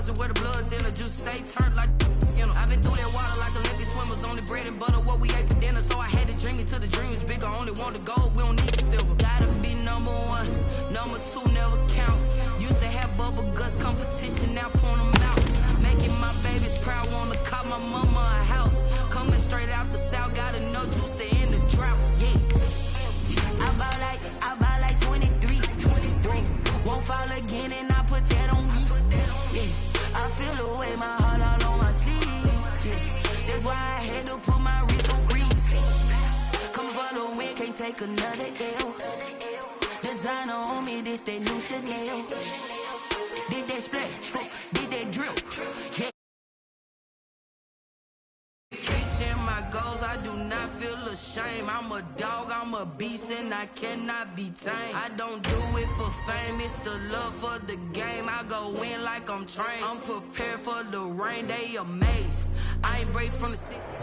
pussy where the blood thinner, juice stay turned like, you know. I've been through that water like Olympic swimmers, only bread and butter, what we ate for dinner. So I had to dream it till the dream is bigger, only want the gold, we don't need the silver. Gotta be number one, number two never count. Used to have bubble guts competition, now point them out. Making my babies proud, wanna cop my mama a house. Coming straight out the south, got enough juice to end the drought, yeah. I buy like 23. Won't fall again and I put that on me. Yeah, I feel the way, my heart all on my sleeve. Yeah, that's why I had to put my wrist on freeze. Coming for the win, can't take another L. Designer on me, this that new Chanel. Did that splash, did that drill. Yeah. Reaching my goals, I do not feel ashamed. I'm a dog, I'm a beast, and I cannot be tamed. I don't do it for fame, it's the love for the game. I go in like I'm trained. I'm prepared for the rain, they amazed. I ain't break from the sticks.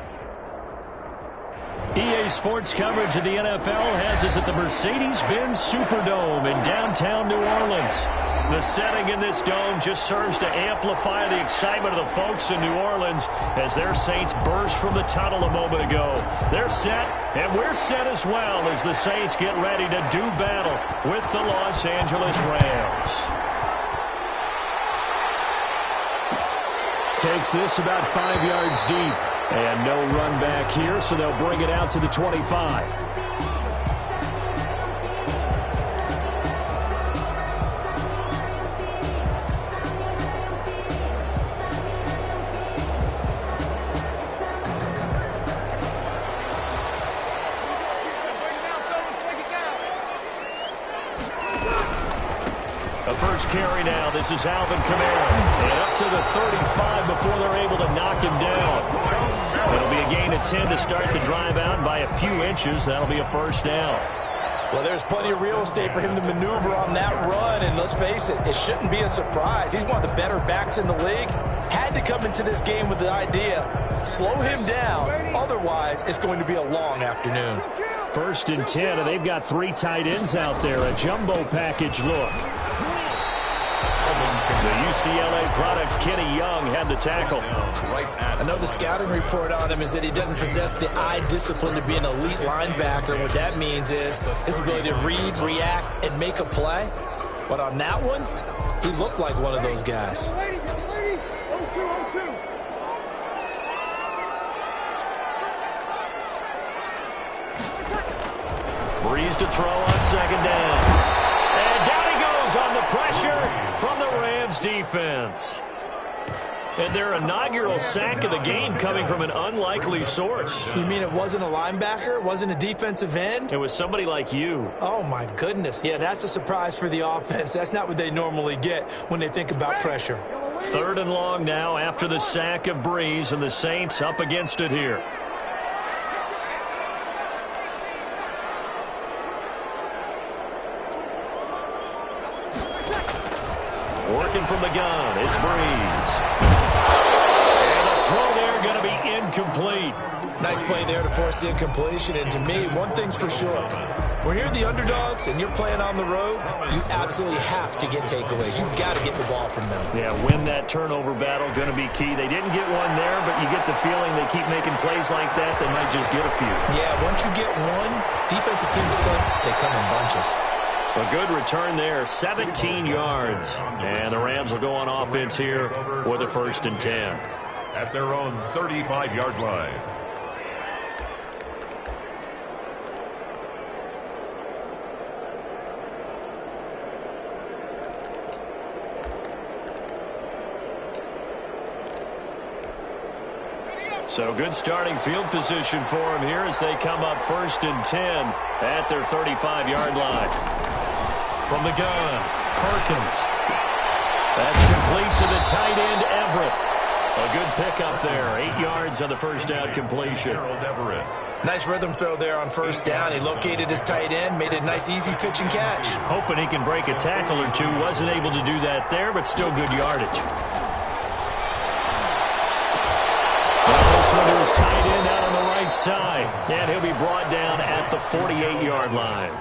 EA Sports coverage of the NFL has us at the Mercedes-Benz Superdome in downtown New Orleans. The setting in this dome just serves to amplify the excitement of the folks in New Orleans as their Saints burst from the tunnel a moment ago. They're set, and we're set as well as the Saints get ready to do battle with the Los Angeles Rams. Takes this about 5 yards deep. And no run back here, so they'll bring it out to the 25. The first carry now. This is Alvin Kamara. And up to the 35 before they're able to knock him down. It'll be a gain of 10 to start the drive out by a few inches. That'll be a first down. Well, there's plenty of real estate for him to maneuver on that run, and let's face it, it shouldn't be a surprise. He's one of the better backs in the league. Had to come into this game with the idea, slow him down, otherwise it's going to be a long afternoon. First and 10, and they've got 3 tight ends out there, a jumbo package look. The UCLA product, Kenny Young, had the tackle. I know the scouting report on him is that he doesn't possess the eye discipline to be an elite linebacker. What that means is his ability to read, react, and make a play. But on that one, he looked like one of those guys. Breeze to throw on second down. And down he goes on the pressure from the Rams defense. And their inaugural sack of the game coming from an unlikely source. You mean it wasn't a linebacker? It wasn't a defensive end? It was somebody like you. Oh, my goodness. Yeah, that's a surprise for the offense. That's not what they normally get when they think about pressure. 3rd and long now after the sack of Breeze, and the Saints up against it here. Working from the gun, it's Breeze. And the throw there going to be incomplete. Nice play there to force the incompletion. And to me, one thing's for sure. When you're the underdogs and you're playing on the road, you absolutely have to get takeaways. You've got to get the ball from them. Yeah, win that turnover battle, going to be key. They didn't get one there, but you get the feeling they keep making plays like that, they might just get a few. Yeah, once you get one, defensive teams think they come in bunches. A good return there, 17 yards. And the Rams will go on offense here with a 1st and 10. At their own 35-yard line. So good starting field position for them here as they come up 1st and 10 at their 35-yard line. From the gun, Perkins. That's complete to the tight end, Everett. A good pickup there. 8 yards on the first down completion. Nice rhythm throw there on first down. He located his tight end, made a nice easy pitch and catch. Hoping he can break a tackle or two. Wasn't able to do that there, but still good yardage. Now this one to his tight end out on the right side. And he'll be brought down at the 48-yard line.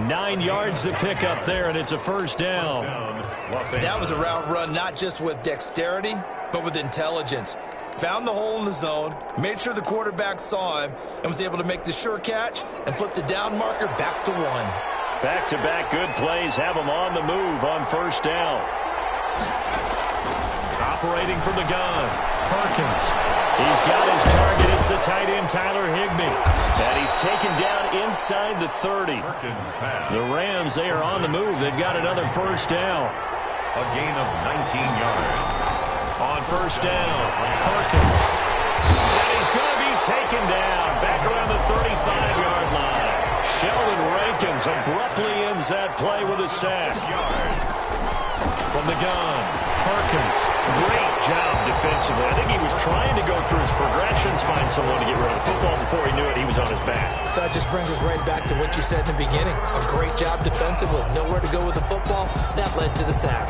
9 yards to pick up there, and it's a first down. That was a route run not just with dexterity, but with intelligence. Found the hole in the zone, made sure the quarterback saw him, and was able to make the sure catch and flip the down marker back to 1. Back-to-back good plays have him on the move on first down. Operating from the gun, Perkins. He's got his target. It's the tight end, Tyler Higbee. And he's taken down inside the 30. The Rams, they are on the move. They've got another first down. A gain of 19 yards. On first down, Perkins. And he's going to be taken down back around the 35-yard line. Sheldon Rankins abruptly ends that play with a sack. From the gun, Perkins. Great job defensively. I think he was trying to go through his progressions, find someone to get rid of the football. Before he knew it, he was on his back. So that just brings us right back to what you said in the beginning. A great job defensively. Nowhere to go with the football. That led to the sack.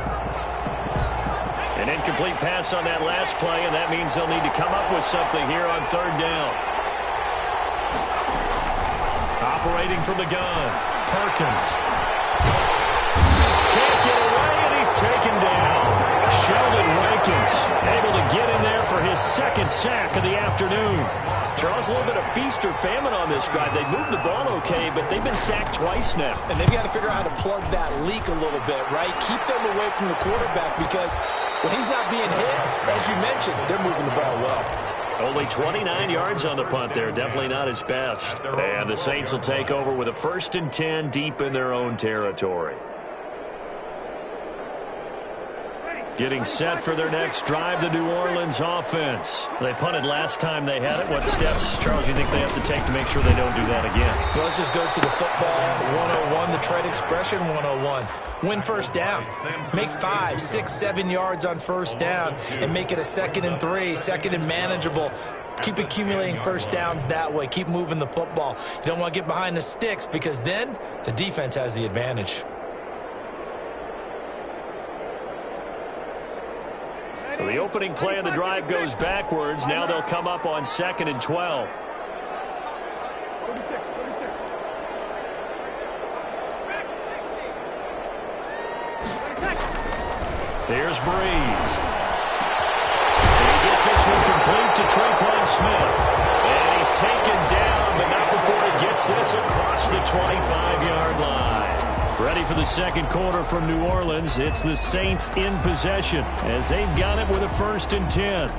An incomplete pass on that last play, and that means they'll need to come up with something here on third down. Operating from the gun, Perkins. Can't get away, and he's taken down. Sheldon Rankins able to get in there for his second sack of the afternoon. Charles, a little bit of feast or famine on this drive. They moved the ball okay, but they've been sacked twice now. And they've got to figure out how to plug that leak a little bit, right? Keep them away from the quarterback because when he's not being hit, as you mentioned, they're moving the ball well. Only 29 yards on the punt there. Definitely not his best. And the Saints will take over with a 1st and 10 deep in their own territory. Getting set for their next drive, the New Orleans offense. They punted last time they had it. What steps, Charles, you think they have to take to make sure they don't do that again? Well, let's just go to the football 101, the trade expression 101. Win first down. Make 5, 6, 7 yards on first down and make it a 2nd and 3, 2nd and manageable. Keep accumulating first downs that way. Keep moving the football. You don't want to get behind the sticks because then the defense has the advantage. So the opening play of the drive goes backwards. Now they'll come up on 2nd and 12. Here's Breeze. He gets this one complete to Tre'Quan Smith. And he's taken down, but not before he gets this across the 25-yard line. Ready for the second quarter from New Orleans. It's the Saints in possession as they've got it with a 1st and 10.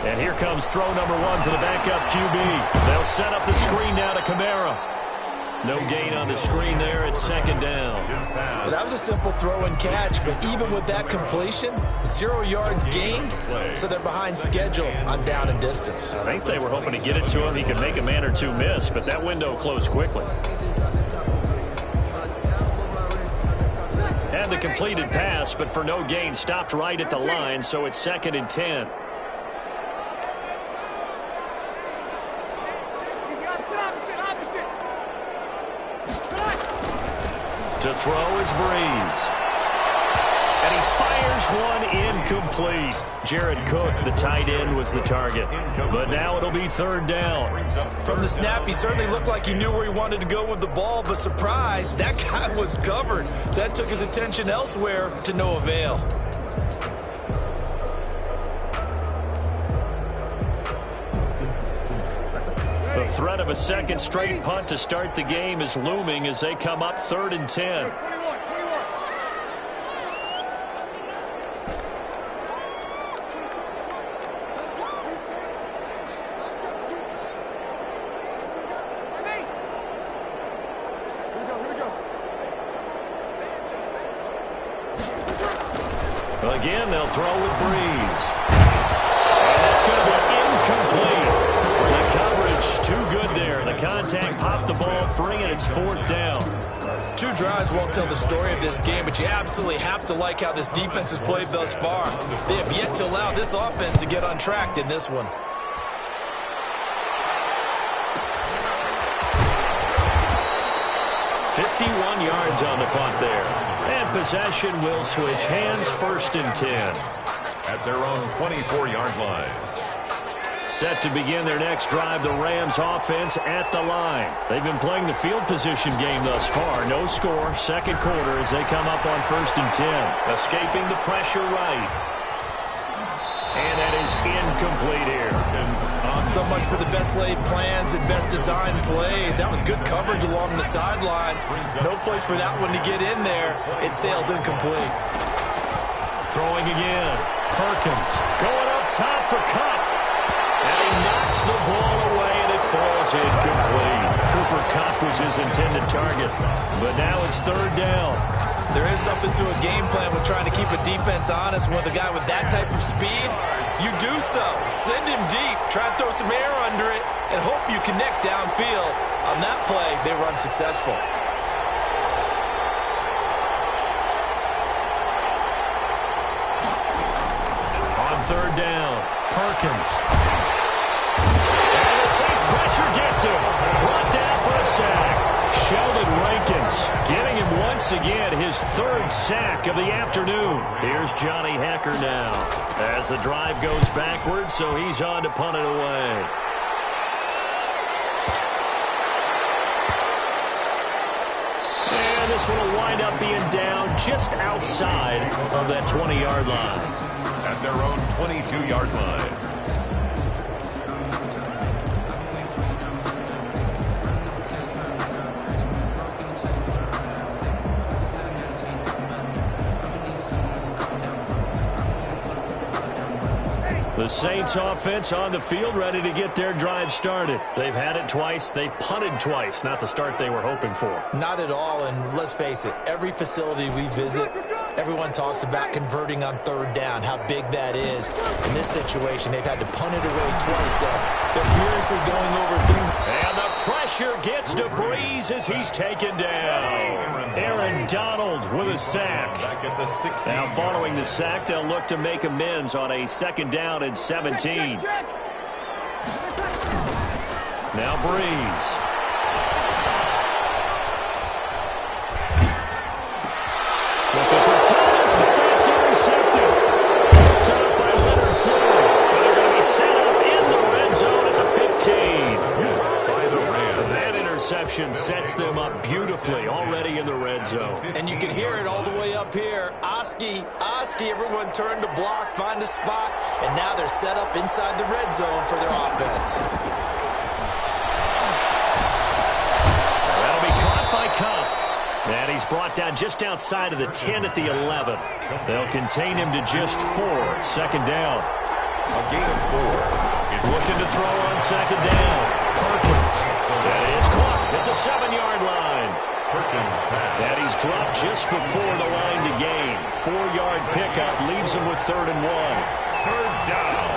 And here comes throw number 1 for the backup QB. They'll set up the screen now to Kamara. No gain on the screen there. It's 2nd down. Well, that was a simple throw and catch, but even with that completion, 0 yards gained, so they're behind schedule on down and distance. I think they were hoping to get it to him. He could make a man or two miss, but that window closed quickly. Had the completed pass, but for no gain, stopped right at the line, so it's 2nd and 10. To throw is Breeze. And he fires one incomplete. Jared Cook, the tight end, was the target. But now it'll be 3rd down. From the snap, he certainly looked like he knew where he wanted to go with the ball, but surprise, that guy was covered. So that took his attention elsewhere to no avail. The threat of a second straight punt to start the game is looming as they come up 3rd and 10. Again, they'll throw with Breeze. And it's going to be incomplete. The coverage too good there. The contact popped the ball free, and it's 4th down. 2 drives won't tell the story of this game, but you absolutely have to like how this defense has played thus far. They have yet to allow this offense to get untracked in this one. Yards on the punt there. And possession will switch hands, 1st and 10. At their own 24-yard line. Set to begin their next drive, the Rams offense at the line. They've been playing the field position game thus far. No score, 2nd quarter as they come up on 1st and 10. Escaping the pressure right. And that is incomplete here. So much for the best laid plans and best designed plays. That was good coverage along the sidelines. No place for that one to get in there. It sails incomplete. Throwing again. Perkins going up top for cut. And he knocks the ball away, and it falls incomplete. Cooper Kupp was his intended target. But now it's 3rd down. There is something to a game plan with trying to keep a defense honest. With a guy with that type of speed, you do so. Send him deep. Try and throw some air under it and hope you connect downfield. On that play, they were unsuccessful. On 3rd down, Perkins. And the Saints pressure gets him. Brought down for a sack. Sheldon Rankins getting him once again his 3rd sack of the afternoon. Here's Johnny Hecker now as the drive goes backwards, so he's on to punt it away. And this one will wind up being down just outside of that 20-yard line. At their own 22-yard line. The Saints offense on the field, ready to get their drive started. They've had it twice. They've punted twice. Not the start they were hoping for. Not at all, and let's face it, every facility we visit, everyone talks about converting on 3rd down, how big that is. In this situation, they've had to punt it away twice, so they're furiously going over things. And the pressure gets to Breeze as he's taken down. Aaron Donald with a sack. Back at the 16. Now following the sack, they'll look to make amends on a 2nd down and 17. Now Breeze. Looking for Thomas, but that's intercepted. Picked up by Leonard Floyd. But they're going to be set up in the red zone at the 15. That interception sets them up beautifully already in the red zone. And you can hear it all the way up here. Oski, everyone turned to block, find a spot, and now they're set up inside the red zone for their offense. That'll be caught by Kupp. And he's brought down just outside of the 10 at the 11. They'll contain him to just 4. 2nd down. A gain of 4. He's looking to throw on 2nd down. Perkins. That is caught at the 7-yard line. Perkins pass. And he's dropped just before the line to gain. 4-yard pickup leaves him with 3rd and 1. 3rd down.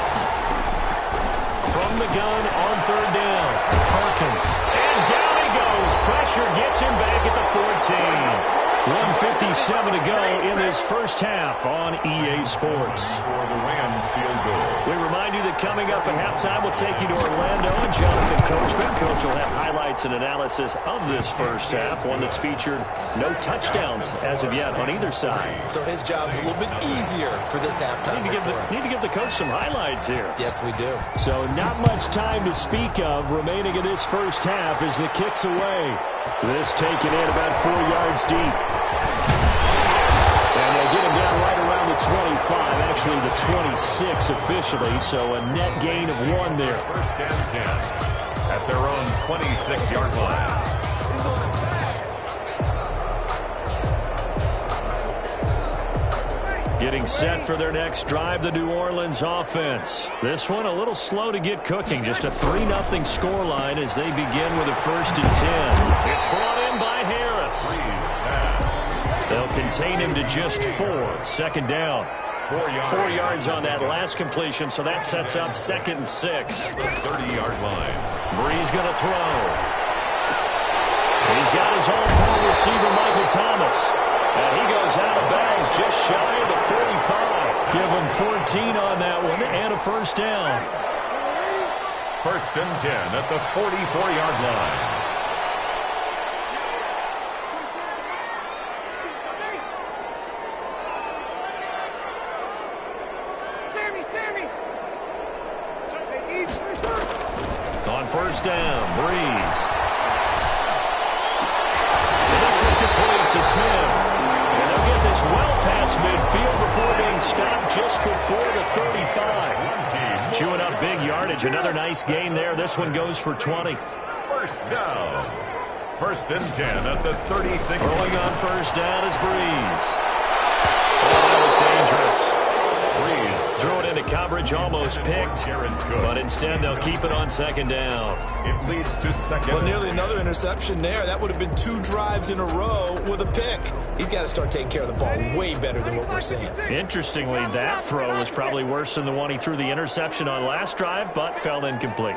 From the gun on 3rd down. Perkins. And down he goes. Pressure gets him back at the 14. 1:57 to go in this first half on EA Sports. For the Rams field goal. We remind you that coming up at halftime, we'll take you to Orlando and Jonathan Coachman. Coach will have highlights and analysis of this first half, one that's featured no touchdowns as of yet on either side. So his job's a little bit easier for this halftime. Need to give the coach some highlights here. Yes, we do. So not much time to speak of remaining in this first half as the kick's away. This taken in about 4 yards deep. And they'll get him down right around the 25, actually the 26 officially, so a net gain of 1 there. 1st and 10 at their own 26-yard line. Getting set for their next drive, the New Orleans offense. This one a little slow to get cooking. Just a 3-0 scoreline as they begin with a 1st and 10. It's brought in by Harris. They'll contain him to just 4. 2nd down. 4 yards on that last completion, so that sets up 2nd and 6. The 30-yard line. Breeze going to throw. He's got his all-pro receiver, Michael Thomas. And he goes out of bounds just shy of the 45. Give him 14 on that one and a first down. First and 10 at the 44-yard line. On first down, Breeze. And this one's complete to Smith. And they'll get this well past midfield before being stopped just before the 35. Chewing up big yardage. Another nice gain there. This one goes for 20. First down. First and 10 at the 36. Rolling on first down is Breeze. Oh, that was dangerous. Breeze threw it into coverage, almost picked, but instead they'll keep it on second down. It leads to second. Well, nearly another interception there. That would have been 2 drives in a row with a pick. He's got to start taking care of the ball way better than what we're seeing. Interestingly, that throw was probably worse than the one he threw the interception on last drive, but fell incomplete.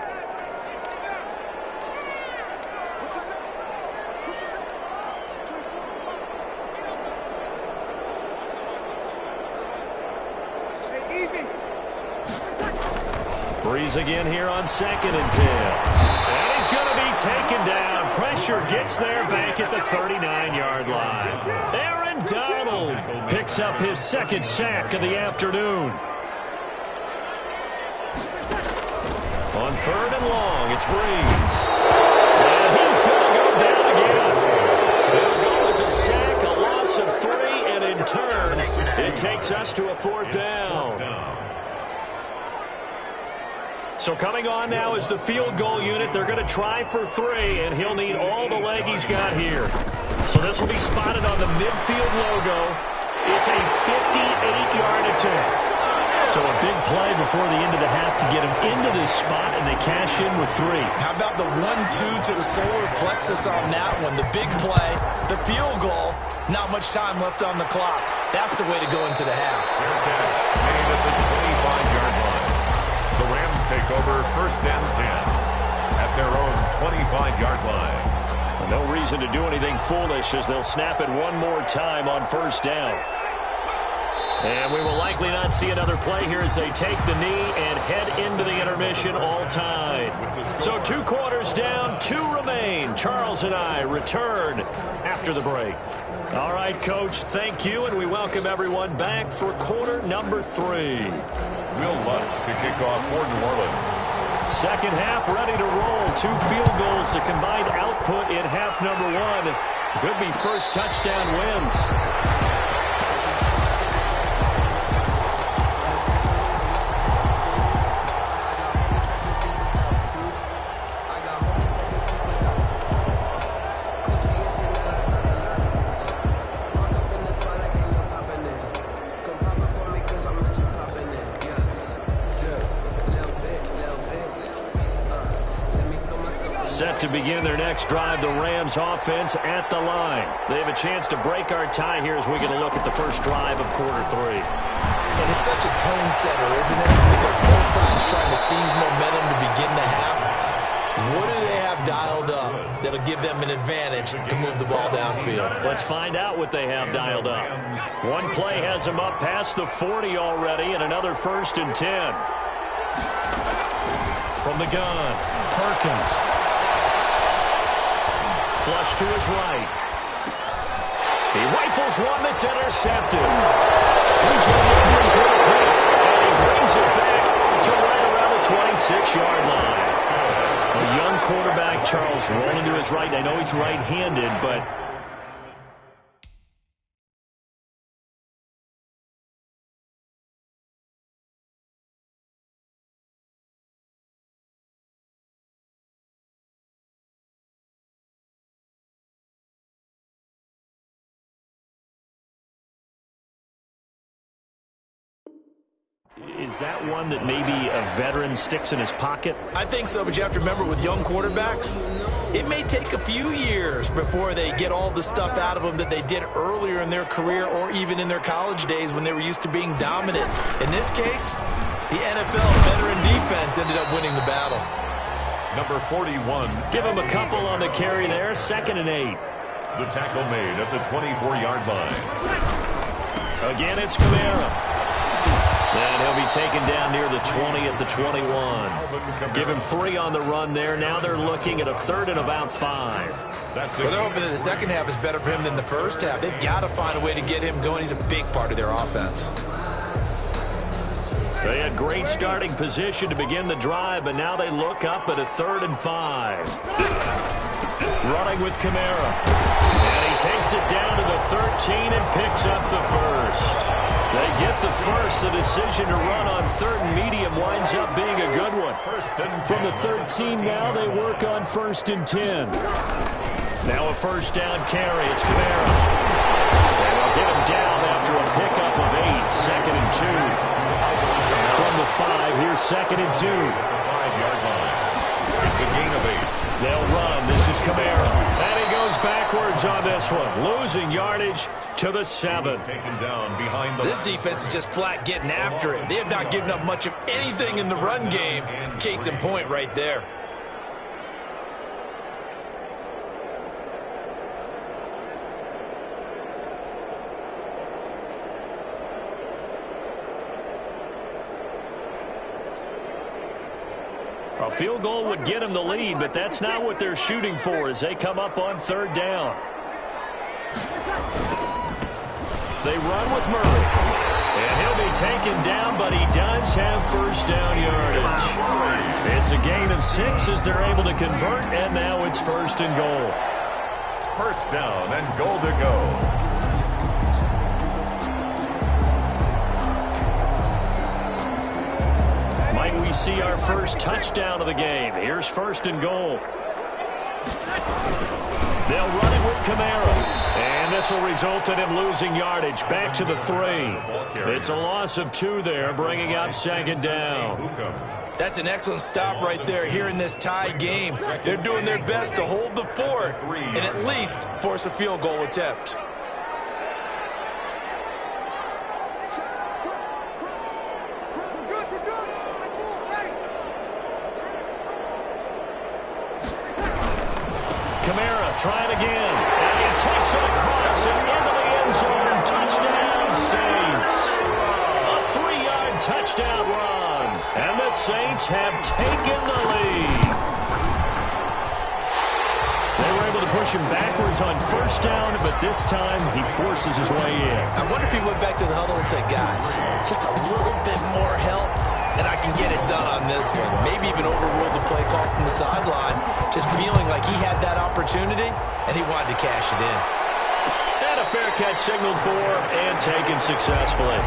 Breeze again here on second and 10. And he's going to be taken down. Pressure gets there back at the 39-yard line. Aaron Donald picks up his second sack of the afternoon. On third and long, it's Breeze. And he's going to go down again. There goes a sack, a loss of 3, and in turn, it takes us to a fourth down. So coming on now is the field goal unit. They're going to try for 3, and he'll need all the leg he's got here. So this will be spotted on the midfield logo. It's a 58-yard attempt. So a big play before the end of the half to get him into this spot, and they cash in with 3. How about the 1-2 to the solar plexus on that one? The big play, the field goal, not much time left on the clock. That's the way to go into the half. Fair catch made at the 25-yard line. The Rams take over first and 10 at their own 25-yard line. No reason to do anything foolish as they'll snap it one more time on first down. And we will likely not see another play here as they take the knee and head into the intermission all time. So 2 quarters down, 2 remain. Charles and I return after the break. All right, Coach, thank you, and we welcome everyone back for quarter number 3. Will Lutz to kick off for New Orleans. Second half ready to roll. 2 field goals, the combined output in half number 1. Could be first touchdown wins. Set to begin their next drive, the Rams offense at the line. They have a chance to break our tie here as we get a look at the first drive of quarter 3. And it's such a tone setter, isn't it? Because both sides trying to seize momentum to begin the half. What do they have dialed up that'll give them an advantage to move the ball downfield? Let's find out what they have dialed up. One play has them up past the 40 already, and another first and 10. From the gun, Perkins. Flush to his right. He rifles one that's intercepted. PJ Williams with a pick, and he brings it back to right around the 26-yard line. A young quarterback, Charles, rolling to his right. I know he's right-handed, but is that one that maybe a veteran sticks in his pocket? I think so, but you have to remember with young quarterbacks, it may take a few years before they get all the stuff out of them that they did earlier in their career or even in their college days when they were used to being dominant. In this case, the NFL veteran defense ended up winning the battle. number 41. Give him a couple on the carry there. 2nd and 8. The tackle made at the 24-yard line. Again, it's Kamara. And he'll be taken down near the 20 at the 21. Give him 3 on the run there. Now they're looking at a 3rd and about 5. Well, they're hoping that the second half is better for him than the first half. They've got to find a way to get him going. He's a big part of their offense. They had great starting position to begin the drive, but now they look up at a 3rd and 5. Running with Kamara. And he takes it down to the 13 and picks up the first. They get the first. The decision to run on 3rd and medium winds up being a good one. From the 13 now, they work on 1st and 10. Now a 1st down carry. It's Kamara. And they'll get him down after a pickup of 8. 2nd and 2. From the 5, here's 2nd and 2. Five-yard line. It's a gain of 8. They'll run. This is Kamara. And he goes backwards on this one. Losing yardage to the 7. Taken down behind the This defense is just flat getting after it. They have not given up much of anything in the run game. Case in point right there. A field goal would get them the lead, but that's not what they're shooting for as they come up on 3rd down. They run with Murray. And he'll be taken down, but he does have 1st down yardage. It's a gain of 6 as they're able to convert, and now it's 1st and goal. 1st down and goal to go. Might we see our first touchdown of the game? Here's 1st and goal. They'll run it with Kamara. And this will result in him losing yardage back to the 3. It's a loss of 2 there, bringing up 2nd down. That's an excellent stop right there here in this tie game. They're doing their best to hold the fort and at least force a field goal attempt. Kamara trying again, and he takes it across and into the end zone. Touchdown, Saints. A 3-yard touchdown run, and the Saints have taken the lead. They were able to push him backwards on 1st down, but this time he forces his way in. I wonder if he went back to the huddle and said, guys, just a little bit more help, and I can get it done on this one. Maybe even overruled the play call from the sideline, just feeling like he had that opportunity, and he wanted to cash it in. And a fair catch signaled for and taken successfully.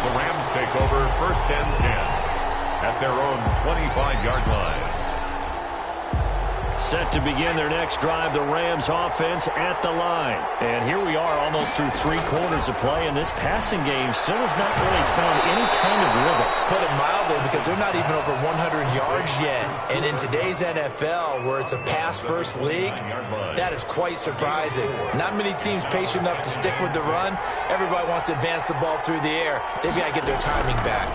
The Rams take over 1st and 10 at their own 25-yard line. Set to begin their next drive, the Rams offense at the line. And here we are almost through 3 quarters of play, and this passing game still has not really found any kind of rhythm. Put it mildly, because they're not even over 100 yards yet. And in today's NFL, where it's a pass-first league, that is quite surprising. Not many teams patient enough to stick with the run. Everybody wants to advance the ball through the air. They've got to get their timing back.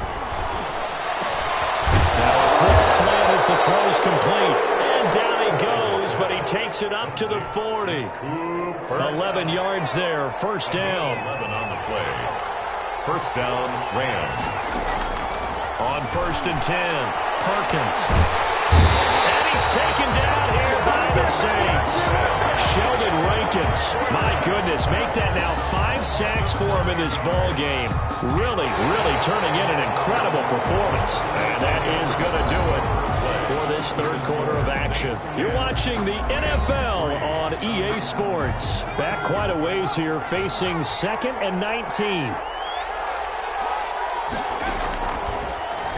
Now a quick slant as the throw's complete. And down he goes, but he takes it up to the 40. 11 yards there, 1st down. 11 on the play. 1st down, Rams. On 1st and 10, Perkins. And he's taken down here by the Saints. Sheldon Rankins. My goodness, make that now 5 sacks for him in this ball game. Really turning in an incredible performance. And that is going to do it for this 3rd quarter of action. You're watching the NFL on EA Sports. Back quite a ways here, facing 2nd and 19.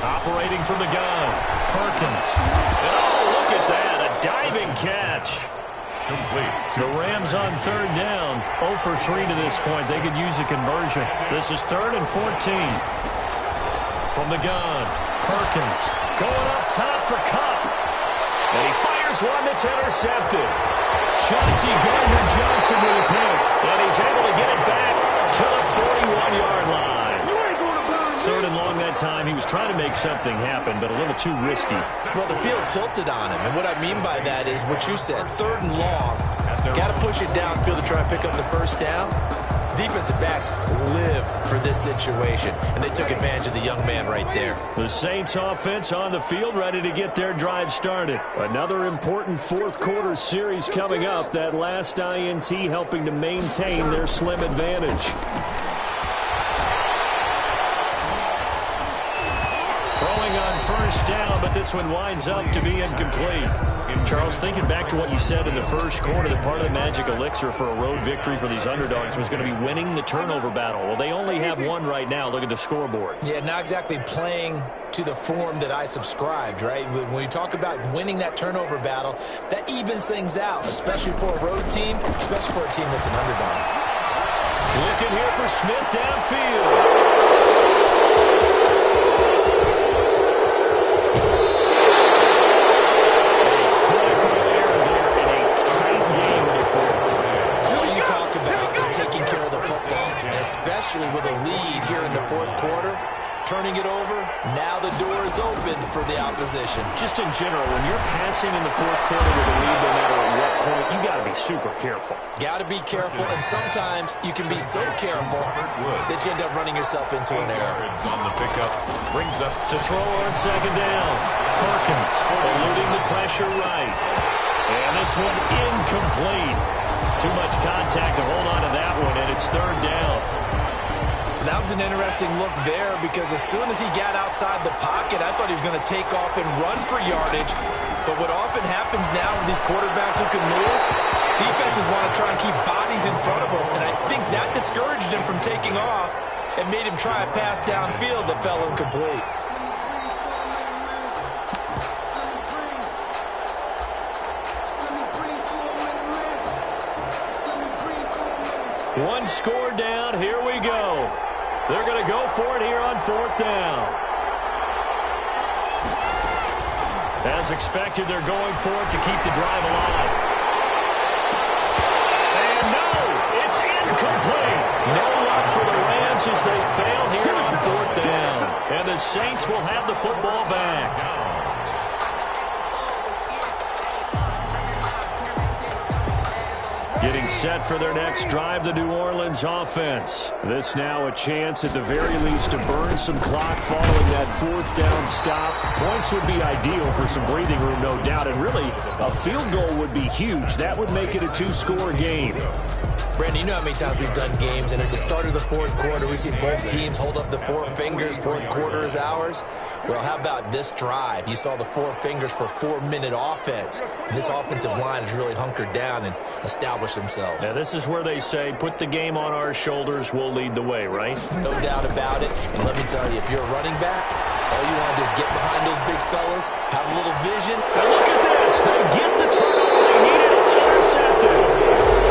Operating from the gun, Perkins. And oh, look at that, a diving catch. Complete. The Rams on 3rd down, 0 for 3 to this point. They could use a conversion. This is 3rd and 14. From the gun, Perkins going up top for Cup. And he fires one that's intercepted. Chauncey Gardner-Johnson with a pick. And he's able to get it back to the 41-yard line. 3rd and long that time he was trying to make something happen, but a little too risky. Well, the field tilted on him, and what I mean by that is what you said, 3rd and long. Got to push it downfield to try and pick up the first down. Defensive backs live for this situation, and they took advantage of the young man right there. The Saints offense on the field, ready to get their drive started. Another important fourth-quarter series coming up. That last INT helping to maintain their slim advantage. Throwing on first down, but this one winds up to be incomplete. Charles, thinking back to what you said in the first quarter, that part of the magic elixir for a road victory for these underdogs was going to be winning the turnover battle. Well, they only have one right now. Look at the scoreboard. Yeah, not exactly playing to the form that I subscribed, right? When you talk about winning that turnover battle, that evens things out, especially for a road team, especially for a team that's an underdog. Looking here for Smith downfield. Especially with a lead here in the fourth quarter, turning it over, now the door is open for the opposition. Just in general, when you're passing in the fourth quarter with a lead, no matter at what point, you got to be super careful. Got to be careful, and sometimes you can be so careful that you end up running yourself into an error. On the pickup, brings up to throw on second down. Perkins eluding the pressure right. And this one incomplete. Too much contact to hold on to that one, and it's 3rd down. That was an interesting look there because as soon as he got outside the pocket, I thought he was going to take off and run for yardage. But what often happens now with these quarterbacks who can move, defenses want to try and keep bodies in front of them. And I think that discouraged him from taking off and made him try a pass downfield that fell incomplete. One score down. Here we go. They're going to go for it here on 4th down. As expected, they're going for it to keep the drive alive. And no, it's incomplete. No luck for the Rams as they fail here on 4th down. And the Saints will have the football back. Getting set for their next drive, the New Orleans offense. This now a chance at the very least to burn some clock following that 4th down stop. Points would be ideal for some breathing room, no doubt. And really, a field goal would be huge. That would make it a 2-score game. Brandon, you know how many times we've done games, and at the start of the fourth quarter, we see both teams hold up the 4 fingers, fourth quarter is ours. Well, how about this drive? You saw the 4 fingers for 4-minute offense. And this offensive line has really hunkered down and established themselves. Now, this is where they say, put the game on our shoulders, we'll lead the way, right? No doubt about it. And let me tell you, if you're a running back, all you want to do is get behind those big fellas, have a little vision. And look at this. They get the turnover they needed. It's intercepted.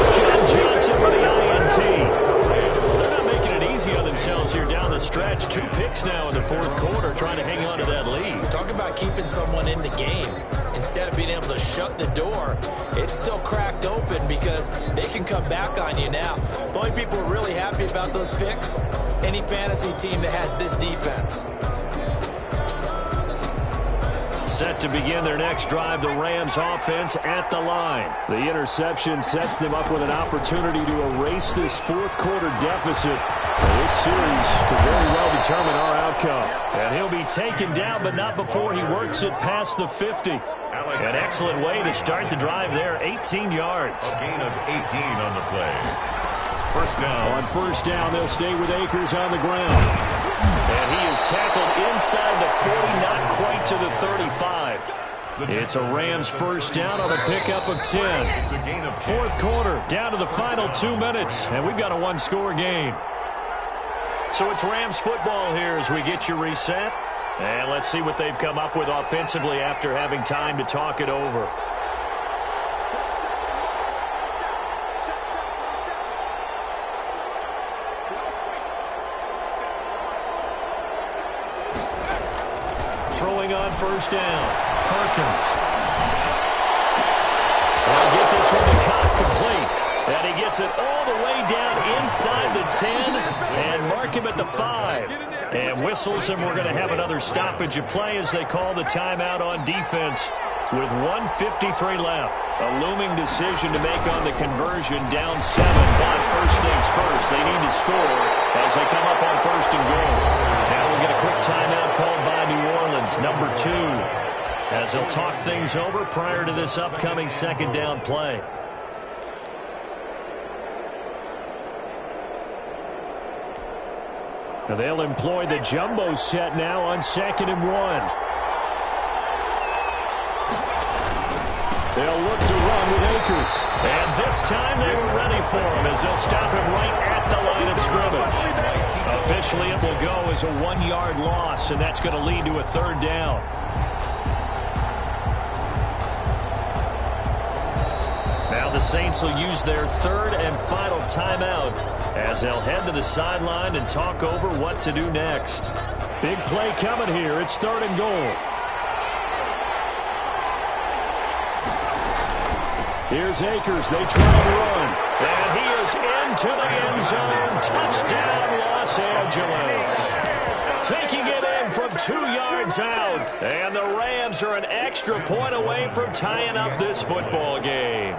John Johnson for the INT. They're not making it easy on themselves here down the stretch. 2 picks now in the fourth quarter, trying to hang on to that lead. Talk about keeping someone in the game. Instead of being able to shut the door, it's still cracked open because they can come back on you now. The only people who are really happy about those picks, any fantasy team that has this defense. Set to begin their next drive, the Rams offense at the line. The interception sets them up with an opportunity to erase this fourth quarter deficit. This series could very well determine our outcome. And he'll be taken down, but not before he works it past the 50. An excellent way to start the drive there, 18 yards. A gain of 18 on the play. First down. On first down, they'll stay with Akers on the ground. And he is tackled inside the 40, not quite to the 35. It's a Rams first down on a pickup of 10. Fourth quarter, down to the final 2 minutes, and we've got a 1-score game. So it's Rams football here as we get you reset. And let's see what they've come up with offensively after having time to talk it over. Throwing on first down, Perkins. I'll get this one to Cobb complete. And he gets it all the way down inside the 10 and mark him at the 5. And whistles, and we're going to have another stoppage of play as they call the timeout on defense with 1:53 left. A looming decision to make on the conversion, down 7. But first things first, they need to score as they come up on first and goal. Now we'll get a quick timeout called by New Orleans, number 2, as they'll talk things over prior to this upcoming second down play. Now they'll employ the jumbo set now on 2nd and 1. They'll look to run with Akers. And this time they were ready for him as they'll stop him right at the line of scrimmage. Officially it will go as a 1-yard loss, and that's going to lead to a 3rd down. Now the Saints will use their 3rd and final timeout as they'll head to the sideline and talk over what to do next. Big play coming here. It's 3rd and goal. Here's Akers. They try to run. And he is into the end zone. Touchdown, Los Angeles. Taking it in from 2 yards out. And the Rams are an extra point away from tying up this football game.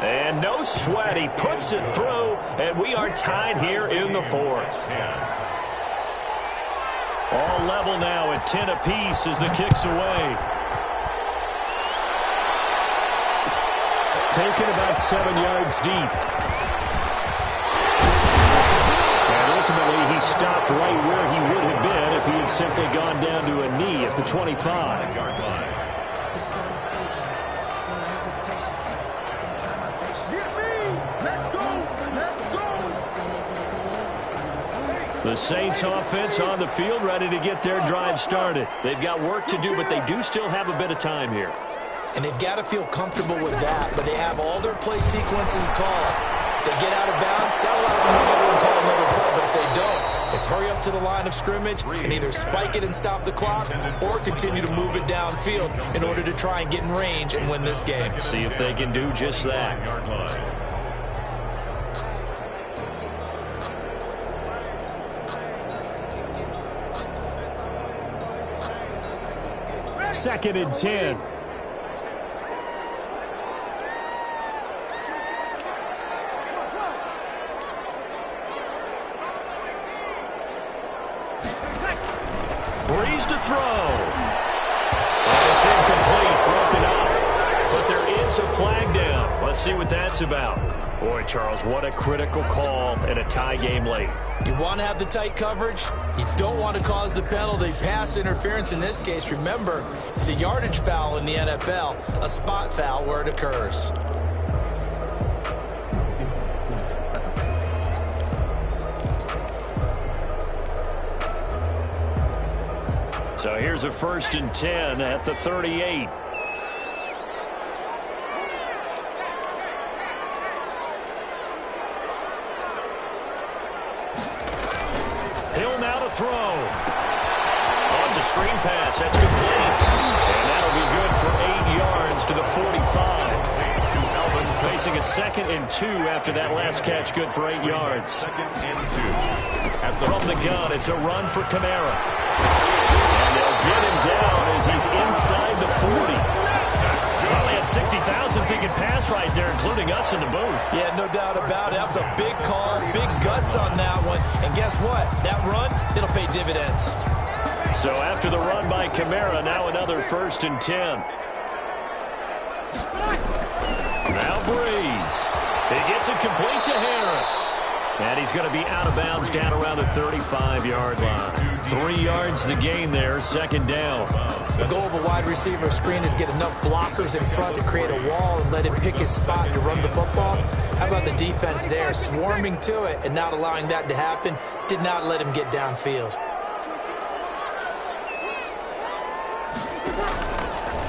And no sweat. He puts it through, and we are tied here in the 4th. All level now at 10 apiece as the kick's away. Taken about 7 yards deep. And ultimately, he stopped right where he would have been if he had simply gone down to a knee at the 25-yard line. The Saints offense on the field ready to get their drive started. They've got work to do, but they do still have a bit of time here. And they've got to feel comfortable with that, but they have all their play sequences called. If they get out of bounds, that allows them to go and call another play, but if they don't, it's hurry up to the line of scrimmage and either spike it and stop the clock or continue to move it downfield in order to try and get in range and win this game. See if they can do just that. 2nd and 10. Breeze to throw. And it's incomplete, broken up. But there is a flag down. Let's see what that's about. Boy, Charles, what a critical call in a tie game late. You want to have the tight coverage. You don't want to cause the penalty. Pass interference in this case. Remember, it's a yardage foul in the NFL, a spot foul where it occurs. So here's a 1st and 10 at the 38. Hill now to throw. Oh, it's a screen pass. That's complete. And that'll be good for 8 yards to the 45. Facing a 2nd and 2 after that last catch. Good for 8 yards. 2nd and 2. From the gun, it's a run for Kamara. And they'll get him down as he's inside the 40. Probably had 60,000 thinking pass right there, including us in the booth. Yeah, no doubt about it. That was a big call, big guts on that one. And guess what? That run, it'll pay dividends. So after the run by Kamara, now another 1st and 10. Now Breeze. He gets it complete to Harris. And he's going to be out of bounds down around the 35-yard line. 3 yards the gain there, 2nd down. The goal of a wide receiver screen is get enough blockers in front to create a wall and let him pick his spot to run the football. How about the defense there, swarming to it and not allowing that to happen? Did not let him get downfield.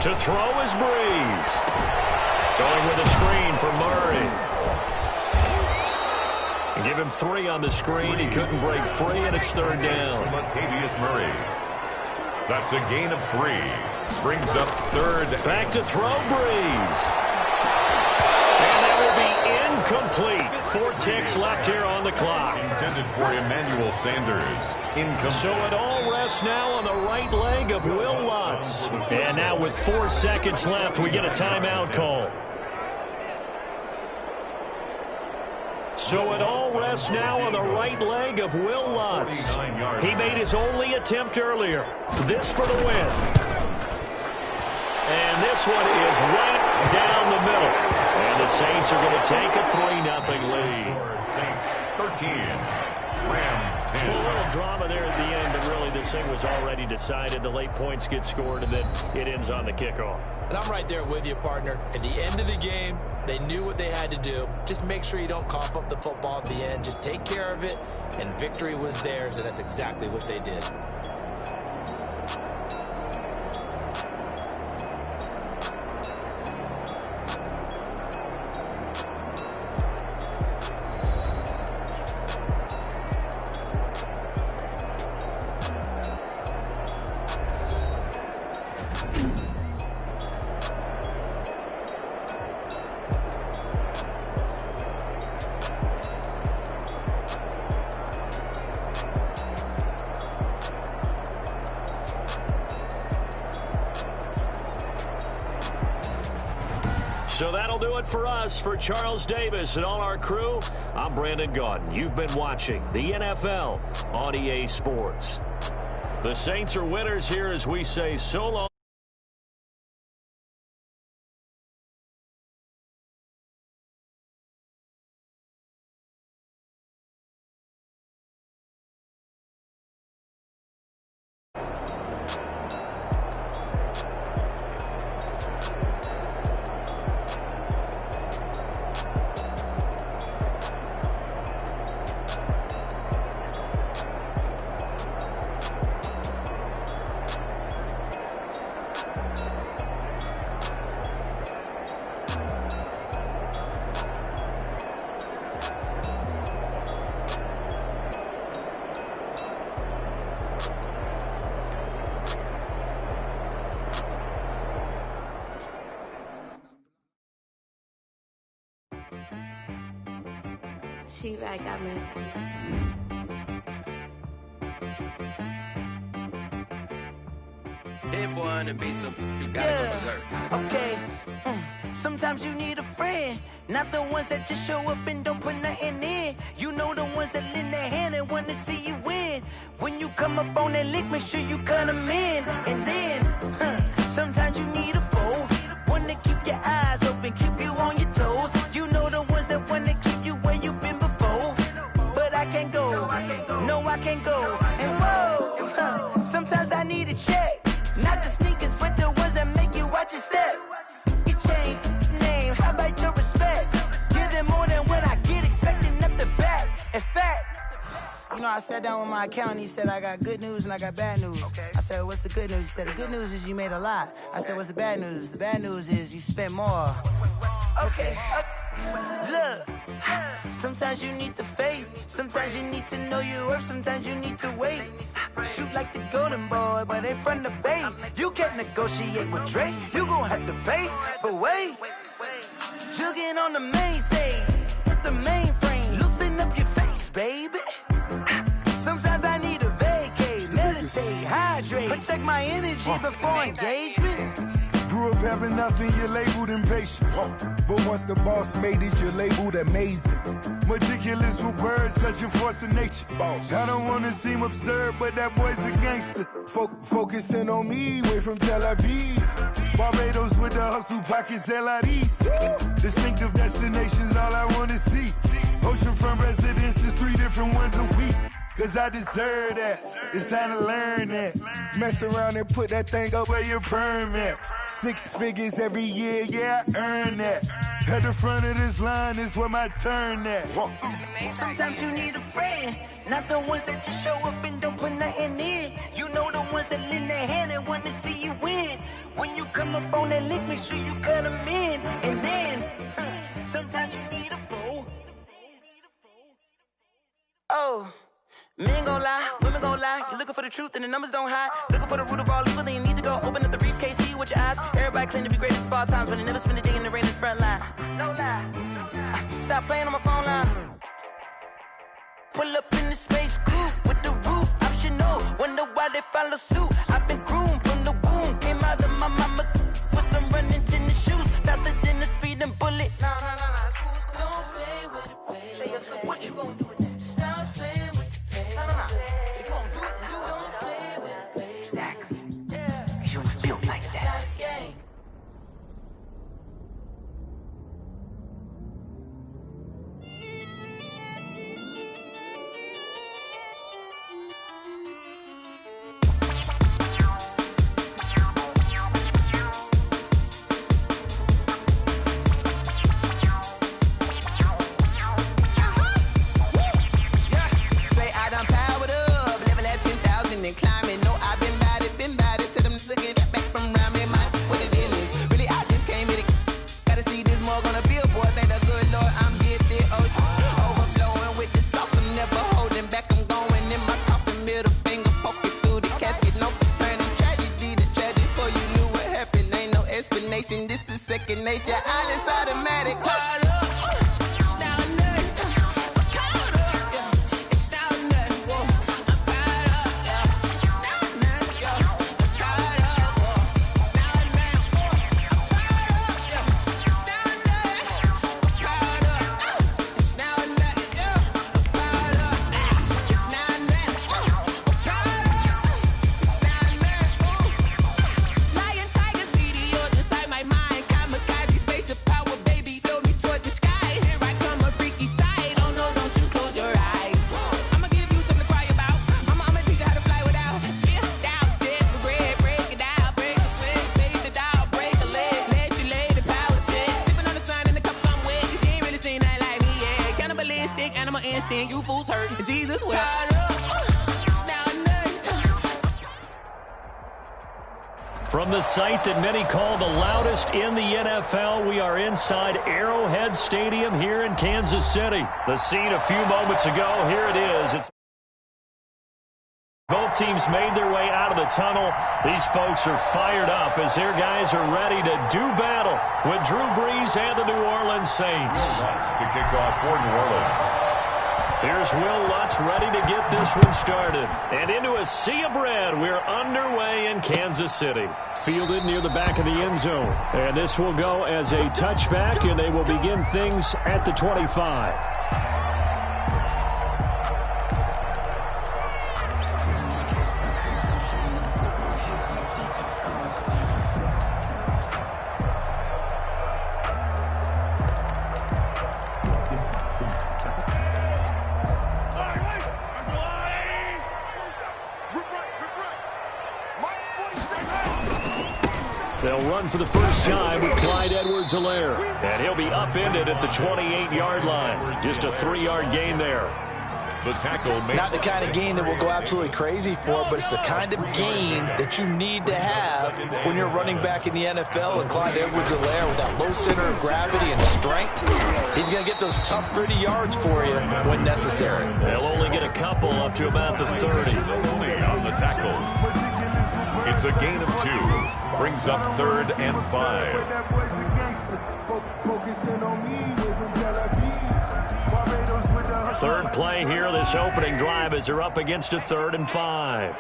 To throw is Breeze. Going with a screen for Murray. Give him 3 on the screen. He couldn't break free, and it's 3rd down. Latavius Murray. That's a gain of 3. Brings up 3rd. Back to throw, Breeze. And that will be incomplete. 4 ticks left here on the clock. for Emmanuel Sanders. Incomplete. So it all rests now on the right leg of Will Lutz. And now with 4 seconds left, we get a timeout call. So it all rests now on the right leg of Will Lutz. He made his only attempt earlier. This for the win. And this one is right down the middle. And the Saints are going to take a 3-0 lead. Saints 13, Rams 10. A little drama there at the end, but really this thing was already decided. The late points get scored, and then it ends on the kickoff. And I'm right there with you, partner. At the end of the game, they knew what they had to do. Just make sure you don't cough up the football at the end. Just take care of it, and victory was theirs, and that's exactly what they did. So that'll do it for us. For Charles Davis and all our crew, I'm Brandon Gaudin. You've been watching the NFL on EA Sports. The Saints are winners here as we say so long. She back got me. Hit one and be some. You gotta go berserk. Okay. Sometimes you need a friend, not the ones that just show up and don't put nothing in. You know the ones that lend their hand and want to see you win. When you come up on that lick, make sure you cut them in. And then, sometimes you need a foe, one to keep your eyes open, keep you on your toes. You know the ones that want to keep you where you've been before. But I can't go, no I can't go. And whoa, sometimes I need a check. Not the sneakers, but the ones that make you watch your step. Your chain, name, how about your respect? Give them more than what I get, expecting up the back. In fact, you know, I sat down with my accountant. He said, I got good news and I got bad news. Okay. I said, what's the good news? He said, the good news is you made a lot. I said, what's the bad news? The bad news is you spent more. Okay. Look, sometimes you need the faith. Sometimes you need to know your worth. Sometimes you need to wait. Shoot like the golden boy, but they from the bay. You can't negotiate with Drake. You gon' have to pay. But wait, jugging on the main stage with the mainframe. Loosen up your face, baby. Sometimes I need a vacate, meditate, hydrate, protect my energy before engagement. Grew up having nothing, you're labeled impatient. But once the boss made it, you're labeled amazing. Meticulous with words, such a force of nature. I don't wanna seem absurd, but that boy's a gangster. Focusing on me, way from Tel Aviv. Barbados with the hustle pockets, LIDs. Distinctive destinations, all I wanna see. Oceanfront residences, 3 different ones a week. Cause I deserve that, it's time to learn that. Mess around and put that thing up where your permit. 6 figures every year, yeah, I earn that. At the front of this line is where my turn at. Sometimes you need a friend, not the ones that just show up and don't put nothing in. You know the ones that lend their hand and want to see you win. When you come up on that lick, make sure you cut them in. And then, sometimes you need a foe. Oh. Men gon' lie, women gon' lie. You're looking for the truth and the numbers don't hide. Looking for the root of all evil, then you need to go open up the briefcase, see with your eyes. Everybody claim to be greatest of all times, but they never spend a day in the rain in the front line. No lie. Stop playing on my phone line. Pull up in the space coupe with the roof optional. Wonder why they follow suit. I've been groomed from the womb. Came out of my mama with some running tennis shoes. Faster than the speeding bullet. Nah, it's cool, it's cool. Don't play with it, play. Say so what you gonna do with it? Stop playing with the play. Nah. If you gonna do it, then you don't play with it, play. Exactly. Yeah. You ain't built like that. This is second nature, all is automatic. You fools hurt. Jesus will. From the site that many call the loudest in the NFL, we are inside Arrowhead Stadium here in Kansas City. The scene a few moments ago, here it is. Both teams made their way out of the tunnel. These folks are fired up as their guys are ready to do battle with Drew Brees and the New Orleans Saints. To kick off for New Orleans. Here's Will Lutz ready to get this one started. And into a sea of red, we're underway in Kansas City. Fielded near the back of the end zone. And this will go as a touchback, and they will begin things at the 25. They'll run for the first time with Clyde Edwards-Helaire. And he'll be upended at the 28-yard line. Just a 3-yard gain there. The tackle made. Not the kind of gain that we'll go absolutely crazy for, but it's the kind of gain that you need to have when you're running back in the NFL. And Clyde Edwards-Helaire, with that low center of gravity and strength, he's going to get those tough, gritty yards for you when necessary. They'll only get a couple up to about the 30. Only on the tackle. It's a gain of 2. Brings up 3rd and 5. Third play here, this opening drive, as they're up against a 3rd and 5.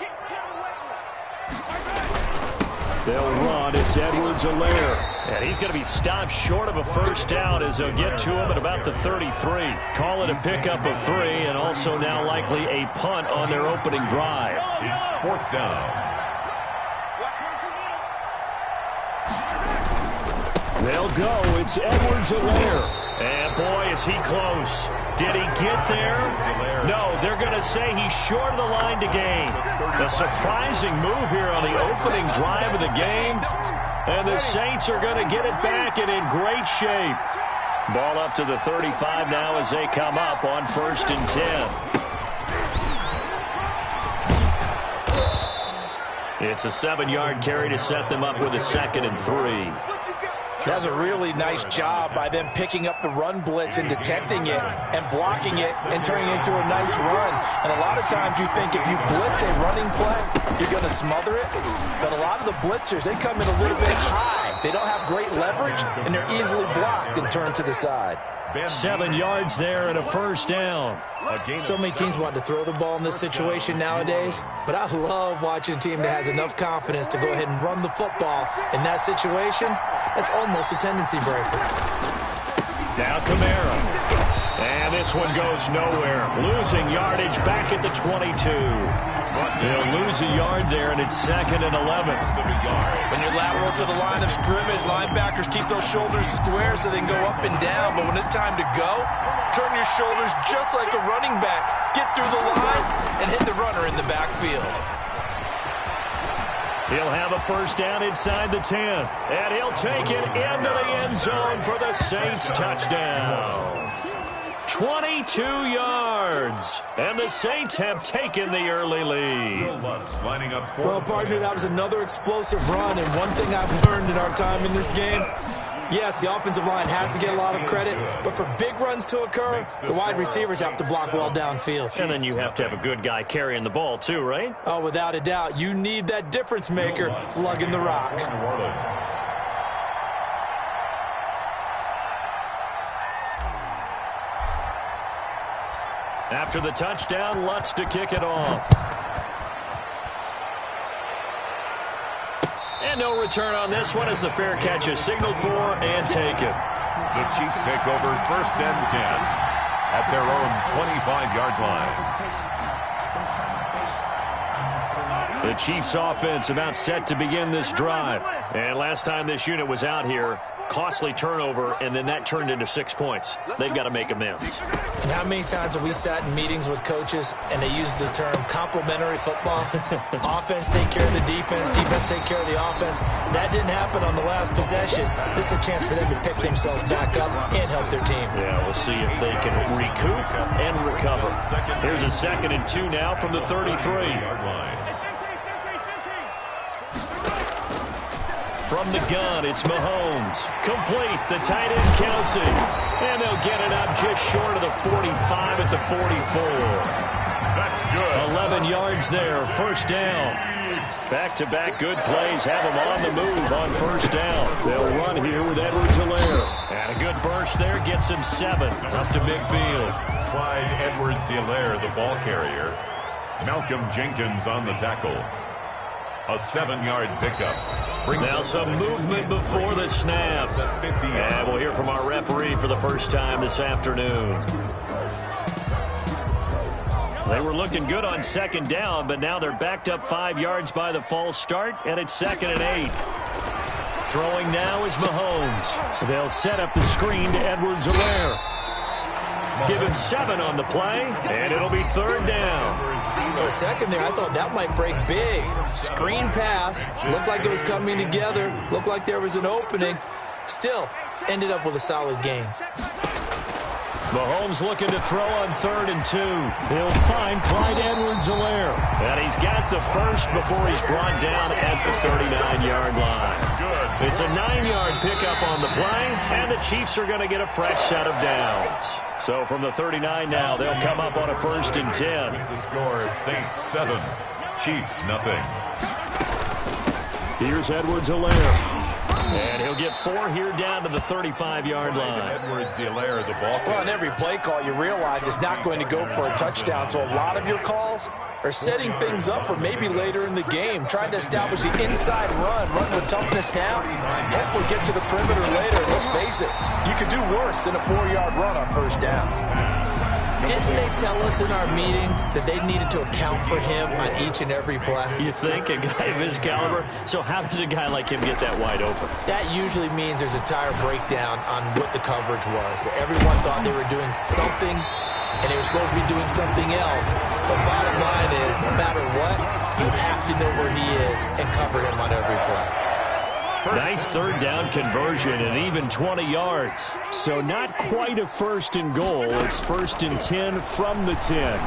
They'll run. It's Edwards-Helaire. And he's going to be stopped short of a first down as they'll get to him at about the 33. Call it a pickup of 3, and also now likely a punt on their opening drive. It's 4th down. They'll go. It's Edwards-Helaire. And, boy, is he close. Did he get there? No, they're going to say he's short of the line to gain. A surprising move here on the opening drive of the game. And the Saints are going to get it back and in great shape. Ball up to the 35 now as they come up on 1st and 10. It's a 7-yard carry to set them up with a 2nd and 3. That's a really nice job by them picking up the run blitz and detecting it and blocking it and turning it into a nice run. And a lot of times you think if you blitz a running play, you're going to smother it. But a lot of the blitzers, they come in a little bit high. They don't have great leverage, and they're easily blocked and turned to the side. 7 yards there and a first down. So many teams want to throw the ball in this situation nowadays, but I love watching a team that has enough confidence to go ahead and run the football. In that situation, that's almost a tendency breaker. Now Kamara. And this one goes nowhere. Losing yardage back at the 22. They'll lose a yard there, and it's 2nd and 11. When you're lateral to the line of scrimmage, linebackers keep those shoulders square so they can go up and down. But when it's time to go, turn your shoulders just like a running back. Get through the line and hit the runner in the backfield. He'll have a first down inside the 10. And he'll take it into the end zone for the Saints touchdown. 22 yards. And the Saints have taken the early lead. Well, partner, that was another explosive run. And one thing I've learned in our time in this game, yes, the offensive line has to get a lot of credit, but for big runs to occur, the wide receivers have to block well downfield. And then you have to have a good guy carrying the ball too, right? Oh, without a doubt. You need that difference maker lugging the rock. After the touchdown, Lutz to kick it off. And no return on this one as the fair catch is signaled for and taken. The Chiefs take over 1st and 10 at their own 25-yard line. The Chiefs offense about set to begin this drive. And last time this unit was out here, costly turnover, and then that turned into 6 points. They've got to make amends. And how many times have we sat in meetings with coaches and they use the term complementary football? Offense take care of the defense, defense take care of the offense. That didn't happen on the last possession. This is a chance for them to pick themselves back up and help their team. Yeah, we'll see if they can recoup and recover. Here's a 2nd and 2 now from the 33. From the gun, it's Mahomes. Complete, the tight end, Kelsey. And they'll get it up just short of the 45 at the 44. That's good. 11 yards there, first down. Back-to-back good plays have them on the move on first down. They'll run here with Edwards-Helaire. And a good burst there gets him 7 up to midfield. Clyde Edwards-Helaire, the ball carrier. Malcolm Jenkins on the tackle. A 7-yard pickup. Now some movement before the snap. And we'll hear from our referee for the first time this afternoon. They were looking good on 2nd down, but now they're backed up 5 yards by the false start, and it's 2nd and 8. Throwing now is Mahomes. They'll set up the screen to Edwards-Helaire. Give him 7 on the play, and it'll be 3rd down. For a second there, I thought that might break big. Screen pass. Looked like it was coming together. Looked like there was an opening. Still, ended up with a solid game. Mahomes looking to throw on 3rd and 2. He'll find Clyde Edwards-Helaire. And he's got the first before he's brought down at the 39-yard line. Good. It's a 9-yard pickup on the play, and the Chiefs are going to get a fresh set of downs. So from the 39 now, they'll come up on a 1st and 10. The score is Saints 7, Chiefs nothing. Here's Edwards-Helaire. And he'll get 4 here down to the 35-yard line. Edwards-Helaire, the ball. Well, on every play call, you realize it's not going to go for a touchdown. So a lot of your calls are setting things up for maybe later in the game, trying to establish the inside run with toughness now, hopefully get to the perimeter later. Let's face it, you could do worse than a 4-yard run on 1st down. Didn't they tell us in our meetings that they needed to account for him on each and every play? You think, a guy of his caliber? So how does a guy like him get that wide open? That usually means there's a tire breakdown on what the coverage was. Everyone thought they were doing something, and they were supposed to be doing something else. But bottom line is, no matter what, you have to know where he is and cover him on every play. Nice 3rd down conversion and even 20 yards. So not quite a 1st and goal. It's 1st and 10 from the 10.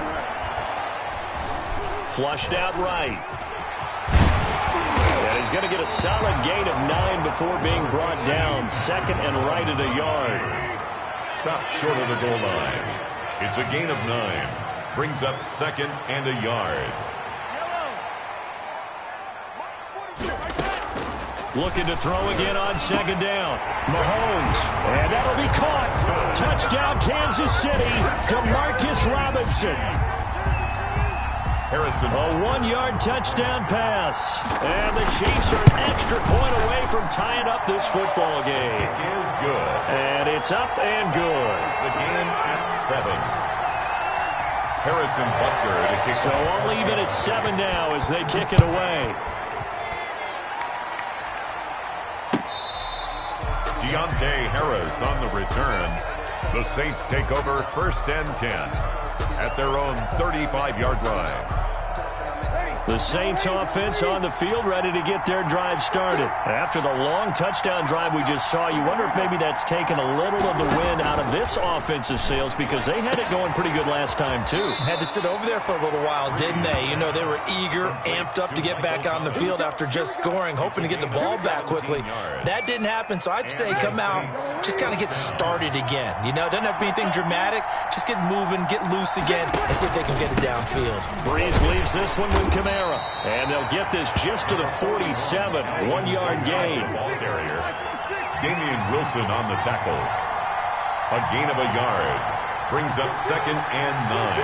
Flushed out right. And he's going to get a solid gain of 9 before being brought down. 2nd and right at a yard. Stopped short of the goal line. It's a gain of 9. Brings up 2nd and a yard. Looking to throw again on second down. Mahomes, and that'll be caught. Touchdown, Kansas City. DeMarcus Robinson. Harrison. A 1-yard touchdown pass. And the Chiefs are an extra point away from tying up this football game. It is good. And it's up and good. The game at 7. Harrison Butker to kick. So only even at 7 now as they kick it away. Deontay Harris on the return. The Saints take over 1st and 10 at their own 35-yard line. The Saints offense on the field ready to get their drive started. After the long touchdown drive we just saw, you wonder if maybe that's taken a little of the wind out of this offensive sails because they had it going pretty good last time too. Had to sit over there for a little while, didn't they? You know, they were eager, amped up to get back on the field after just scoring, hoping to get the ball back quickly. That didn't happen, so I'd say come out, just kind of get started again. You know, doesn't have to be anything dramatic. Just get moving, get loose again, and see if they can get it downfield. Breeze leaves this one with Kamara. And they'll get this just to the 47, 1-yard gain. Ball carrier. Damian Wilson on the tackle. A gain of a yard. Brings up 2nd and 9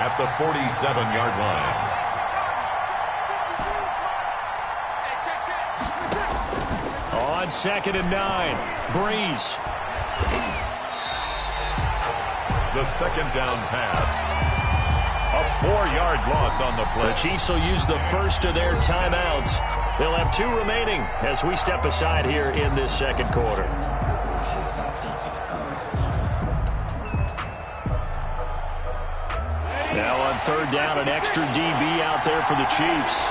at the 47-yard line. On 2nd and 9, Breeze. The 2nd down pass. A 4-yard loss on the play. The Chiefs will use the first of their timeouts. They'll have 2 remaining as we step aside here in this second quarter. Now on 3rd down, an extra DB out there for the Chiefs.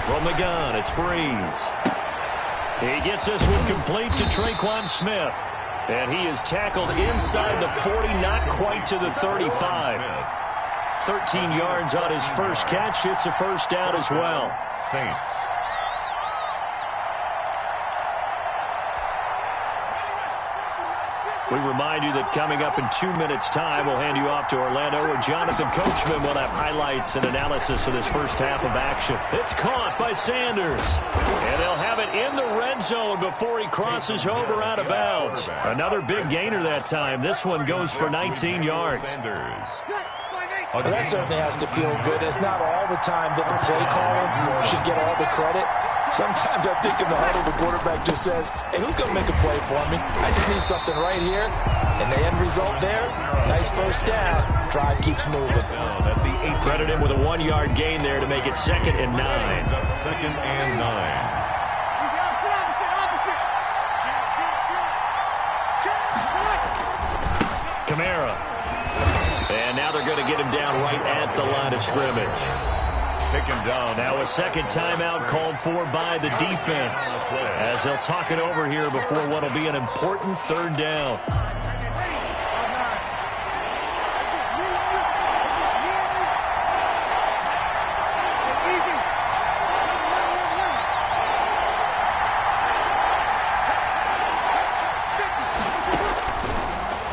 From the gun, it's Breeze. He gets this one complete to Traquan Smith. And he is tackled inside the 40, not quite to the 35. 13 yards on his first catch. It's a first down as well. Saints. We remind you that coming up in 2 minutes' time, we'll hand you off to Orlando, where Jonathan Coachman will have highlights and analysis of this first half of action. It's caught by Sanders. And they'll have it in the red zone before he crosses over out of bounds. Another big gainer that time. This one goes for 19 yards. Well, that certainly has to feel good. It's not all the time that the play caller should get all the credit. Sometimes I think in the huddle, the quarterback just says, hey, who's going to make a play for me? I just need something right here. And the end result there, nice first down. Drive keeps moving. Credit him with a 1-yard gain there to make it 2nd and 9. Up 2nd and 9. Kamara. And now they're going to get him down right at the line of scrimmage. Taken down. Now a second timeout called for by the defense as they'll talk it over here before what will be an important 3rd down.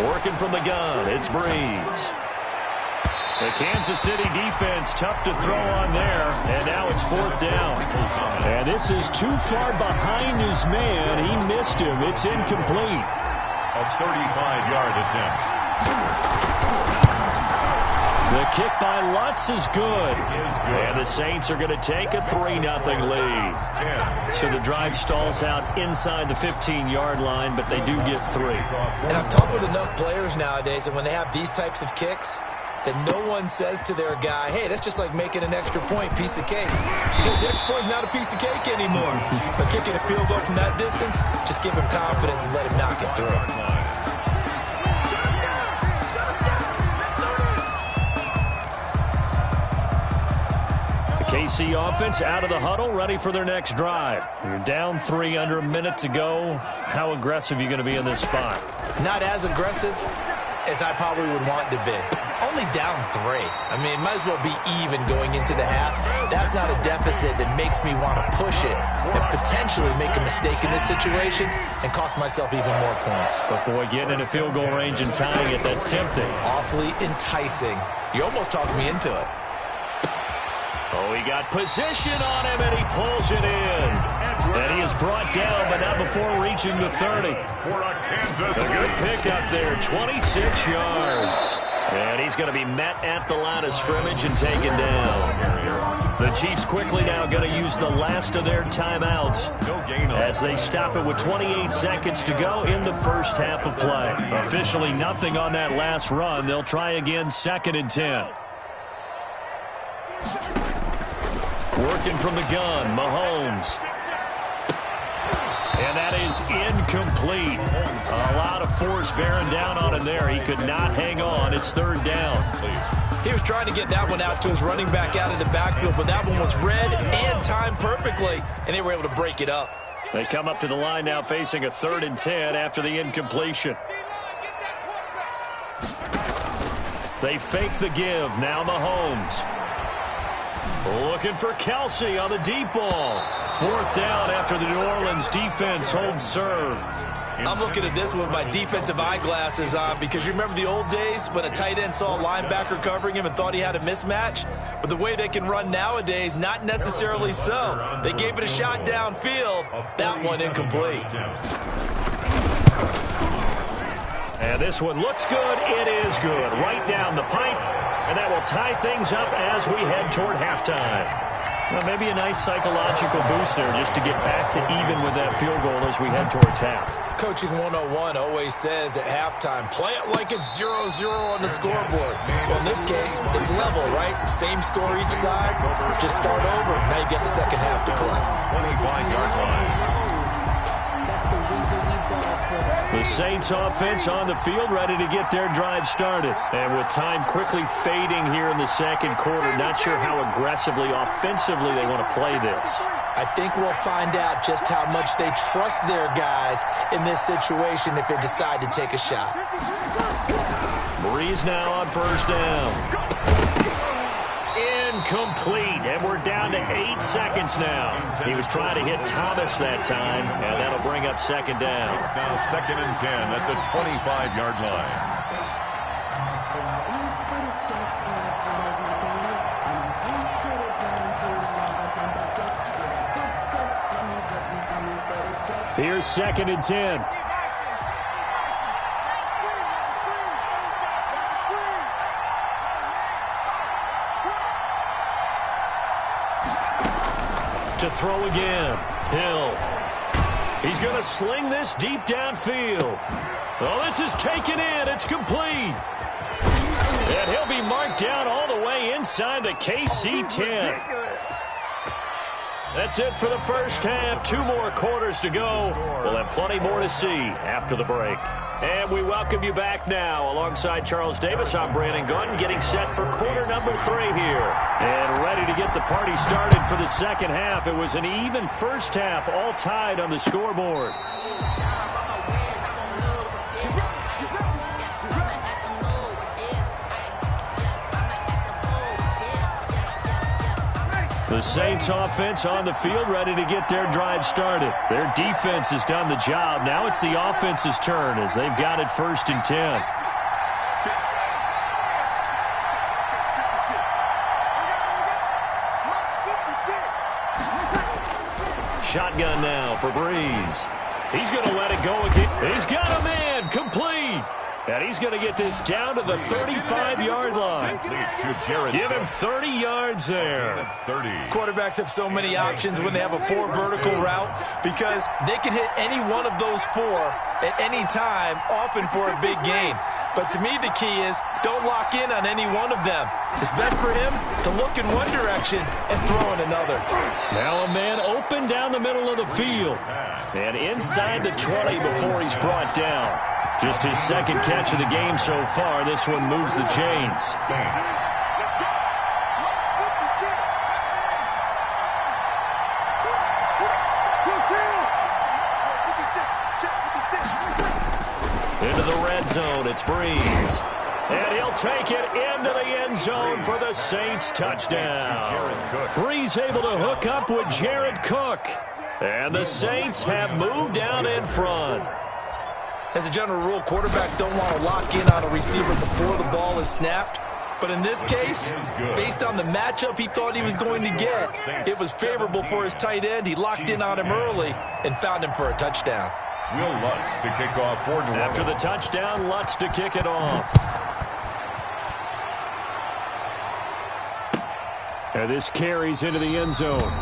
Working from the gun, it's Breeze. The Kansas City defense tough to throw on there, and now it's 4th down. And this is too far behind his man. He missed him. It's incomplete. A 35-yard attempt. The kick by Lutz is good. And the Saints are going to take a 3-0 lead. So the drive stalls out inside the 15-yard line, but they do get 3. And I've talked with enough players nowadays that when they have these types of kicks, that no one says to their guy, hey, that's just like making an extra point, piece of cake. Because the extra point's not a piece of cake anymore. But kicking a field goal from that distance, just give him confidence and let him knock it through. KC offense out of the huddle, ready for their next drive. You're down 3, under a minute to go. How aggressive are you going to be in this spot? Not as aggressive as I probably would want to be. Only down 3. I mean, might as well be even going into the half. That's not a deficit that makes me want to push it and potentially make a mistake in this situation and cost myself even more points. But, boy, getting in a field goal range and tying it, that's tempting. Awfully enticing. You almost talked me into it. Oh, he got position on him, and he pulls it in. And he is brought down, but not before reaching the 30. A good pickup there, 26 yards. And he's going to be met at the line of scrimmage and taken down. The Chiefs quickly now going to use the last of their timeouts as they stop it with 28 seconds to go in the first half of play. Officially nothing on that last run. They'll try again 2nd and 10. Working from the gun, Mahomes. And that is incomplete. A lot of force bearing down on him there. He could not hang on. It's 3rd down. He was trying to get that one out to his running back out of the backfield, but that one was read and timed perfectly, and they were able to break it up. They come up to the line now facing a 3rd and 10 after the incompletion. They fake the give. Now Mahomes. Looking for Kelsey on the deep ball. 4th down after the New Orleans defense holds serve. I'm looking at this one with my defensive eyeglasses on because you remember the old days when a tight end saw a linebacker covering him and thought he had a mismatch? But the way they can run nowadays, not necessarily so. They gave it a shot downfield. That one incomplete. And this one looks good. It is good. Right down the pipe. And that will tie things up as we head toward halftime. Well, maybe a nice psychological boost there just to get back to even with that field goal as we head towards half. Coaching 101 always says at halftime, play it like it's 0-0 on the scoreboard. Well, in this case, it's level, right? Same score each side. Just start over. Now you get the second half to play. 25-yard line. The Saints offense on the field, ready to get their drive started. And with time quickly fading here in the second quarter, not sure how aggressively, offensively they want to play this. I think we'll find out just how much they trust their guys in this situation if they decide to take a shot. Breeze now on 1st down. Incomplete, and we're down to 8 seconds now. He was trying to hit Thomas that time, and that'll bring up 2nd down. It's now 2nd and 10 at the 25-yard line. Here's 2nd and 10. To throw again. Hill. He's going to sling this deep downfield. Oh, this is taken in. It's complete. And he'll be marked down all the way inside the KC 10. That's it for the first half. 2 more quarters to go. We'll have plenty more to see after the break. And we welcome you back now. Alongside Charles Davis, I'm Brandon Gunn, getting set for quarter number 3 here. And ready to get the party started for the second half. It was an even first half, all tied on the scoreboard. The Saints offense on the field, ready to get their drive started. Their defense has done the job. Now it's the offense's turn as they've got it 1st and 10. Shotgun now for Breeze. He's going to let it go again. He's got a man complete. And he's going to get this down to the 35-yard line. Give him 30 yards there. Quarterbacks have so many options when they have a 4 vertical route because they can hit any one of those 4 at any time, often for a big gain. But to me, the key is don't lock in on any one of them. It's best for him to look in one direction and throw in another. Now a man open down the middle of the field. And inside the 20 before he's brought down. Just his 2nd catch of the game so far. This one moves the chains. Into the red zone, it's Breeze. And he'll take it into the end zone for the Saints touchdown. Breeze able to hook up with Jared Cook. And the Saints have moved out in front. As a general rule, quarterbacks don't want to lock in on a receiver before the ball is snapped. But in this case, based on the matchup he thought he was going to get, it was favorable for his tight end. He locked in on him early and found him for a touchdown. Will Lutz to kick off for New Orleans. After the touchdown, Lutz to kick it off. And this carries into the end zone.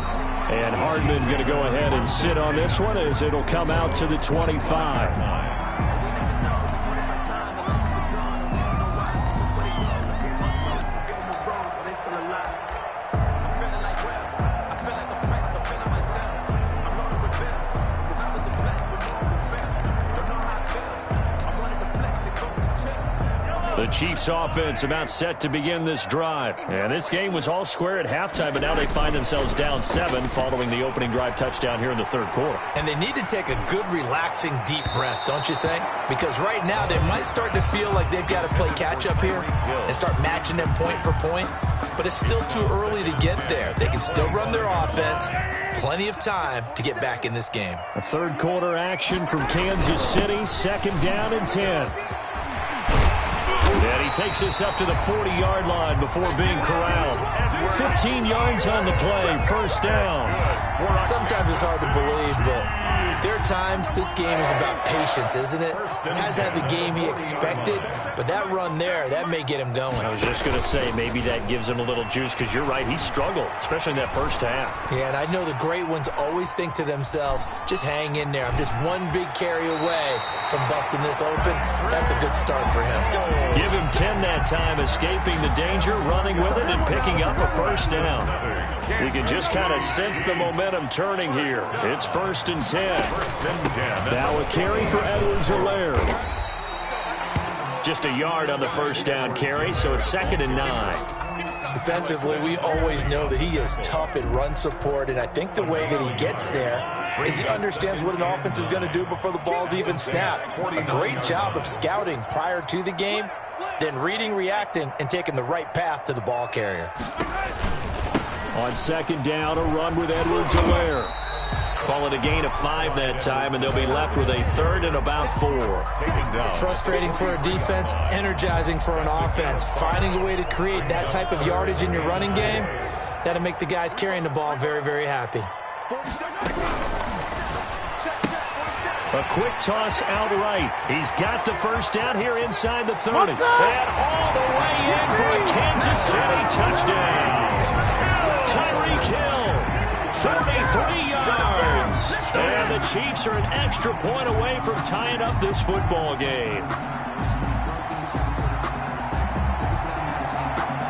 And Hardman going to go ahead and sit on this one as it'll come out to the 25. The Chiefs offense about set to begin this drive. And this game was all square at halftime, but now they find themselves down 7 following the opening drive touchdown here in the third quarter. And they need to take a good, relaxing, deep breath, don't you think? Because right now they might start to feel like they've got to play catch-up here and start matching them point for point. But it's still too early to get there. They can still run their offense. Plenty of time to get back in this game. A third quarter action from Kansas City, 2nd down and 10. And he takes us up to the 40-yard line before being corralled. 15 yards on the play, first down. Sometimes it's hard to believe, but there are times this game is about patience, isn't it? Has had the game he expected, but that run there, that may get him going. I was just going to say, maybe that gives him a little juice, because you're right, he struggled, especially in that first half. Yeah, and I know the great ones always think to themselves, just hang in there. I'm just one big carry away from busting this open. That's a good start for him. Give him 10 that time, escaping the danger, running with it, and picking up a first down. We can just kind of sense the momentum turning here. It's 1st and 10. Now a carry for Edwards-Helaire. Just a yard on the first down carry, so it's 2nd and 9. Defensively, we always know that he is tough at run support, and I think the way that he gets there is he understands what an offense is going to do before the ball's even snapped. A great job of scouting prior to the game, then reading, reacting, and taking the right path to the ball carrier. On 2nd down, a run with Edwards-Helaire. Call it a gain of 5 that time, and they'll be left with a 3rd and about 4. Frustrating for a defense, energizing for an offense. Finding a way to create that type of yardage in your running game, that'll make the guys carrying the ball very, very happy. A quick toss outright. He's got the first down here inside the 30. And all the way in for a Kansas City touchdown. Tyreek Hill, 43 yards. And the Chiefs are an extra point away from tying up this football game.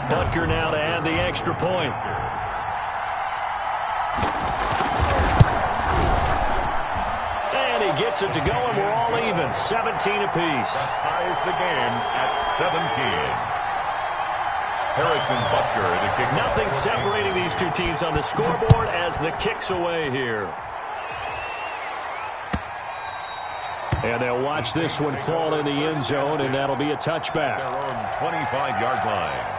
Butker now to add the extra point. And he gets it to go, and we're all even. 17 apiece. That ties the game at 17. Harrison Butker to kick. Nothing separating these two teams on the scoreboard as the kick's away here. And they'll watch this one fall in the end zone, and that'll be a touchback. Their own 25-yard line.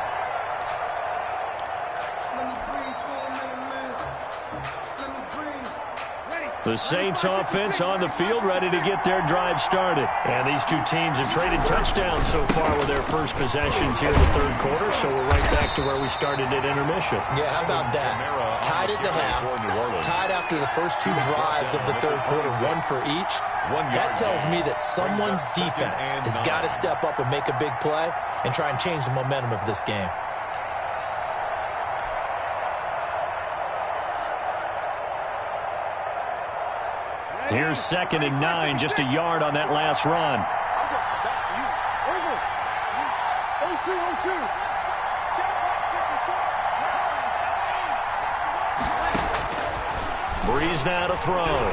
The Saints offense on the field, ready to get their drive started. And these two teams have traded touchdowns so far with their first possessions here in the third quarter, so we're right back to where we started at intermission. Yeah, how about that? Tied at the half, tied after the first 2 drives of the third quarter, 1 for each. That tells me that someone's defense has got to step up and make a big play and try and change the momentum of this game. Here's 2nd and 9, just a yard on that last run. Breeze now to throw.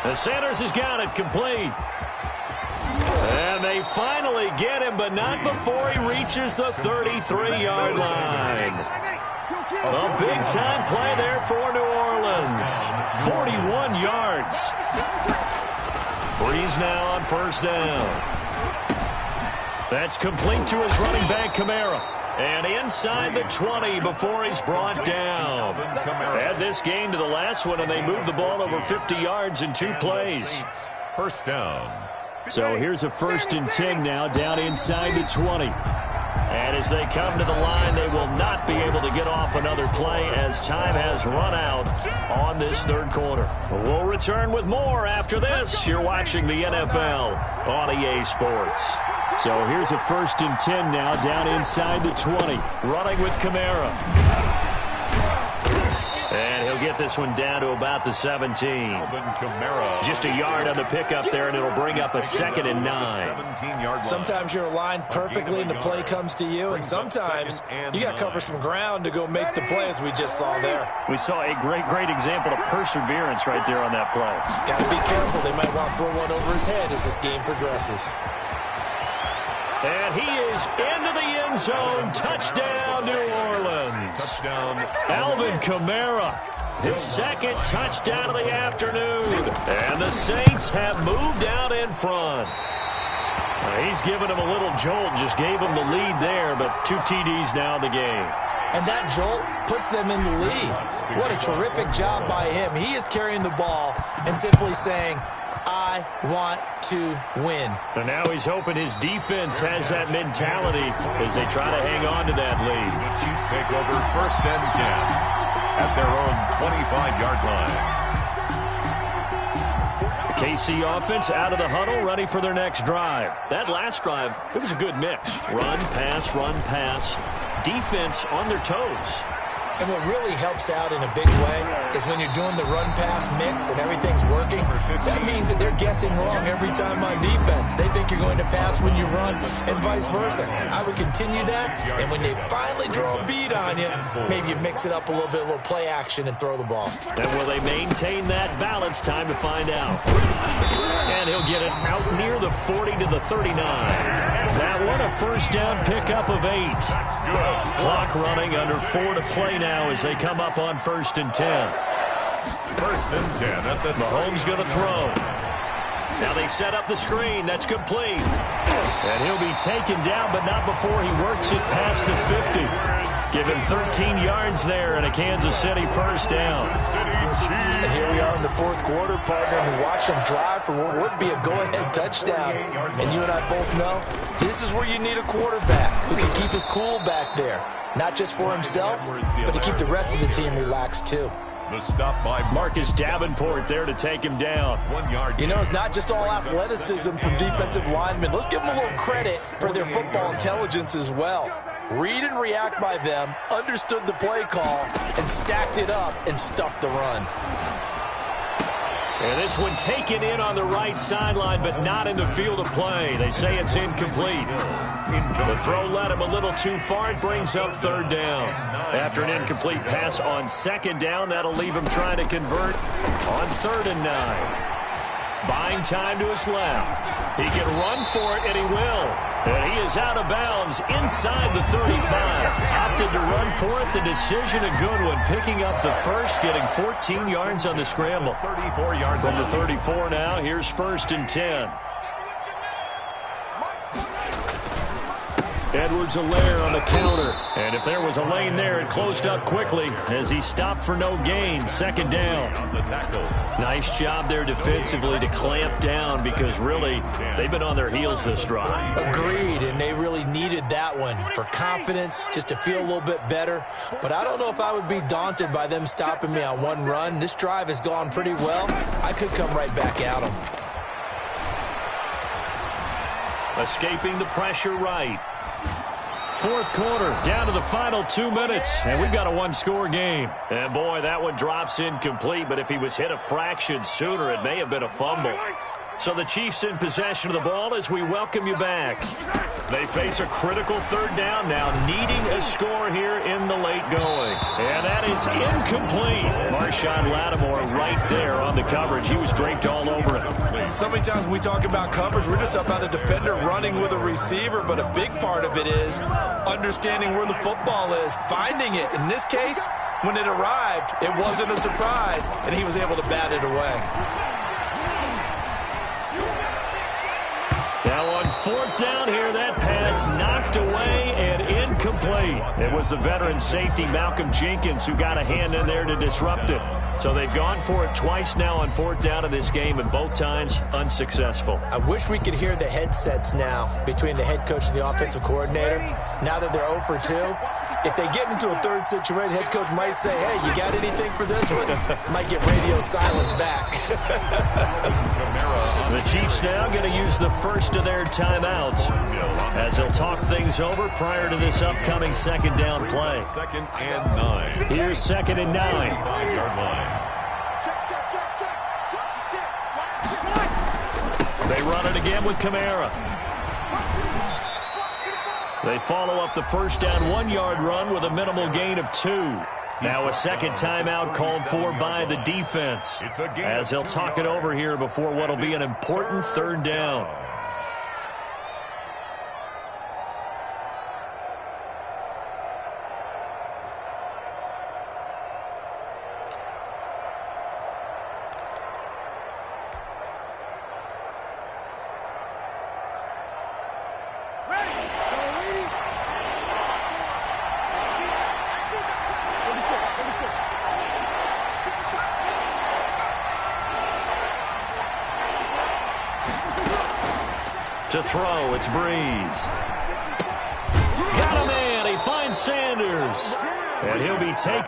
And Sanders has got it complete. And they finally get him, but not before he reaches the 33-yard line. A big-time play there for New Orleans. 41 yards. Breeze now on first down. That's complete to his running back, Kamara. And inside the 20 before he's brought down. Add this game to the last one, and they move the ball over 50 yards in 2 plays. First down. So here's a 1st and 10 now, down inside the 20. And as they come to the line, they will not be able to get off another play as time has run out on this third quarter. We'll return with more after this. You're watching the NFL on EA Sports. So here's a 1st and 10 now, down inside the 20. Running with Kamara. And he'll get this one down to about the 17. Just a yard on the pickup there, and it'll bring up a 2nd and 9. Sometimes you're aligned perfectly and the play comes to you, and sometimes you got to cover some ground to go make the play, as we just saw there. We saw a great example of perseverance right there on that play. Got to be careful. They might want to throw one over his head as this game progresses. And he is into the end zone. Touchdown, New Orleans. Touchdown. Alvin Kamara, his 2nd touchdown of the afternoon. And the Saints have moved out in front. He's given him a little jolt, just gave him the lead there, but 2 TDs now in the game. And that jolt puts them in the lead. What a terrific job by him. He is carrying the ball and simply saying, I want to win. And now he's hoping his defense has that mentality as they try to hang on to that lead. The Chiefs take over 1st and 10 at their own 25-yard line. The KC offense out of the huddle, ready for their next drive. That last drive, it was a good mix. Run, pass. Defense on their toes. And what really helps out in a big way is when you're doing the run-pass mix and everything's working, that means that they're guessing wrong every time on defense. They think you're going to pass when you run and vice versa. I would continue that, and when they finally draw a beat on you, maybe you mix it up a little bit, a little play action, and throw the ball. And will they maintain that balance? Time to find out. And he'll get it out near the 40 to the 39. That one a 1st down pickup of 8. Clock running, under 4 to play now as they come up on 1st and 10. 1st and 10 at the Mahomes going to throw. Now they set up the screen. That's complete. And he'll be taken down, but not before he works it past the 50. Give him 13 yards there and a Kansas City 1st down. And here we are in the 4th quarter, partner, and watch them drive for what would be a go-ahead touchdown. And you and I both know this is where you need a quarterback who can keep his cool back there. Not just for himself, but to keep the rest of the team relaxed, too. The stop by Marcus Davenport there to take him down. 1 yard. You know, it's not just all athleticism from defensive linemen. Let's give them a little credit for their football intelligence as well. Read and react by them, understood the play call, and stacked it up and stuffed the run. And this one taken in on the right sideline, but not in the field of play. They say it's incomplete. The throw led him a little too far. It brings up 3rd down. After an incomplete pass on 2nd down, that'll leave him trying to convert on 3rd and 9. Buying time to his left. He can run for it, and he will. And he is out of bounds inside the 35. Opted to run for it. The decision, a good one. Picking up the 1st, getting 14 yards on the scramble. 34 yards from the 34 now. Here's 1st and 10. Edwards-Helaire on the counter. And if there was a lane there, it closed up quickly as he stopped for no gain. 2nd down. Nice job there defensively to clamp down because really they've been on their heels this drive. Agreed, and they really needed that one for confidence, just to feel a little bit better. But I don't know if I would be daunted by them stopping me on one run. This drive has gone pretty well. I could come right back at them. Escaping the pressure right. 4th quarter, down to the final 2 minutes, and we've got a 1-score game. And boy, that one drops incomplete, but if he was hit a fraction sooner, it may have been a fumble. So the Chiefs in possession of the ball as we welcome you back. They face a critical 3rd down now, needing a score here in the late going. And that is incomplete. Marshawn Lattimore right there on the coverage. He was draped all over it. So many times when we talk about coverage, we're just about a defender running with a receiver, but a big part of it is understanding where the football is, finding it. In this case, when it arrived, it wasn't a surprise, and he was able to bat it away. Now on 4th down here, that pass knocked away and incomplete. incomplete. It was the veteran safety Malcolm Jenkins who got a hand in there to disrupt it. So they've gone for it twice now on fourth down in this game, and both times unsuccessful. I wish we could hear the headsets now between the head coach and the offensive coordinator. Now that they're 0 for 2, if they get into a third situation, head coach might say, hey, you got anything for this one? Might get radio silence back. The Chiefs now going to use the first of their timeouts as they'll talk things over prior to this upcoming second down play. 2nd and 9. Here's 2nd and 9. 5-yard line. They run it again with Kamara. They follow up the first down 1-yard run with a minimal gain of 2. Now a second timeout called for by the defense as they'll talk it over here before what will be an important third down. To throw, it's Breeze. Got a man. He finds Sanders. And he'll be taken.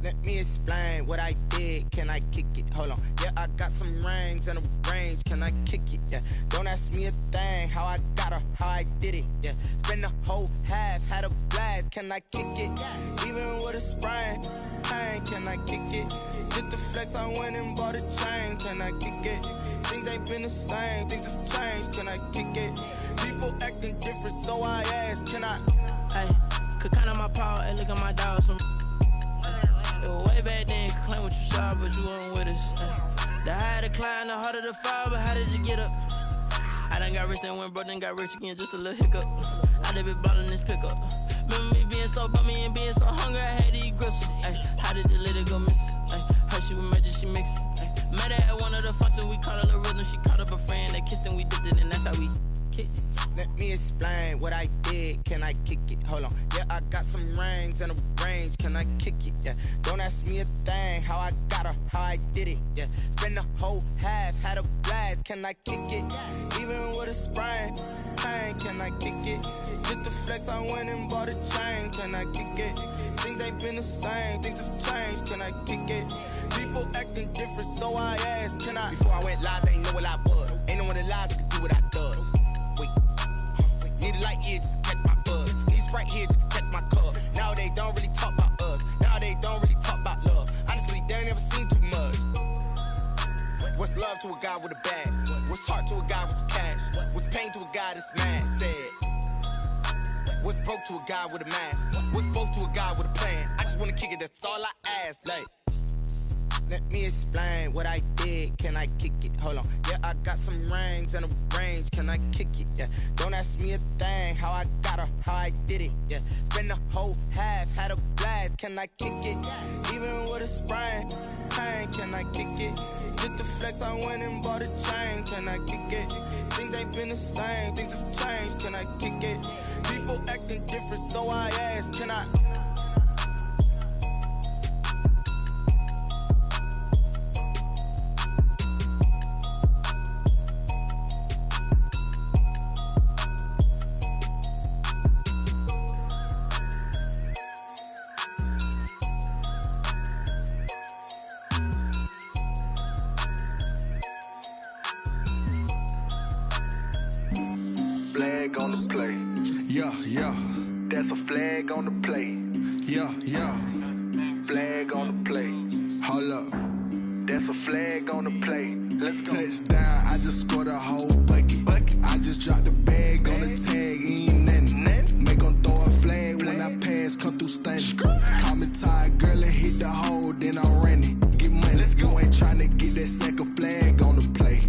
Let me explain what I did. Can I kick it? Hold on. Yeah, I got some rings and a range. Can I kick it? Yeah. Don't ask me a thing. How I got her, how I did it. Yeah. Spend the whole half, had a blast. Can I kick it? Even with a sprain. Pain, can I kick it? Just the flex, I went and bought a chain. Can I kick it? Things ain't been the same. Things have changed. Can I kick it? People acting different, so I ask. Can I? Hey, could count on my power and look at my dogs from. Way back then, could claim what you saw, but you weren't with us. The higher the climb, the harder the fall, but how did you get up? I done got rich, then went broke, then got rich again, just a little hiccup. I done been ballin' this pickup. Remember me being so bummy and being so hungry, I had to eat gristle. How did the lady go miss? Her she was magic, she mixed. Met her at one of the functions, we caught her little rhythm, she caught up a friend, they kissed and we dipped it, and that's how we kicked it. Let me explain what I did. Can I kick it? Hold on. Yeah, I got some rings and a range. Can I kick it? Yeah. Don't ask me a thing. How I got her, how I did it. Yeah. Spend the whole half, had a blast. Can I kick it? Even with a sprain. Pain, can I kick it? Just the flex, I went and bought a chain. Can I kick it? Things ain't been the same. Things have changed. Can I kick it? People acting different, so I asked, can I? Before I went live, they ain't know what I was. Ain't no one alive that could do what I does. Wait. Need a light here just to catch my buzz. Need Sprite here just to catch my cup. Now they don't really talk about us. Now they don't really talk about love. Honestly, they ain't never seen too much. What's love to a guy with a bag? What's heart to a guy with some cash? What's pain to a guy that's mad? Said. What's broke to a guy with a mask? What's both to a guy with a plan? I just wanna kick it, that's all I ask. Like, let me explain what I did. Can I kick it? Hold on. Yeah, I got some rings and a range. Can I kick it? Yeah. Don't ask me a thing. How I got her, how I did it. Yeah. Spend the whole half, had a blast. Can I kick it? Even with a sprain. Pain, can I kick it? Just the flex, I went and bought a chain. Can I kick it? Things ain't been the same. Things have changed. Can I kick it? People acting different, so I asked, can I? Flag on the play. Yeah, yeah. That's a flag on the play. Yeah, yeah. Flag on the play. Hold up. That's a flag on the play. Let's go. Touchdown, I just scored a whole bucket. I just dropped the bag on the tag, ain't nothing. Make 'em throw a flag when I pass, come through stunning. Call me tired, girl, and hit the hole, then I'm running. Get money, you ain't tryna get that second flag on the play.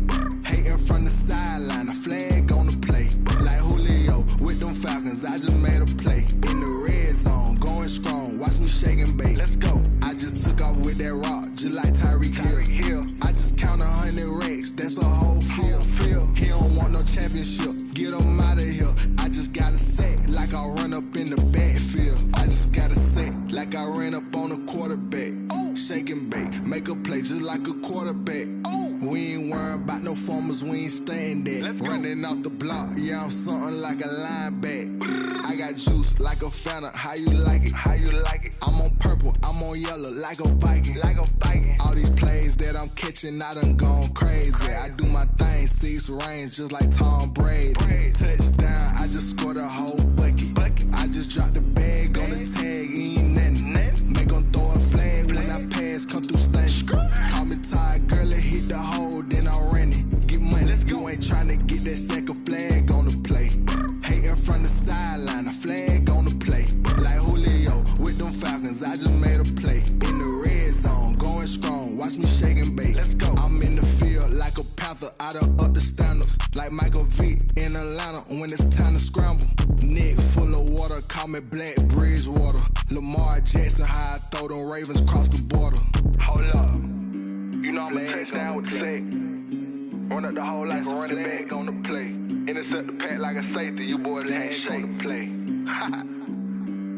Hating from the sideline, a flag on the play. Like Julio with them Falcons, I just made a play. In the red zone, going strong, watch me shake and bake. Let's go. I just took off with that rock, just like Tyreek Hill. I just count 100 racks, that's a whole field. He don't want no championship, get him out of here. I just got a set, like I run up in the backfield. I just got a set, like I ran up on a quarterback. Shake and bake, make a play just like a quarterback. We ain't worrying about no formers, we ain't staying there. Running off the block, yeah, I'm something like a linebacker. I got juice like a Fanta, how you like it? How you like it? I'm on purple, I'm on yellow, like a Viking. Like a Viking. All these plays that I'm catching, I done gone crazy. I do my thing, 6 range, just like Tom Brady. Touchdown, I just scored a whole bucket. I just dropped the bag on the tag, ain't nothing. Make 'em throw a flag when I pass, come through stunning. Call me tired, girl, and hit the hole, then I'm running. Get money, you ain't tryna get that second flag on the play. Hating from the sideline, a flag on the play. Like Julio with them Falcons, I just made a play. In the red zone, going strong, watch me shake and bake. Let's go. I'm in the field like a Panther, I done up the standards. Like Michael V in Atlanta when it's time to scramble. Neck full of water, call me Black Bridgewater. Lamar Jackson, how I throw them Ravens across the border. Hold up. You know I'm a touchdown with the sack. Run up the whole like a running back on the play. Intercept the pack like a safety. You boys ain't shake on the play.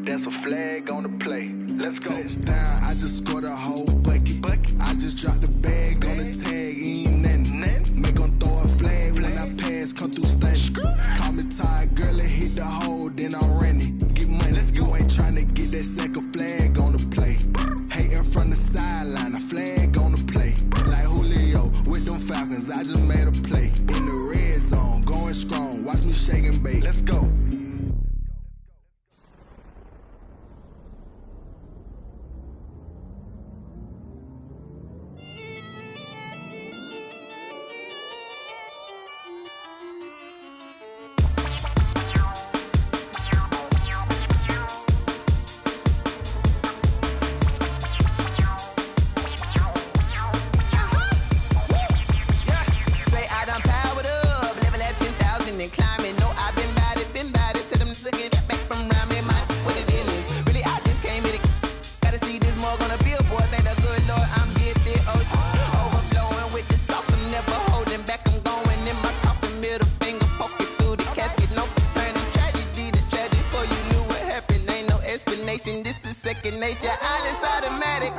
That's a flag on the play. Let's go. Touchdown, I just scored a whole bucket. I just dropped the bag on the tag, ain't nothing. Make 'em throw a flag when I pass, come through stunning. Call me tired, girl, and hit the hole, then I'm running. Get money, you ain't tryna get that second flag on the play. Hating from the sideline, a flag on the play. Like Julio with them Falcons, I just made a play. In the red zone, going strong, watch me shake and bake. Let's go. motivation. This is second nature. All is automatic.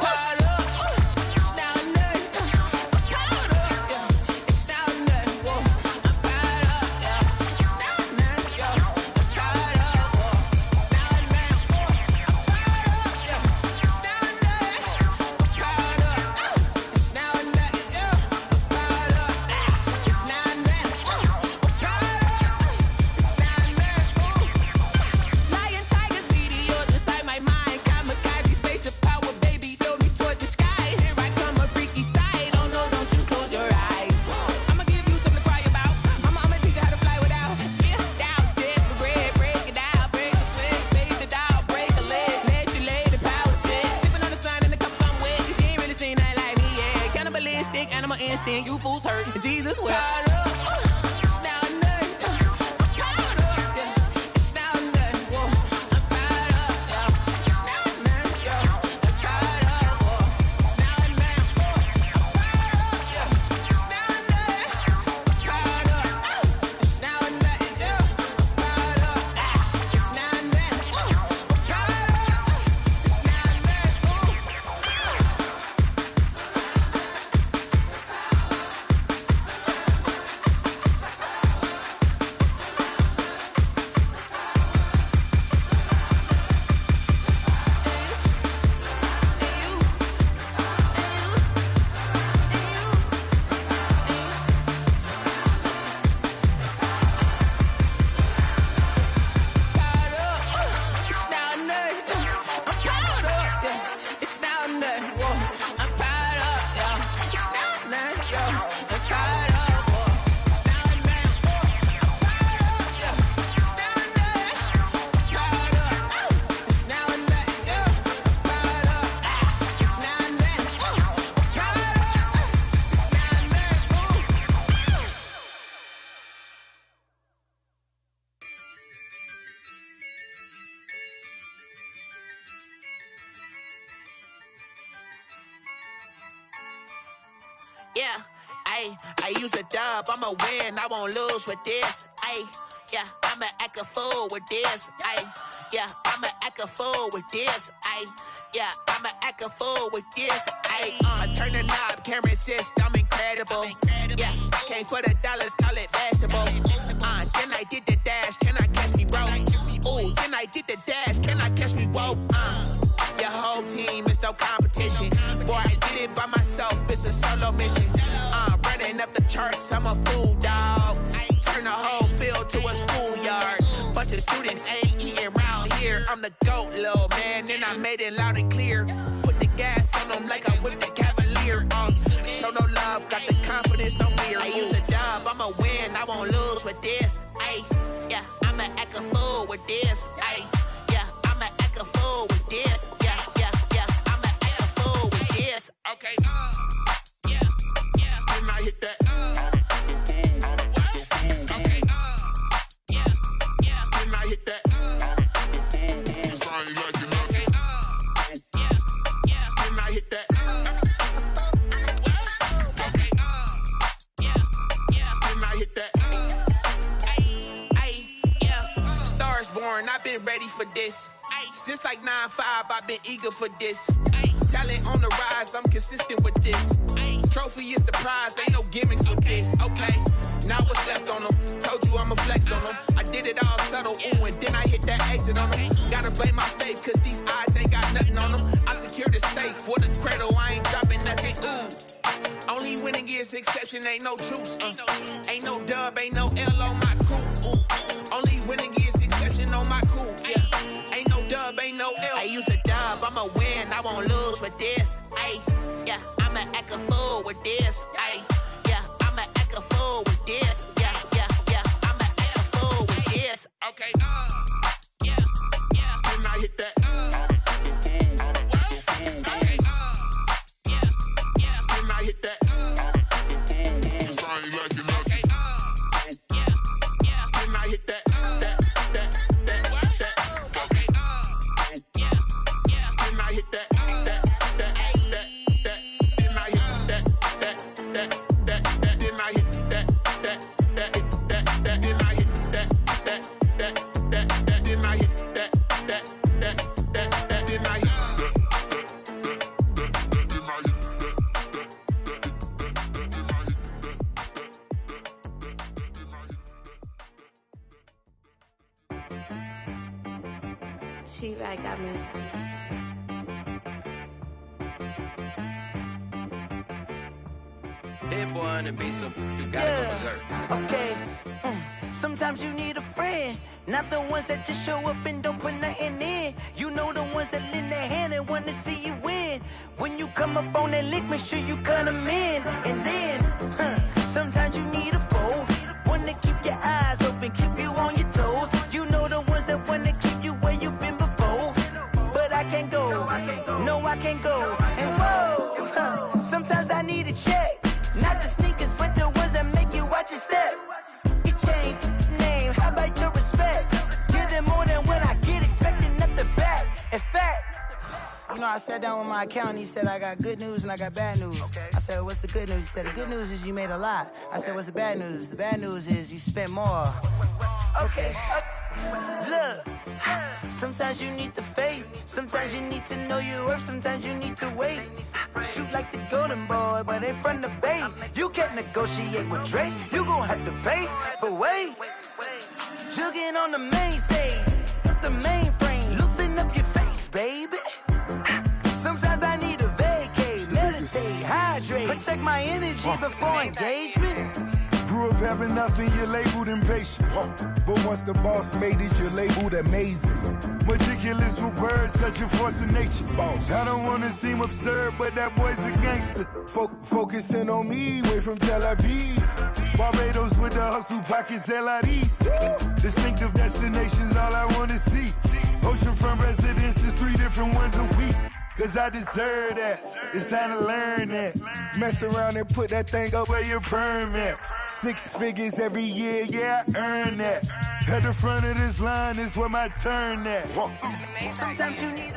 You fools hurt. Jesus will. Yeah, I use a dub, I'ma win, I won't lose with this. Yeah, I'ma act a fool with this. Yeah, I'ma act a fool with this. Yeah, I'ma act a fool with this. I turn the knob, can't resist, I'm incredible. Yeah, came for the dollars, call it vegetable. Then I did the dash, can I catch me, bro? Ooh, then I did the dash, can I catch me, whoa? Your whole team is no competition. Boy, I did it by myself, it's a solo mission. Running up the charts, I'm a fool, dog. Turn the whole field to a schoolyard. Bunch of students ain't eating round here. I'm the GOAT, little man, and I made it loud and clear. Put the gas on them like I'm with the Cavalier. Show no love, got the confidence, no fear. I use a dub, I'ma win, I won't lose with this. Yeah, I'ma act a fool with this. Yeah, I'ma act a fool with this. Yeah, I'ma act a fool with this. Okay, yeah, when I hit that. Okay, yeah, when I hit that. Sorry, like you know. Okay, yeah, when I hit that. Okay, yeah, when I hit that. Yeah, Stars born, I've been ready for this. Since like 9-5, I've been eager for this. Talent on the rise, I'm consistent with this. Trophy is the prize, ain't no gimmicks with this. Okay, now what's left on them? Told you I'ma flex on them. I did it all subtle, ooh, and then I hit that exit on them. Gotta blame my faith, cause these eyes ain't got nothing on them. I secured the safe for the cradle, I ain't dropping nothing, ooh. Only winning is exception, ain't no truce. Ain't no dub, ain't no L on my crew. Only winning is exception on my crew. Yeah, ain't no dub, ain't no L. I use a dub, I'ma win, I won't lose with this. Yeah, I'ma act a fool with this. Yeah, I'ma act a fool with this. Yeah, I'ma act a fool with this. Okay, yeah, when I hit that. Okay, yeah, when I hit that. Sorry, like you know. Okay, yeah, when I hit that. Okay, yeah, when I hit that. When I hit that. She-Bag got me. Hit boy on the beat, so you gotta go berserk. Okay. Sometimes you need a friend, not the ones that just show up and don't put nothing in. You know the ones that lend their hand and want to see you win. When you come up on that lick, make sure you cut them in. And then, sometimes you need a foe, one to keep your eyes open, keep you on your toes. You know the ones that want to keep you where you've been before. But I can't go, no I can't go. And whoa, sometimes I need a check. Not the sneakers, but the ones that make you watch your step. You change name, how about your respect? Give them more than what I get, expecting nothing back. In fact, you know, I sat down with my accountant, he said, I got good news and I got bad news. I said, what's the good news? He said, the good news is you made a lot. I said, what's the bad news? The bad news is you spent more. Okay. Look, sometimes you need the faith, sometimes you need to know your worth, sometimes you need to wait. Shoot like the golden boy, but in front of the bay. You can't negotiate with Drake, you gon' have to pay. But wait, jugging on the main stage, the mainframe, loosen up your face, baby. Sometimes I need a vacate, meditate, hydrate, protect my energy before engagement. Grew up having nothing, you're labeled impatient. But once the boss made it, you're labeled amazing. Meticulous with words, such a force of nature. I don't wanna seem absurd, but that boy's a gangster. Focusing on me, way from Tel Aviv. Barbados with the hustle, pockets LIDs. Distinctive destinations, all I wanna see. Oceanfront residences, 3 different ones a week. Cause I deserve that, it's time to learn that. Mess around and put that thing up where your permit. 6 figures every year, yeah, I earn that. At the front of this line is where my turn at. Sometimes you need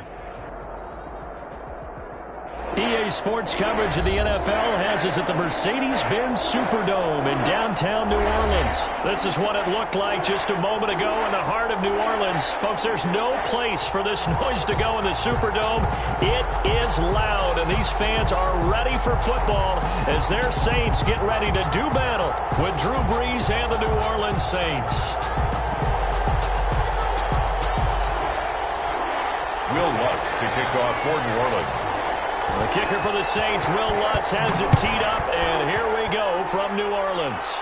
EA Sports coverage of the NFL has us at the Mercedes-Benz Superdome in downtown New Orleans. This is what it looked like just a moment ago in the heart of New Orleans. Folks, there's no place for this noise to go in the Superdome. It is loud, and these fans are ready for football as their Saints get ready to do battle with Drew Brees and the New Orleans Saints. Will Lutz to kick off for New Orleans. The kicker for the Saints, Will Lutz, has it teed up, and here we go from New Orleans.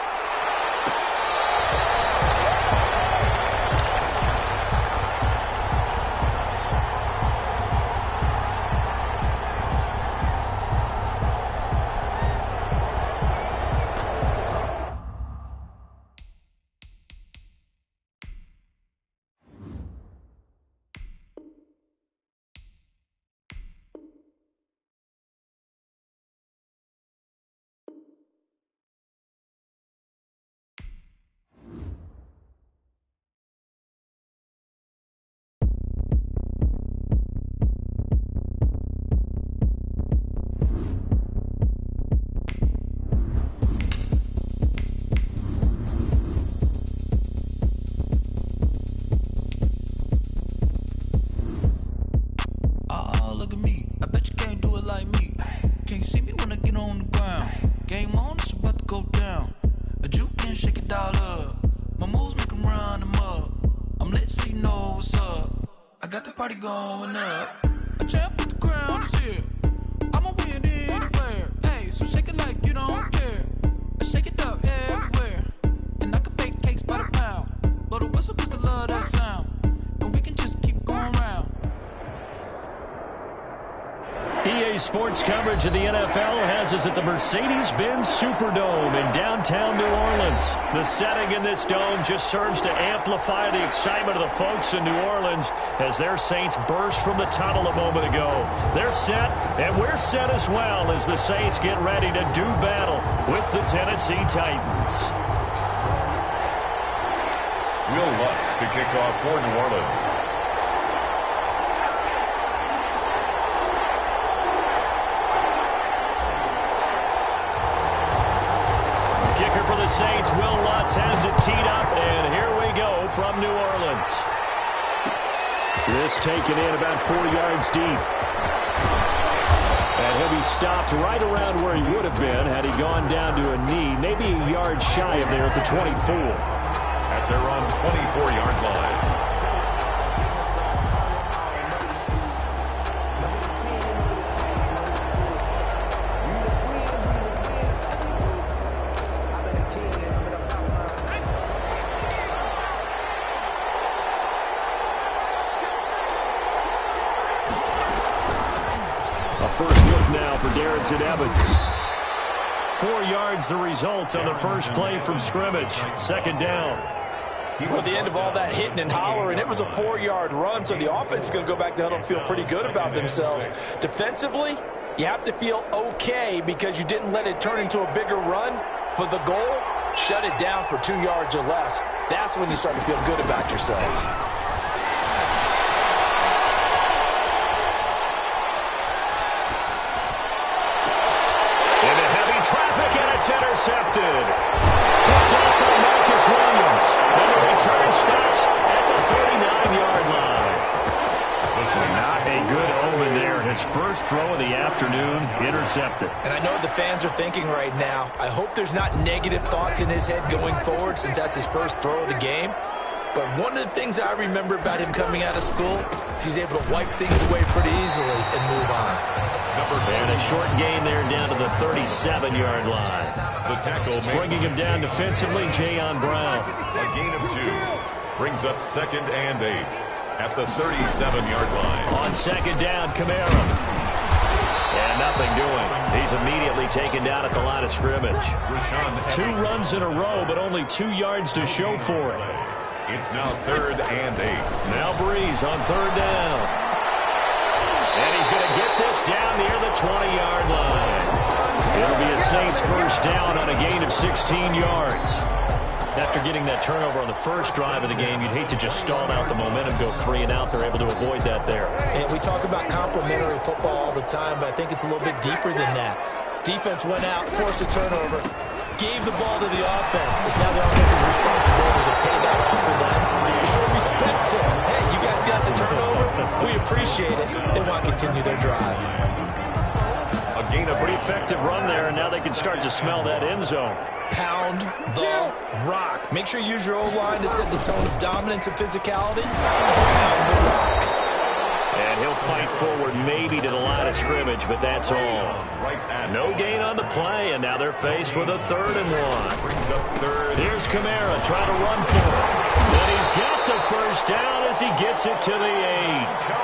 Going up, a champ with the crown is here. I'ma win anywhere. Hey, so shake it like you don't care. I shake it up everywhere. And I can bake cakes by the pound. Blow the whistle cause I love that sound. And we can just keep going round. EA Sports coverage of the NFL has us at the Mercedes-Benz Superdome in downtown New Orleans. The setting in this dome just serves to amplify the excitement of the folks in New Orleans as their Saints burst from the tunnel a moment ago. They're set, and we're set as well as the Saints get ready to do battle with the Tennessee Titans. Will Lutz to kick off for New Orleans. For the Saints, Will Lutz has it teed up, and here we go from New Orleans. This taken in about 4 yards deep. And he'll be stopped right around where he would have been had he gone down to a knee, maybe a yard shy of there at the 24. At their own 24-yard line. first look now for Darrington Evans. 4 yards the result on the first play from scrimmage. Second down. Well, the end of all that hitting and hollering, it was a 4-yard run, so the offense is going to go back to huddle and feel pretty good about themselves. Defensively, you have to feel okay because you didn't let it turn into a bigger run, but the goal, shut it down for 2 yards or less. That's when you start to feel good about yourselves. Into heavy traffic, and it's intercepted. Picked up by Marcus Williams. And the return stops at the 39-yard line. Not a good omen there. His first throw of the afternoon, intercepted. And I know the fans are thinking right now, I hope there's not negative thoughts in his head going forward since that's his first throw of the game. But one of the things I remember about him coming out of school is he's able to wipe things away pretty easily and move on. And a short gain there down to the 37-yard line. The tackle bringing him down defensively, Jayon Brown. A gain of 2. Brings up 2nd and 8 at the 37-yard line. On second down, Kamara. And nothing doing. He's immediately taken down at the line of scrimmage. 2 runs in a row, but only 2 yards to show for it. It's now 3rd and 8. Now Breeze on 3rd down. And he's going to get this down near the 20-yard line. It'll be a Saints first down on a gain of 16 yards. After getting that turnover on the first drive of the game, you'd hate to just stall out the momentum, go 3 and out. They're able to avoid that there. And we talk about complementary football all the time, but I think it's a little bit deeper than that. Defense went out, forced a turnover, gave the ball to the offense. It's now the offense's responsibility to pay that off for them. To show respect to them. Hey, you guys got the turnover. We appreciate it. They want to continue their drive. A pretty effective run there, and now they can start to smell that end zone. Pound the rock. Make sure you use your O-line to set the tone of dominance and physicality. Pound the rock. And he'll fight forward maybe to the line of scrimmage, but that's all. No gain on the play, and now they're faced with a 3rd and 1. Here's Kamara trying to run for it. And he's got the first down as he gets it to the 8.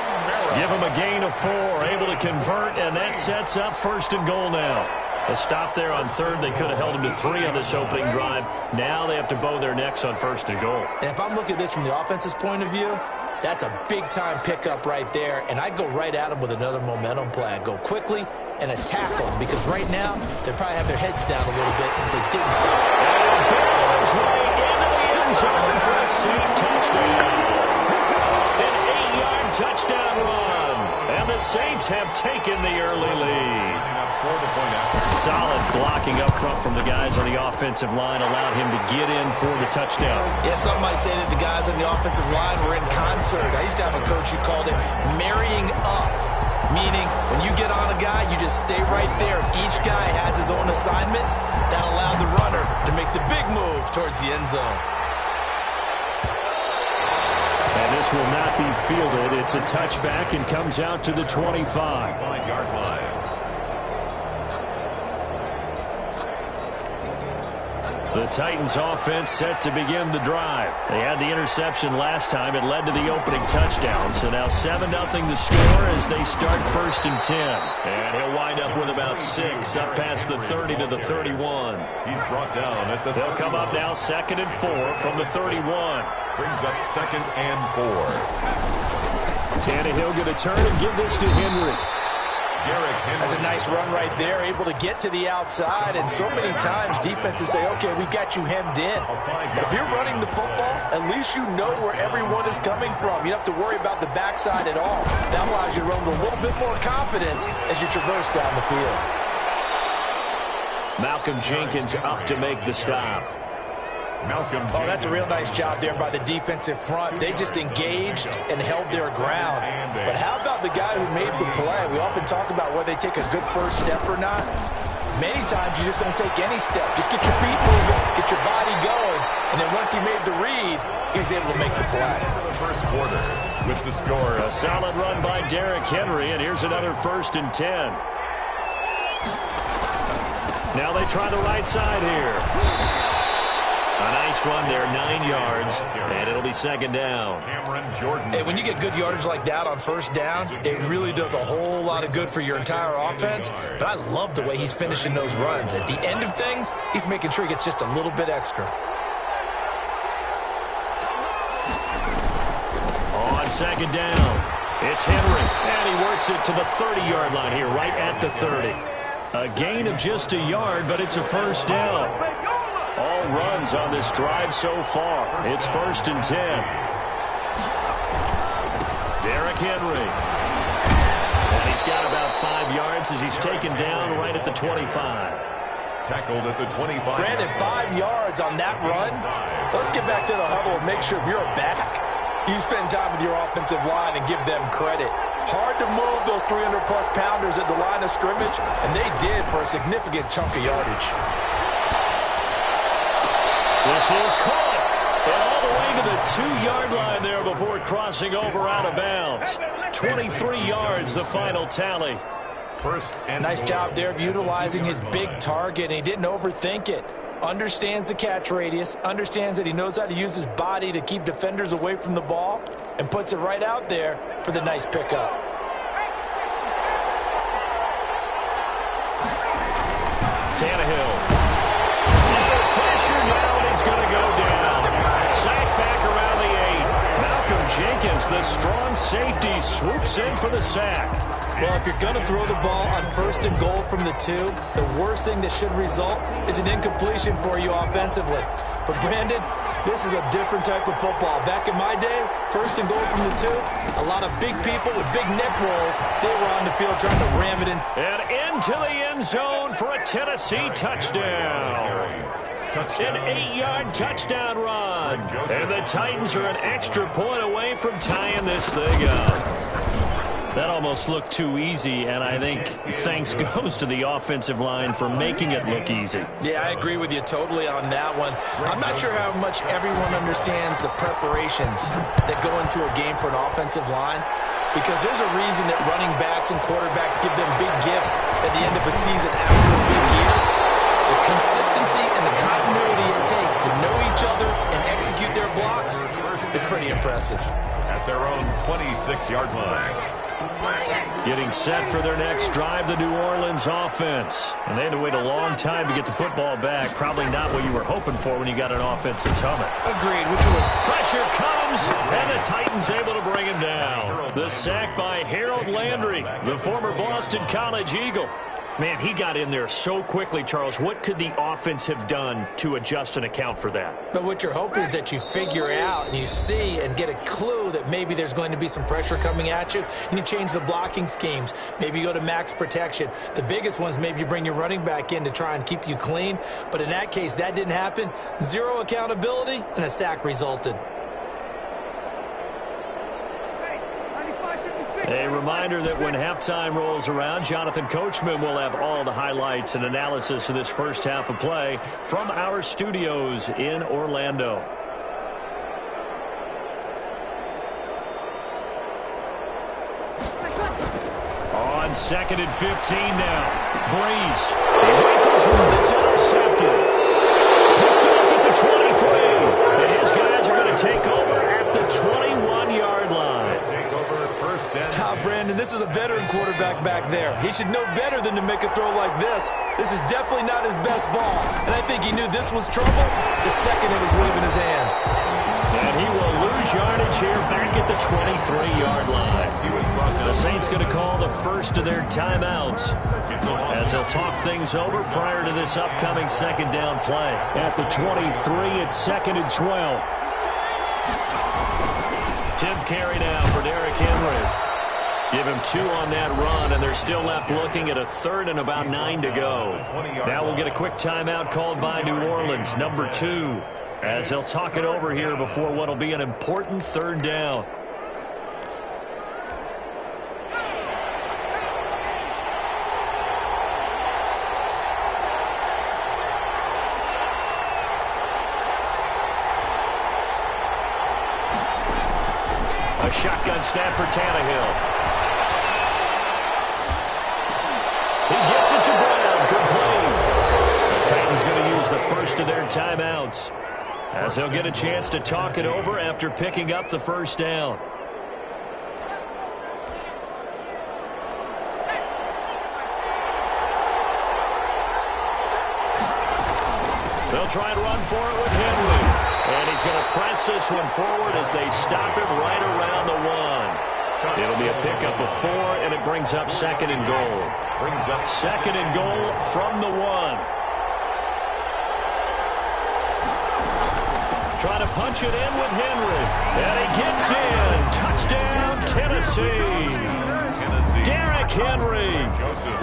Give him a gain of 4, able to convert, and that sets up 1st and goal now. A stop there on 3rd. They could have held him to 3 on this opening drive. Now they have to bow their necks on 1st and goal. And if I'm looking at this from the offense's point of view, that's a big-time pickup right there, and I go right at them with another momentum play. I go quickly and attack them because right now they probably have their heads down a little bit since they didn't stop. And barrels right into the end zone for a Saint touchdown. An 8-yard touchdown run, and the Saints have taken the early lead. Solid blocking up front from the guys on the offensive line allowed him to get in for the touchdown. Yeah, some might say that the guys on the offensive line were in concert. I used to have a coach who called it marrying up, meaning when you get on a guy, you just stay right there. Each guy has his own assignment. That allowed the runner to make the big move towards the end zone. And this will not be fielded. It's a touchback and comes out to the 25-yard line. The Titans offense set to begin the drive. They had the interception last time. It led to the opening touchdown. So now 7-0 the score as they start 1st and 10. And he'll wind up with about 6 up past the 30 to the 31. He's brought down at the They'll come up now 2nd and 4 from the 31. Brings up 2nd and 4. Tannehill going to turn and give this to Henry. That's a nice run right there, able to get to the outside, and so many times defenses say, okay, we got you hemmed in. But if you're running the football, at least you know where everyone is coming from. You don't have to worry about the backside at all. That allows you to run with a little bit more confidence as you traverse down the field. Malcolm Jenkins up to make the stop. Oh, that's a real nice job there by the defensive front. They just engaged and held their ground. But how about the guy who made the play? We often talk about whether they take a good first step or not. Many times you just don't take any step. Just get your feet moving, get your body going, and then once he made the read, he was able to make the play. The first quarter with the score. A solid run by Derrick Henry, and here's another 1st and 10. Now they try the right side here. A nice run there, 9 yards, and it'll be second down. Cameron Jordan. Hey, when you get good yardage like that on first down, it really does a whole lot of good for your entire offense. But I love the way he's finishing those runs. At the end of things, he's making sure he gets just a little bit extra. On second down, it's Henry, and he works it to the 30-yard line here, right at the 30. A gain of just a yard, but it's a first down. All runs on this drive so far. It's 1st and 10. Derrick Henry. And he's got about 5 yards as he's taken down right at the 25. Tackled at the 25. Brandon, 5 yards on that run. Let's get back to the huddle and make sure if you're a back, you spend time with your offensive line and give them credit. Hard to move those 300-plus pounders at the line of scrimmage, and they did for a significant chunk of yardage. This is caught, and all the way to the 2-yard line there before crossing over out of bounds. 23 yards, the final tally. Nice job there of utilizing his big target, and he didn't overthink it. Understands the catch radius, understands that he knows how to use his body to keep defenders away from the ball, and puts it right out there for the nice pickup. Tannehill. Under pressure now, and he's going to go down. Sack back around the 8. Malcolm Jenkins, the strong safety, swoops in for the sack. Well, if you're going to throw the ball on 1st and goal from the 2, the worst thing that should result is an incompletion for you offensively. But, Brandon, this is a different type of football. Back in my day, 1st and goal from the 2, a lot of big people with big neck rolls, they were on the field trying to ram it in. And into the end zone for a Tennessee touchdown. An 8-yard touchdown run. And the Titans are an extra point away from tying this thing up. That almost looked too easy, and I think thanks goes to the offensive line for making it look easy. Yeah, I agree with you totally on that one. I'm not sure how much everyone understands the preparations that go into a game for an offensive line, because there's a reason that running backs and quarterbacks give them big gifts at the end of a season after a big year. The consistency and the continuity it takes to know each other and execute their blocks is pretty impressive. At their own 26-yard line. Getting set for their next drive, the New Orleans offense. And they had to wait a long time to get the football back. Probably not what you were hoping for when you got an offense that's humming. Agreed. Which one? Pressure comes, and the Titans able to bring him down. The sack by Harold Landry, the former Boston College Eagle. Man, he got in there so quickly, Charles. What could the offense have done to adjust and account for that? But what you're hoping is that you figure out and you see and get a clue that maybe there's going to be some pressure coming at you, and you change the blocking schemes. Maybe you go to max protection. The biggest ones, maybe you bring your running back in to try and keep you clean. But in that case, that didn't happen. Zero accountability, and a sack resulted. A reminder that when halftime rolls around, Jonathan Coachman will have all the highlights and analysis of this first half of play from our studios in Orlando. On 2nd and 15 now. Breeze. He rifles one that's intercepted. Picked off at the 23. And his guys are going to take over at the 21-yard line. Brandon, this is a veteran quarterback back there. He should know better than to make a throw like this. This is definitely not his best ball, and I think he knew this was trouble the second it was leaving his hand. And he will lose yardage here back at the 23-yard line. The Saints going to call the first of their timeouts as they'll talk things over prior to this upcoming second down play. At the 23, it's 2nd and 12. 10th carry now for Derrick Henry. Give him 2 on that run, and they're still left looking at a 3rd and about 9 to go. Now we'll get a quick timeout called by New Orleans, number 2, as they'll talk it over here before what will be an important 3rd down. A shotgun snap for Tannehill. He gets it to Brown, complete. The Titans going to use the first of their timeouts as he'll get a chance to talk it over after picking up the first down. They'll try and run for it with Henry. And he's going to press this one forward as they stop it right around the 1. It'll be a pickup of 4, and it brings up second and goal. Second and goal from the 1. Trying to punch it in with Henry. And he gets in. Touchdown, Tennessee. Derrick Henry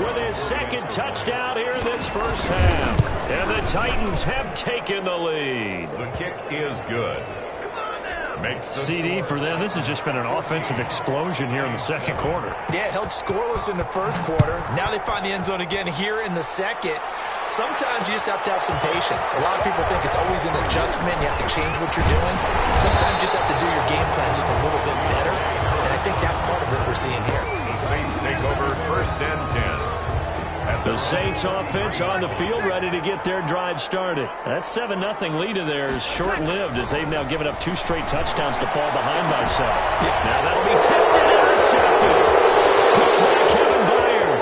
with his second touchdown here in this first half. And the Titans have taken the lead. The kick is good. CD for them. This has just been an offensive explosion here in the second quarter. Yeah, held scoreless in the first quarter. Now they find the end zone again here in the second. Sometimes you just have to have some patience. A lot of people think it's always an adjustment. You have to change what you're doing. Sometimes you just have to do your game plan just a little bit better. And I think that's part of what we're seeing here. The Saints take over first and 10. The Saints offense on the field ready to get their drive started. That 7-0 lead of theirs short-lived as they've now given up 2 straight touchdowns to fall behind by 7. Yeah. Now that'll be tipped and intercepted. Picked by Kevin Byard.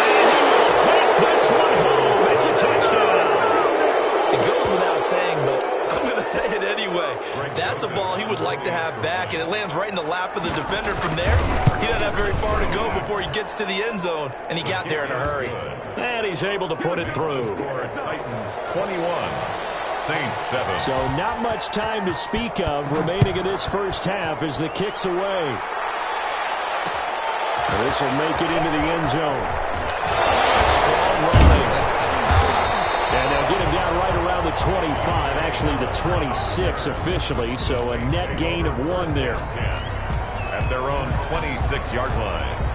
And he will take this one home. It's a touchdown. It goes without saying, but I'm going to say it anyway. That's a ball he would like to have back, and it lands right in the lap of the defender from there. He doesn't have very far to go before he gets to the end zone, and he got there in a hurry. And he's able to put it through. Titans 21, Saints 7. So not much time to speak of remaining in this first half as the kick's away. This will make it into the end zone. Strong running. And they'll get him down right around the 25, actually the 26 officially, so a net gain of 1 there. At their own 26-yard line.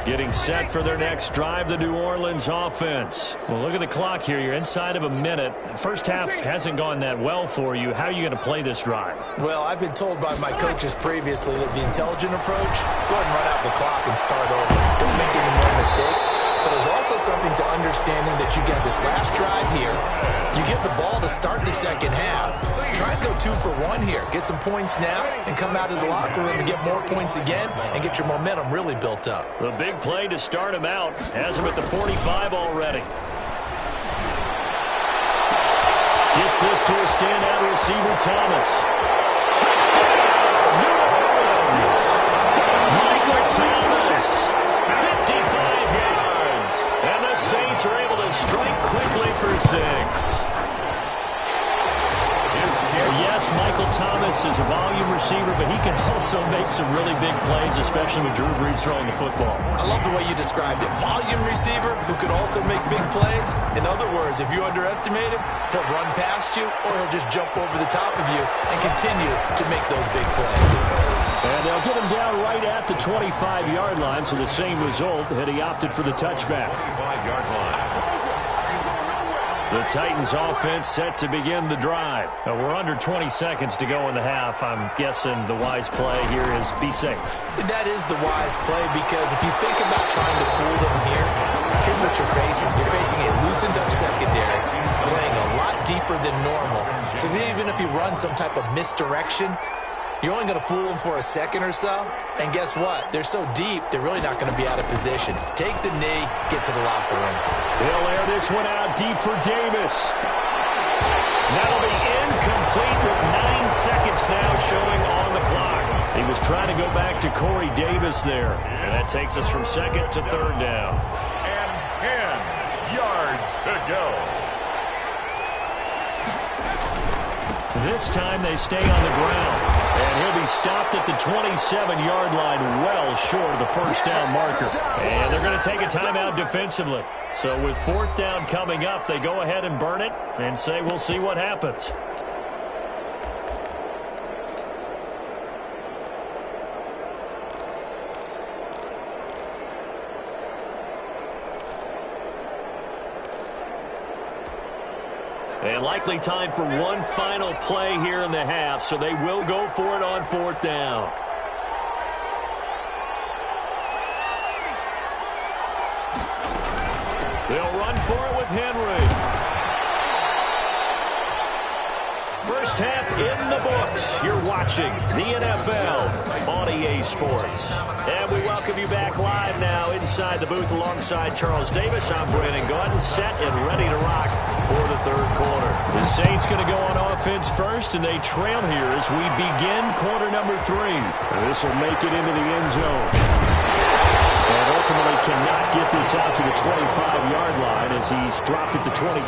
Getting set for their next drive, the New Orleans offense. Well, look at the clock here. You're inside of a minute. First half hasn't gone that well for you. How are you going to play this drive? Well, I've been told by my coaches previously that the intelligent approach, go ahead and run out the clock and start over. Don't make any more mistakes. But there's also something to understanding that you get this last drive here. You get the ball to start the second half. Try and go 2 for 1 here. Get some points now and come out of the locker room and get more points again and get your momentum really built up. The big play to start him out. Has him at the 45 already. Gets this to a standout receiver, Thomas. Touchdown, New Orleans. Michael Thomas, 55 yards. And the Saints are able to strike quickly for 6. Yes, Michael Thomas is a volume receiver, but he can also make some really big plays, especially with Drew Brees throwing the football. I love the way you described it. Volume receiver who could also make big plays. In other words, if you underestimate him, he'll run past you or he'll just jump over the top of you and continue to make those big plays. And they'll get him down right at the 25-yard line, so the same result had he opted for the touchback. 25-yard line. The Titans offense set to begin the drive. Now, we're under 20 seconds to go in the half. I'm guessing the wise play here is be safe. That is the wise play because if you think about trying to fool them here, here's what you're facing. You're facing a loosened up secondary, playing a lot deeper than normal. So even if you run some type of misdirection, you're only going to fool them for a second or so. And guess what? They're so deep, they're really not going to be out of position. Take the knee, get to the locker room. They'll air this one out deep for Davis. That'll be incomplete with 9 seconds now showing on the clock. He was trying to go back to Corey Davis there. And that takes us from second to third down. And 10 yards to go. This time they stay on the ground. And he'll be stopped at the 27-yard line, well short of the first down marker. And they're going to take a timeout defensively. So with 4th down coming up, they go ahead and burn it and say we'll see what happens. And likely time for one final play here in the half, so they will go for it on 4th down. They'll run for it with Henry. First half in the books. You're watching the NFL on EA Sports. And we welcome you back live now inside the booth alongside Charles Davis. I'm Brandon Gordon, set and ready to rock for the third quarter. The Saints going to go on offense first, and they trail here as we begin quarter number 3. This will make it into the end zone. And ultimately cannot get this out to the 25-yard line as he's dropped it to 23.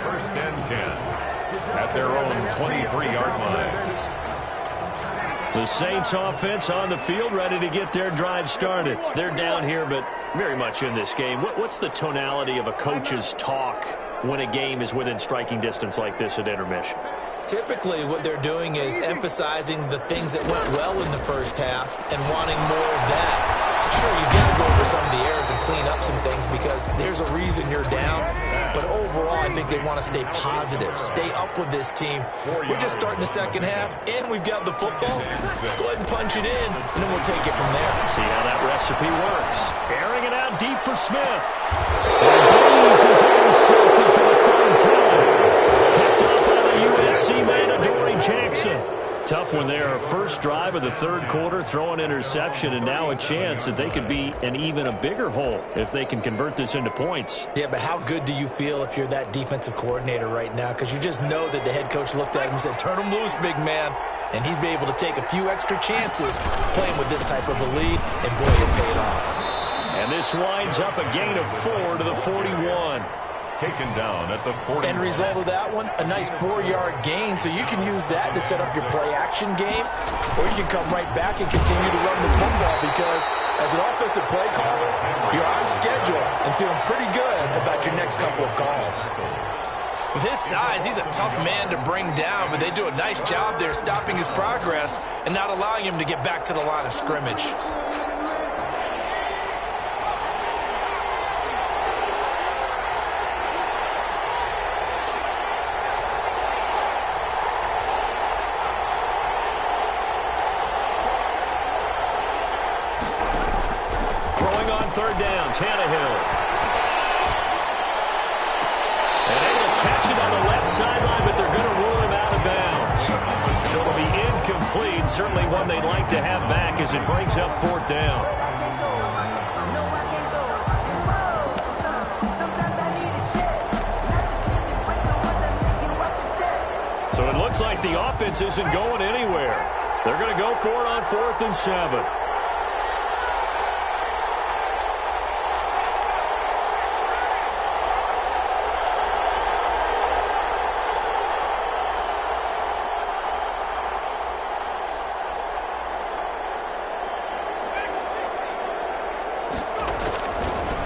First and 10. At their own 23-yard line. The Saints offense on the field, ready to get their drive started. They're down here, but very much in this game. What's the tonality of a coach's talk when a game is within striking distance like this at intermission? Typically, what they're doing is emphasizing the things that went well in the first half and wanting more of that. Sure, you got to go over some of the errors and clean up some things because there's a reason you're down. But overall, I think they want to stay positive, stay up with this team. We're just starting the second half, and we've got the football. Let's go ahead and punch it in, and then we'll take it from there. See how that recipe works. Airing it out deep for Smith. And Breeze is intercepted for the third time. Picked up by the USC man, Adoree Jackson. Tough one there. First drive of the third quarter, throw an interception, and now a chance that they could be an even a bigger hole if they can convert this into points. Yeah, but how good do you feel if you're that defensive coordinator right now? Because you just know that the head coach looked at him and said, turn him loose, big man. And he'd be able to take a few extra chances playing with this type of a lead, and boy, it paid off. And this winds up a gain of 4 to the 41. Taken down at the 40. End result of that one, a nice 4-yard gain, so you can use that to set up your play-action game, or you can come right back and continue to run the football because as an offensive play caller, you're on schedule and feeling pretty good about your next couple of calls. With his size, he's a tough man to bring down, but they do a nice job there stopping his progress and not allowing him to get back to the line of scrimmage. Third down, Tannehill. And able to catch it on the left sideline, but they're going to rule him out of bounds. So it'll be incomplete. Certainly one they'd like to have back as it brings up fourth down. So it looks like the offense isn't going anywhere. They're going to go for it on 4th and 7.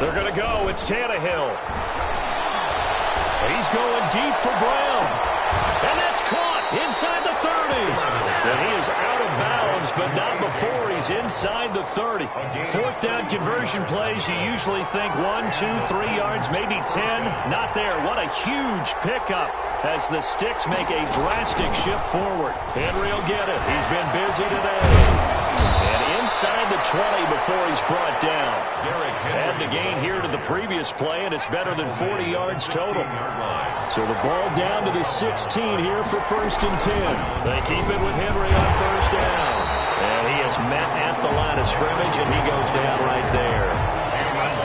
They're going to go. It's Tannehill. He's going deep for Brown. And that's caught inside the 30. And he is out of bounds, but not before he's inside the 30. Fourth down conversion plays, you usually think 1, 2, 3 yards, maybe 10. Not there. What a huge pickup as the Sticks make a drastic shift forward. Henry will get it. He's been busy today. And inside the 20 before he's brought down. Add the gain here to the previous play, and it's better than 40 yards total. So the ball down to the 16 here for 1st and 10. They keep it with Henry on first down. And he is met at the line of scrimmage, and he goes down right there.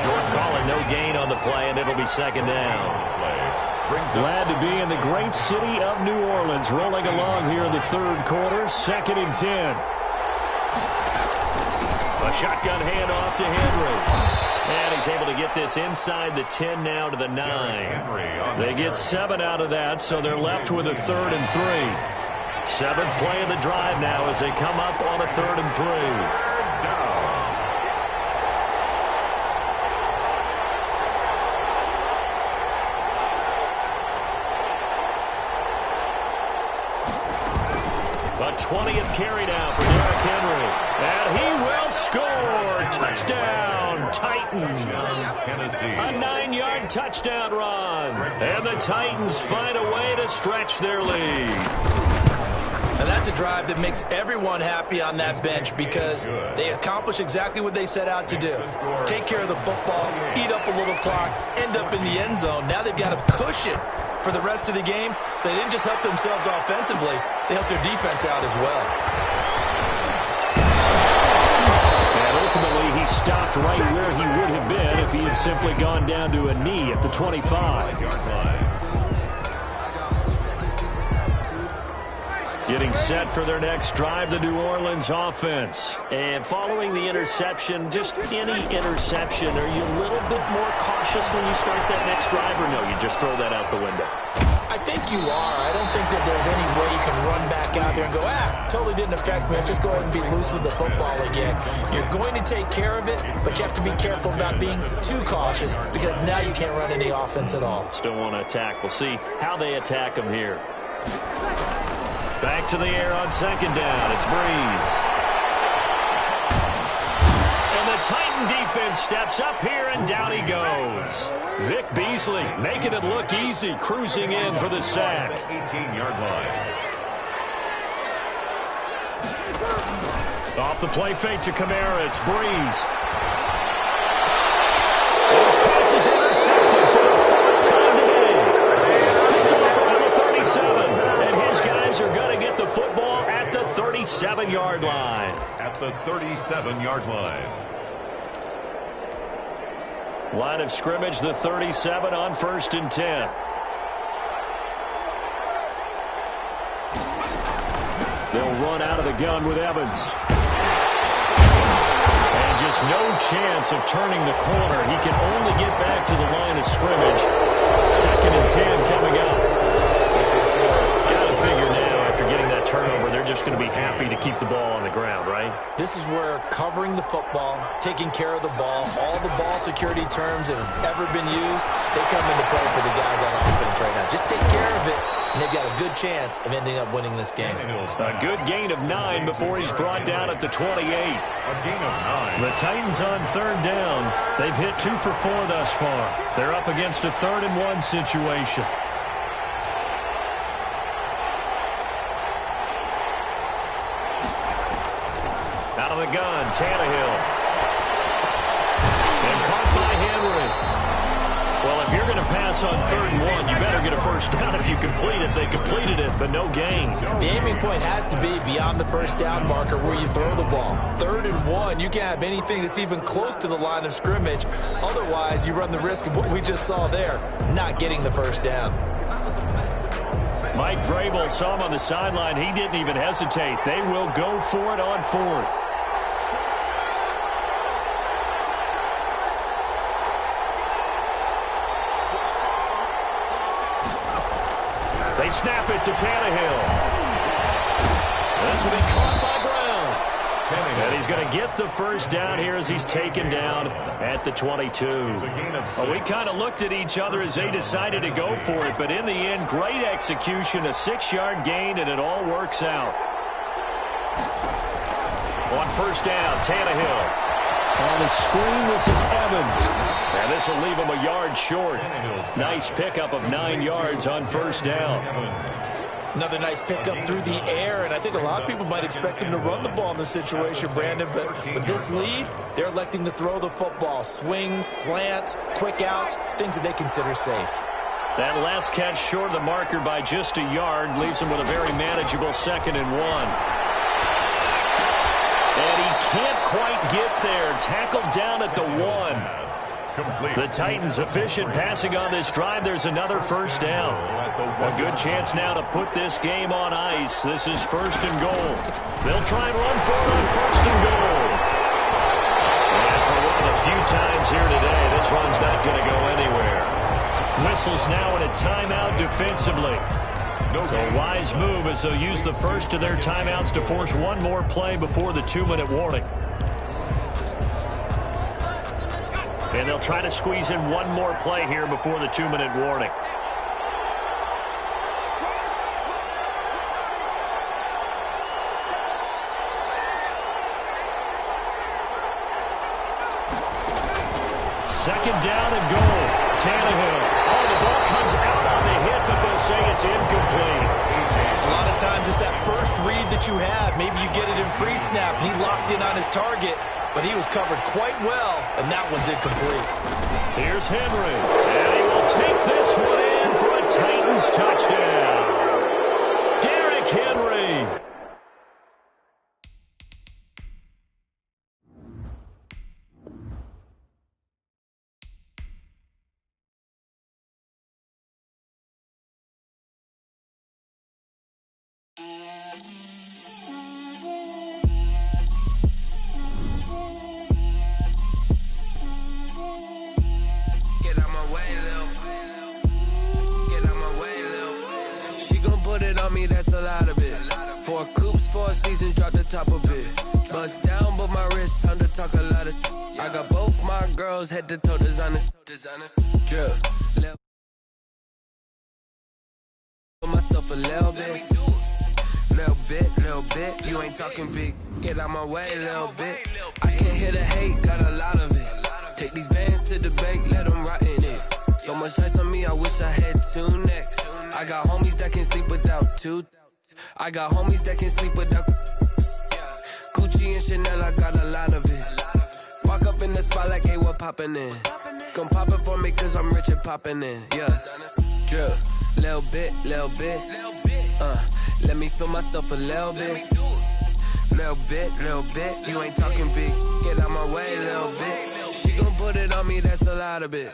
Short calling, no gain on the play, and it'll be second down. Glad to be in the great city of New Orleans, rolling along here in the third quarter, 2nd and 10. A shotgun handoff to Henry. And he's able to get this inside the 10 now to the 9. They get 7 out of that, so they're left with a 3rd and 3. 7th play of the drive now as they come up on a 3rd and 3. A 20th carry now for Derrick Henry. And he will score. Touchdown, Titans. Tennessee. A 9-yard touchdown run. And the Titans find a way to stretch their lead. And that's a drive that makes everyone happy on that bench because they accomplish exactly what they set out to do. Take care of the football, eat up a little clock, end up in the end zone. Now they've got a cushion for the rest of the game. So they didn't just help themselves offensively, they helped their defense out as well. And ultimately, he stopped right where he would have been if he had simply gone down to a knee at the 25-yard line. Getting set for their next drive, the New Orleans offense. And following the interception, just any interception, are you a little bit more cautious when you start that next drive, or no, you just throw that out the window? I think you are. I don't think that there's any way you can run back out there and go, totally didn't affect me. Let's just go ahead and be loose with the football again. You're going to take care of it, but you have to be careful about being too cautious because now you can't run any offense at all. Still want to attack. We'll see how they attack them here. Back to the air on second down. It's Breeze. And the Titan defense steps up here, and down he goes. Vic Beasley making it look easy, cruising in for the sack. 18-yard line. Off the play fake to Kamara. It's Breeze. His pass is intercepted for the fourth time today. Picked off around the 37. And his guys are going to get the football at the 37-yard line. At the 37-yard line. Line of scrimmage, the 37 on 1st and 10. They'll run out of the gun with Evans. And just no chance of turning the corner. He can only get back to the line of scrimmage. 2nd and 10 coming up. Got to figure now, after getting that turnover, they're just going to be happy to keep the ball on the ground, right? This is where covering the football, taking care of the ball, all the ball security terms that have ever been used, they come into play for the guys on offense right now. Just take care of it, and they've got a good chance of ending up winning this game. A good gain of 9 before he's brought down at the 28. A gain of 9. The Titans on 3rd down. They've hit 2 for 4 thus far. They're up against a 3rd and 1 situation. Out of the gun, Tannehill. And caught by Henry. Well, if you're going to pass on 3rd and 1, you better get a first down if you complete it. They completed it, but no gain. The aiming point has to be beyond the first down marker where you throw the ball. 3rd and 1, you can't have anything that's even close to the line of scrimmage. Otherwise, you run the risk of what we just saw there, not getting the first down. Mike Vrabel saw him on the sideline. He didn't even hesitate. They will go for it on 4th. They snap it to Tannehill. This will be caught by Brown. And he's going to get the first down here as he's taken down at the 22. Well, we kind of looked at each other as they decided to go for it, but in the end, great execution, a 6-yard gain, and it all works out. On 1st down, Tannehill. On the screen, this is Evans. And this will leave him a yard short. Nice pickup of 9 yards on 1st down. Another nice pickup through the air, and I think a lot of people might expect him to run the ball in this situation, Brandon, but with this lead, they're electing to throw the football. Swings, slants, quick outs, things that they consider safe. That last catch short of the marker by just a yard leaves him with a very manageable 2nd and 1. And he can't quite get there. Tackled down at the 1. Complete. The Titans efficient passing on this drive. There's another first down. A good chance now to put this game on ice. This is 1st and goal. They'll try and run for it on 1st and goal. And for one of the few times here today, this run's not going to go anywhere. Whistles now in a timeout defensively. So a wise move as they'll use the first of their timeouts to force one more play before the 2-minute warning. And they'll try to squeeze in one more play here before the 2-minute warning. Second down and goal. Tannehill. Oh, the ball comes out on the hit, but they'll say it's incomplete. A lot of times it's that first read that you have. Maybe you get it in pre-snap. He locked in on his target, but he was covered quite well, and that one's incomplete. Here's Henry, and he will take this one in for a Titans touchdown. Derrick Henry. That's a lot of it. 4 coops, 4 seasons, drop the top of it. Bust down, but my wrist, time to talk a lot of. I got both my girls head to toe designer. Drip. For myself a little bit. Little bit. You ain't talking big. Get out my way, little bit. I can't hear the hate, got a lot of it. Take these bands to the bank, let them rot in it. So much ice on me, I wish I had 2 necks. I got homies that can sleep without 2. I got homies that can sleep without Gucci and Chanel, I got a lot of it. Walk up in the spot like, hey, what poppin' in? Come pop it for me, cause I'm rich and poppin' in. Yeah, drip, little bit. Let me feel myself a little bit. Little bit. You ain't talking big. Get out my way, little bit. She gon' put it on me, that's a lot of it.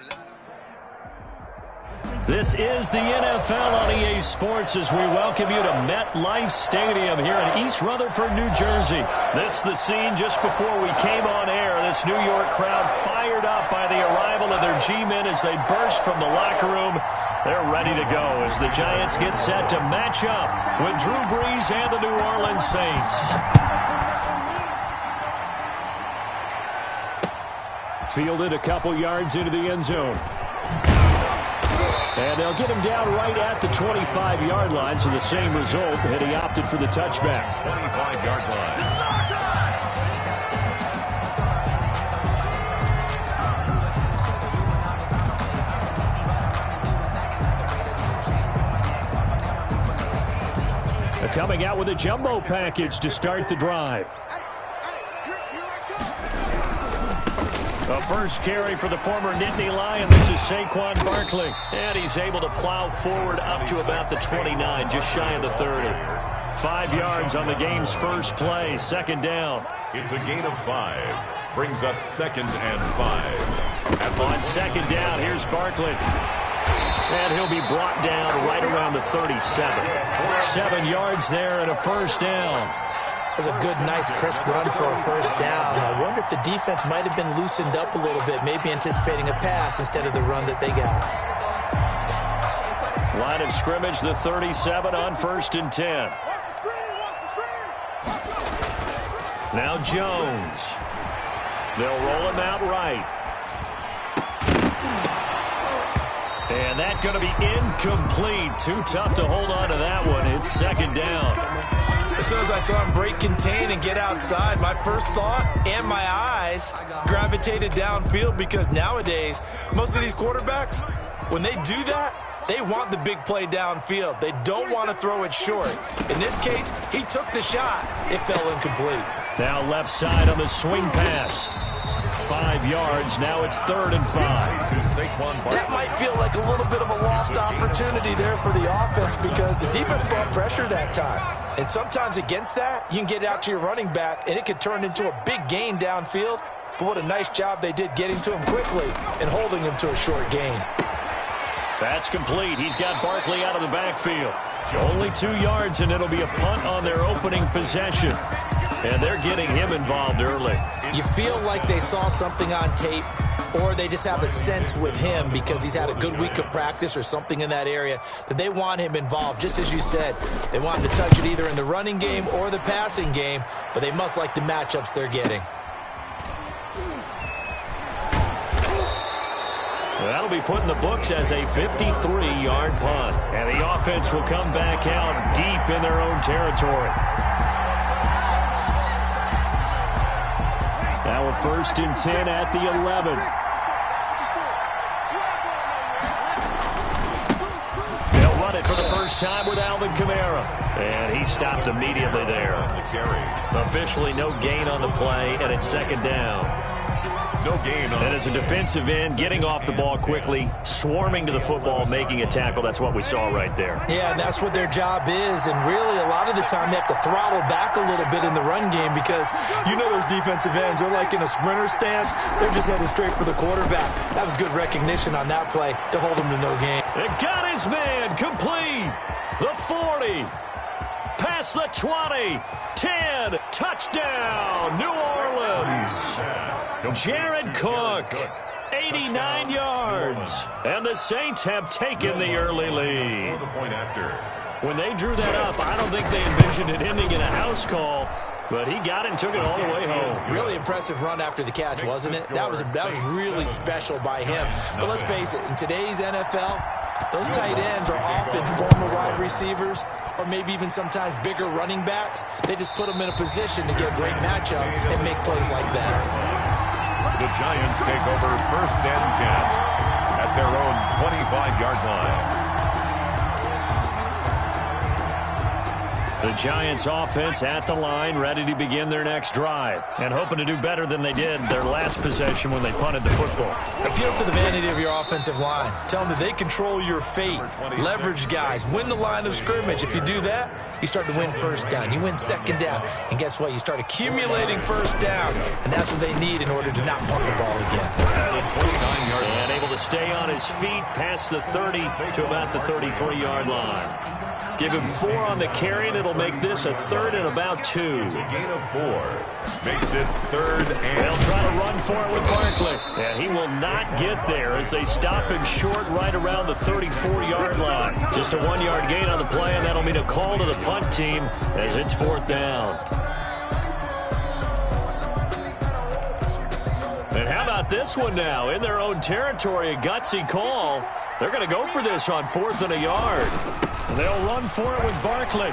This is the NFL on EA Sports as we welcome you to MetLife Stadium here in East Rutherford, New Jersey. This is the scene just before we came on air. This New York crowd fired up by the arrival of their G-men as they burst from the locker room. They're ready to go as the Giants get set to match up with Drew Brees and the New Orleans Saints. Fielded a couple yards into the end zone. And they'll get him down right at the 25-yard line, so the same result, and he opted for the touchback. 25-yard line. They're coming out with a jumbo package to start the drive. The first carry for the former Nittany Lion. This is Saquon Barkley. And he's able to plow forward up to about the 29, just shy of the 30. 5 yards on the game's first play, second down. It's a gain of 5. Brings up 2nd and 5. On second down, here's Barkley. And he'll be brought down right around the 37. 7 yards there and a first down. That was a good, nice, crisp run for a first down. I wonder if the defense might have been loosened up a little bit, maybe anticipating a pass instead of the run that they got. Line of scrimmage, the 37 on 1st and 10. Now Jones. They'll roll him out right. And that's going to be incomplete. Too tough to hold on to that one. It's second down. As soon as I saw him break contain and get outside, my first thought and my eyes gravitated downfield, because nowadays, most of these quarterbacks, when they do that, they want the big play downfield. They don't want to throw it short. In this case, he took the shot. It fell incomplete. Now left side on the swing pass. 5 yards. Now it's 3rd and 5. That might feel like a little bit of a lost opportunity there for the offense, because the defense brought pressure that time. And sometimes against that, you can get out to your running back, and it could turn into a big gain downfield. But what a nice job they did getting to him quickly and holding him to a short gain. That's complete. He's got Barkley out of the backfield. Only 2 yards, and it'll be a punt on their opening possession. And they're getting him involved early. You feel like they saw something on tape, or they just have a sense with him because he's had a good week of practice or something in that area that they want him involved. Just as you said, they want him to touch it either in the running game or the passing game, but they must like the matchups they're getting. That'll be put in the books as a 53-yard punt. And the offense will come back out deep in their own territory. Now a 1st and 10 at the 11. They'll run it for the first time with Alvin Kamara. And he stopped immediately there. Officially no gain on the play, and it's 2nd down. No gain on. And as a defensive end, getting off the ball quickly, swarming to the football, making a tackle, that's what we saw right there. Yeah, and that's what their job is. And really, a lot of the time, they have to throttle back a little bit in the run game because you know those defensive ends, they're like in a sprinter stance. They're just headed straight for the quarterback. That was good recognition on that play to hold him to no gain. It got his man complete. The 40. Past the 20. 10. Touchdown, New Orleans. Jared Cook. 89 yards. And the Saints have taken the early lead. When they drew that up, I don't think they envisioned it ending in a house call. But he got it and took it all the way home. Really impressive run after the catch, wasn't it? That was really special by him. But let's face it, in today's NFL, those tight ends are often former wide receivers or maybe even sometimes bigger running backs. They just put them in a position to get a great matchup and make plays like that. The Giants take over 1st and 10 at their own 25-yard line. The Giants offense at the line, ready to begin their next drive, and hoping to do better than they did their last possession when they punted the football. Appeal to the vanity of your offensive line. Tell them that they control your fate. Leverage guys. Win the line of scrimmage. If you do that, you start to win first down. You win second down. And guess what? You start accumulating first downs. And that's what they need in order to not punt the ball again. And able to stay on his feet past the 30 to about the 33-yard line. Give him 4 on the carry, and it'll make this a 3rd and about 2. It's a gain of 4. Makes it 3rd and... They'll try to run for it with Barkley. And he will not get there as they stop him short right around the 34-yard line. Just a 1-yard gain on the play, and that'll mean a call to the punt team as it's 4th down. And how about this one now? In their own territory, a gutsy call. They're going to go for this on 4th and a yard. They'll run for it with Barkley.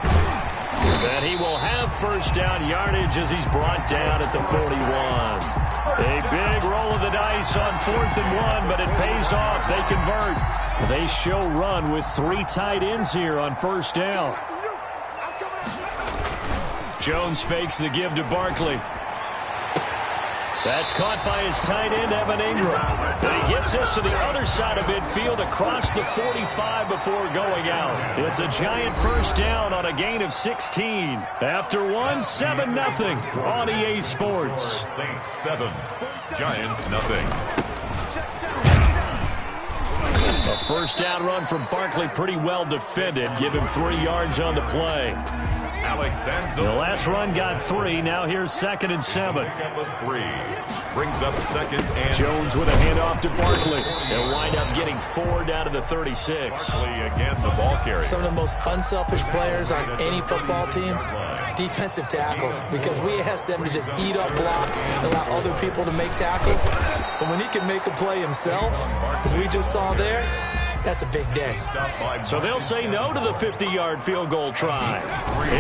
And he will have first down yardage as he's brought down at the 41. A big roll of the dice on 4th and 1, but it pays off. They convert. They show run with 3 tight ends here on first down. Jones fakes the give to Barkley. That's caught by his tight end, Evan Ingram. And he gets this to the other side of midfield across the 45 before going out. It's a giant first down on a gain of 16. After 1, 7-0 on EA Sports. Saints 7, Giants nothing. A first down run from Barkley, pretty well defended. Give him 3 yards on the play. The last run got 3. Now here's 2nd and 7. 3. Brings up 2nd and... Jones with a handoff to Barkley. They'll wind up getting 4 down to the 36. Barkley again, the ball carrier. Some of the most unselfish players on any football team, defensive tackles, because we ask them to just eat up blocks and allow other people to make tackles. But when he can make a play himself, as we just saw there, that's a big day. So they'll say no to the 50-yard field goal try.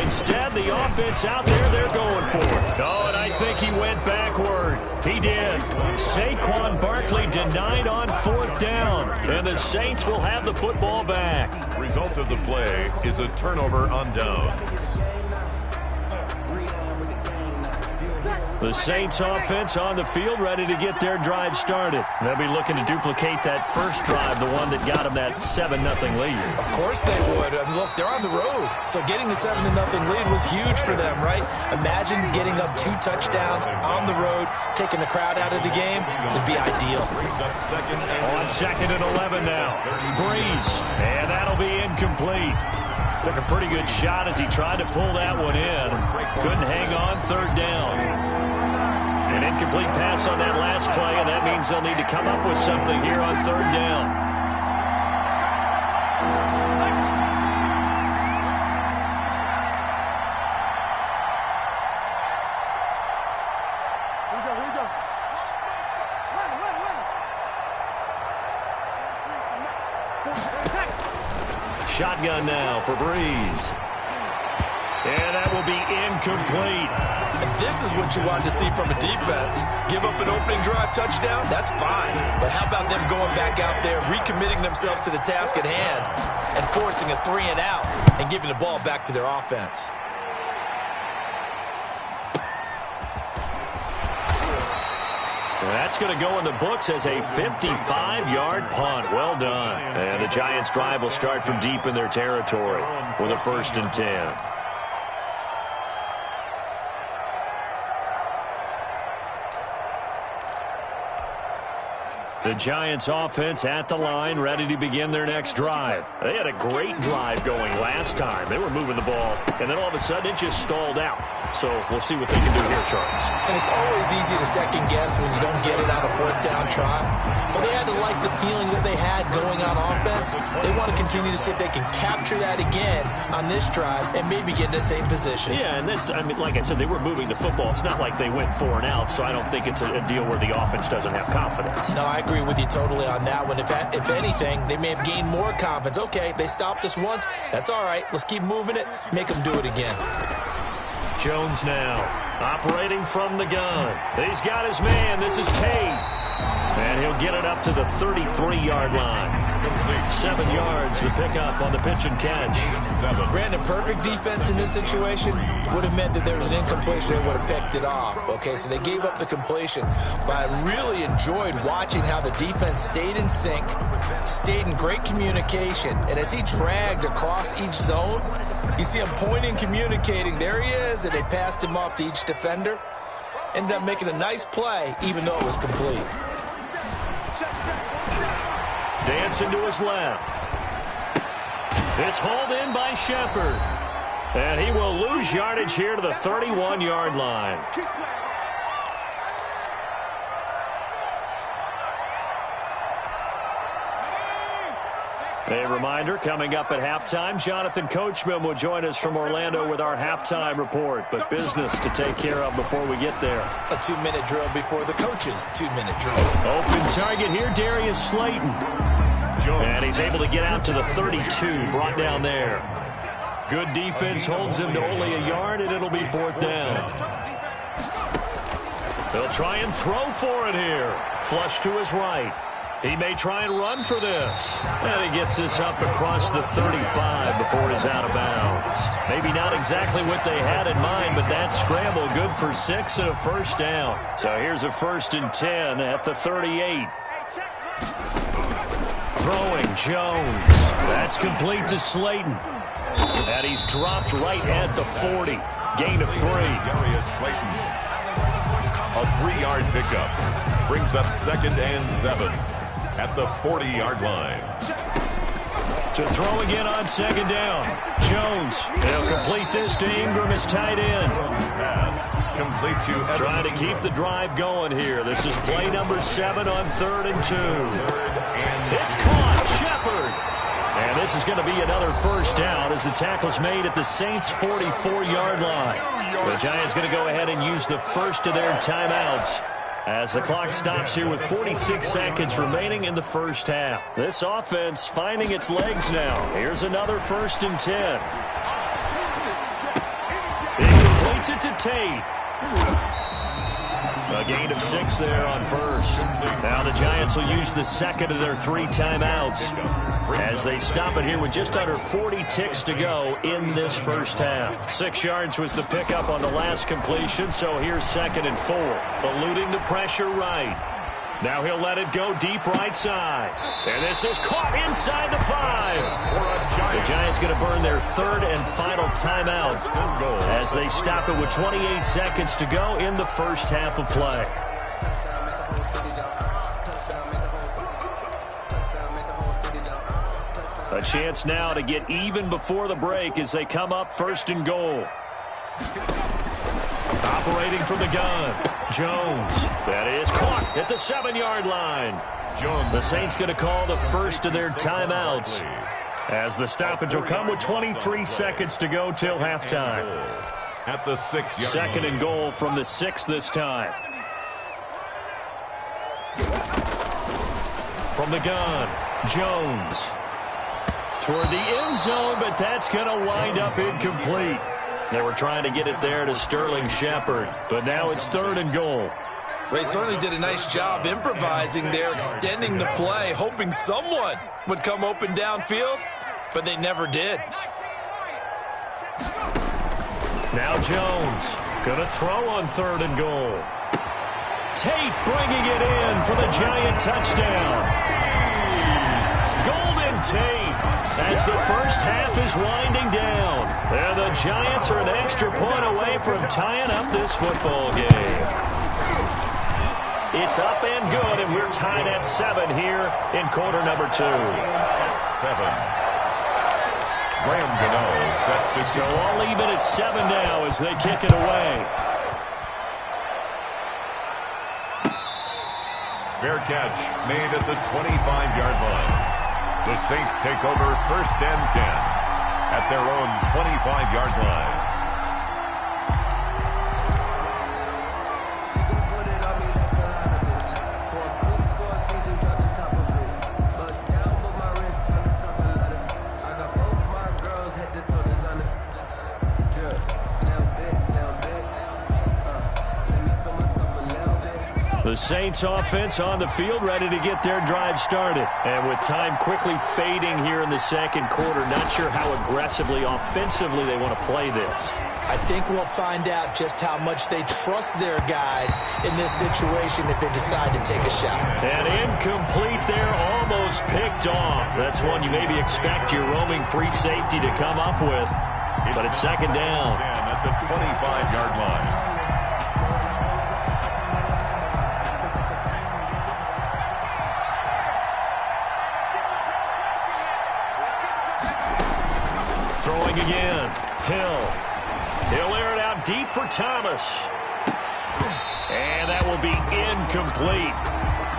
Instead, the offense out there, they're going for it. Oh, and I think he went backward. He did. Saquon Barkley denied on 4th down. And the Saints will have the football back. Result of the play is a turnover on downs. The Saints offense on the field ready to get their drive started. They'll be looking to duplicate that first drive, the one that got them that 7-0 lead. Of course they would. And look, they're on the road. So getting the 7-0 lead was huge for them, right? Imagine getting up 2 touchdowns on the road, taking the crowd out of the game. Would be ideal. On 2nd and 11 now. Breeze. And that'll be incomplete. Took a pretty good shot as he tried to pull that one in. Couldn't hang on 3rd down. An incomplete pass on that last play, and that means they'll need to come up with something here on 3rd down. Shotgun now for Breeze. And that will be incomplete. And this is what you wanted to see from a defense. Give up an opening drive touchdown, that's fine. But how about them going back out there, recommitting themselves to the task at hand, and forcing a 3 and out, and giving the ball back to their offense. That's going to go in the books as a 55-yard punt. Well done. And the Giants' drive will start from deep in their territory with a 1st and 10. The Giants offense at the line, ready to begin their next drive. They had a great drive going last time. They were moving the ball, and then all of a sudden it just stalled out. So we'll see what they can do here, Charles. And it's always easy to second guess when you don't get it on a 4th down try. But they had to like the feeling that they had going on offense. They want to continue to see if they can capture that again on this drive and maybe get in the same position. Yeah, and that's, I mean, like I said, they were moving the football. It's not like they went 4 and out, so I don't think it's a deal where the offense doesn't have confidence. No, I agree with you totally on that one. If anything, they may have gained more confidence. Okay, they stopped us once. That's all right. Let's keep moving it. Make them do it again. Jones now operating from the gun. He's got his man. This is Tate. And he'll get it up to the 33-yard line. 7 yards, the pickup on the pitch and catch. Brandon, perfect defense in this situation would have meant that there was an incompletion and would have picked it off. Okay, so they gave up the completion. But I really enjoyed watching how the defense stayed in sync, stayed in great communication. And as he dragged across each zone, you see him pointing, communicating. There he is, and they passed him off to each defender. Ended up making a nice play, even though it was complete. Dancing to his left. It's hauled in by Shepard. And he will lose yardage here to the 31-yard line. A reminder, coming up at halftime, Jonathan Coachman will join us from Orlando with our halftime report. But business to take care of before we get there. A 2-minute drill before the coach's 2-minute drill. Open target here, Darius Slayton. And he's able to get out to the 32, brought down there. Good defense holds him to only a yard, and it'll be 4th down. They'll try and throw for it here. Flush to his right. He may try and run for this. And he gets this up across the 35 before he's out of bounds. Maybe not exactly what they had in mind, but that scramble good for 6 and a 1st down. So here's a 1st and 10 at the 38. Throwing Jones. That's complete to Slayton. And he's dropped right at the 40. Gain of 3. Darius Slayton. A 3-yard pickup. Brings up 2nd and 7 at the 40-yard line. To throw again on 2nd down. Jones. He'll complete this to Ingram as tight end. Pass. Complete to Evans. Trying to keep the drive going here. This is play number 7 on 3rd and 2. It's caught. Shepard. And this is going to be another 1st down as the tackle's made at the Saints' 44-yard line. The Giants going to go ahead and use the first of their timeouts as the clock stops here with 46 seconds remaining in the 1st half. This offense finding its legs now. Here's another 1st and 10. He completes it to Tate. A gain of 6 there on 1st. Now the Giants will use the 2nd of their 3 timeouts as they stop it here with just under 40 ticks to go in this 1st half. 6 yards was the pickup on the last completion, so here's 2nd and 4. Eluding the pressure right. Now he'll let it go deep right side. And this is caught inside the 5. The Giants going to burn their 3rd and final timeout as they stop it with 28 seconds to go in the 1st half of play. A chance now to get even before the break as they come up 1st and goal. Operating from the gun, Jones. That is caught at the 7-yard line. The Saints going to call the first of their timeouts as the stoppage will come with 23 seconds to go till halftime. At the 6-yard 2nd and goal from the 6 this time. From the gun, Jones. Toward the end zone, but that's going to wind up incomplete. They were trying to get it there to Sterling Shepard, but now it's 3rd and goal. They certainly did a nice job improvising there, extending the play, hoping someone would come open downfield, but they never did. Now Jones going to throw on 3rd and goal. Tate bringing it in for the Giant touchdown. Golden Tate as the first half is winding down. And the Giants are an extra point away from tying up this football game. It's up and good, and we're tied at 7 here in quarter number 2. 7. Graham Gano set to So all even at 7 now as they kick it away. fair catch made at the 25-yard line. The Saints take over 1st and 10 at their own 25-yard line. The Saints offense on the field, ready to get their drive started. And with time quickly fading here in the second quarter, not sure how aggressively, offensively they want to play this. I think we'll find out just how much they trust their guys in this situation if they decide to take a shot. And incomplete there, almost picked off. That's one you maybe expect your roaming free safety to come up with. But it's second down. At the 25-yard line. Throwing again. Hill. He'll air it out deep for Thomas. And that will be incomplete.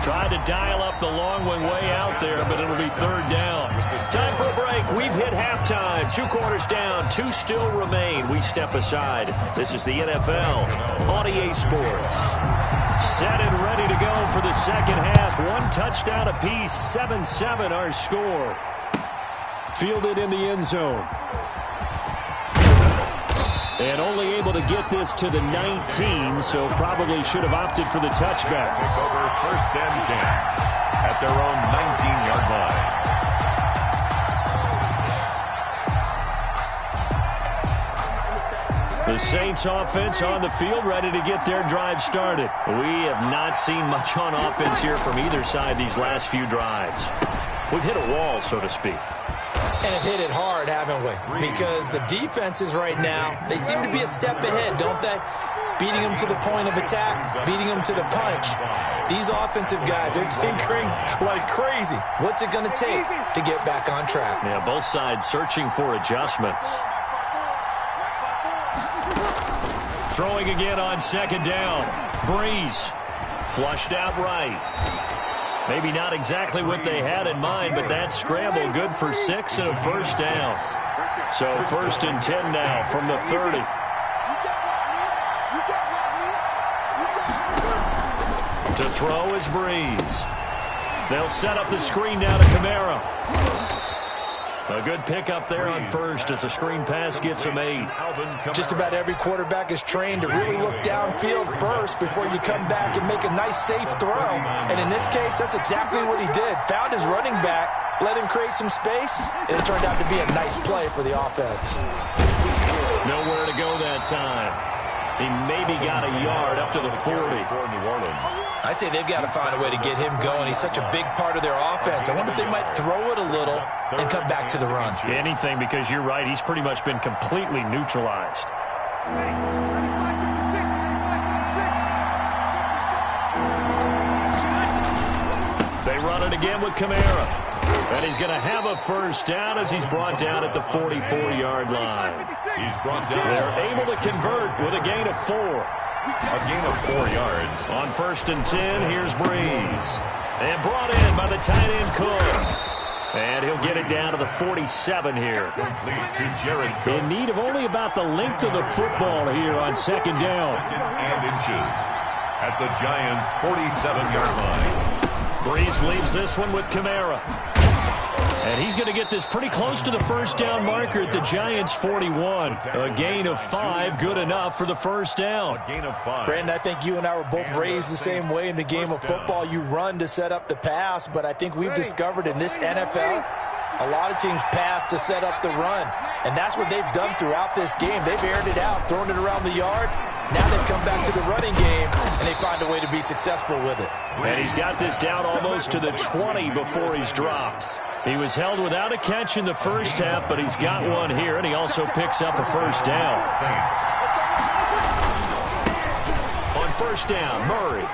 Tried to dial up the long one way out there, but it'll be third down. Time for a break. We've hit halftime. 2 quarters down. 2 still remain. We step aside. This is the NFL on EA Sports. Set and ready to go for the second half. 1 touchdown apiece. 7-7 our score. Fielded in the end zone. And only able to get this to the 19, so probably should have opted for the touchback. Take over 1st and 10 at their own 19-yard line. The Saints offense on the field, ready to get their drive started. We have not seen much on offense here from either side these last few drives. We've hit a wall, so to speak. And have hit it hard, haven't we? Because the defenses right now, they seem to be a step ahead, don't they? Beating them to the point of attack, beating them to the punch. These offensive guys are tinkering like crazy. What's it going to take to get back on track? Yeah, both sides searching for adjustments. Throwing again on second down. Breeze flushed out right. Maybe not exactly what they had in mind, but that scramble good for 6 and a first down. So 1st and 10 now from the 30. To throw is Breeze. They'll set up the screen now to Kamara. A good pickup there on first as the screen pass gets him 8. Just about every quarterback is trained to really look downfield first before you come back and make a nice, safe throw. And in this case, that's exactly what he did. Found his running back, let him create some space, and it turned out to be a nice play for the offense. Nowhere to go that time. He maybe got a yard up to the 40. I'd say they've got to find a way to get him going. He's such a big part of their offense. I wonder if they might throw it a little and come back to the run. Anything, because you're right. He's pretty much been completely neutralized. They run it again with Kamara. And he's going to have a first down as he's brought down at the 44-yard line. He's brought down. They're able to convert with a gain of 4. A gain of 4 yards. On 1st and 10, here's Breeze. And brought in by the tight end Cook. And he'll get it down to the 47 here. Complete to Jared Cook. In need of only about the length of the football here on second down. 2nd and inches at the Giants' 47-yard line. Breeze leaves this one with Kamara. And he's going to get this pretty close to the first down marker at the Giants' 41. A gain of 5, good enough for the first down. A gain of 5. Brandon, I think you and I were both raised the same way in the game of football. You run to set up the pass, but I think we've discovered in this NFL, a lot of teams pass to set up the run. And that's what they've done throughout this game. They've aired it out, thrown it around the yard, Now they've come back to the running game, and they find a way to be successful with it. And he's got this down almost to the 20 before he's dropped. He was held without a catch in the first half, but he's got one here, and he also picks up a first down. On first down, Murray.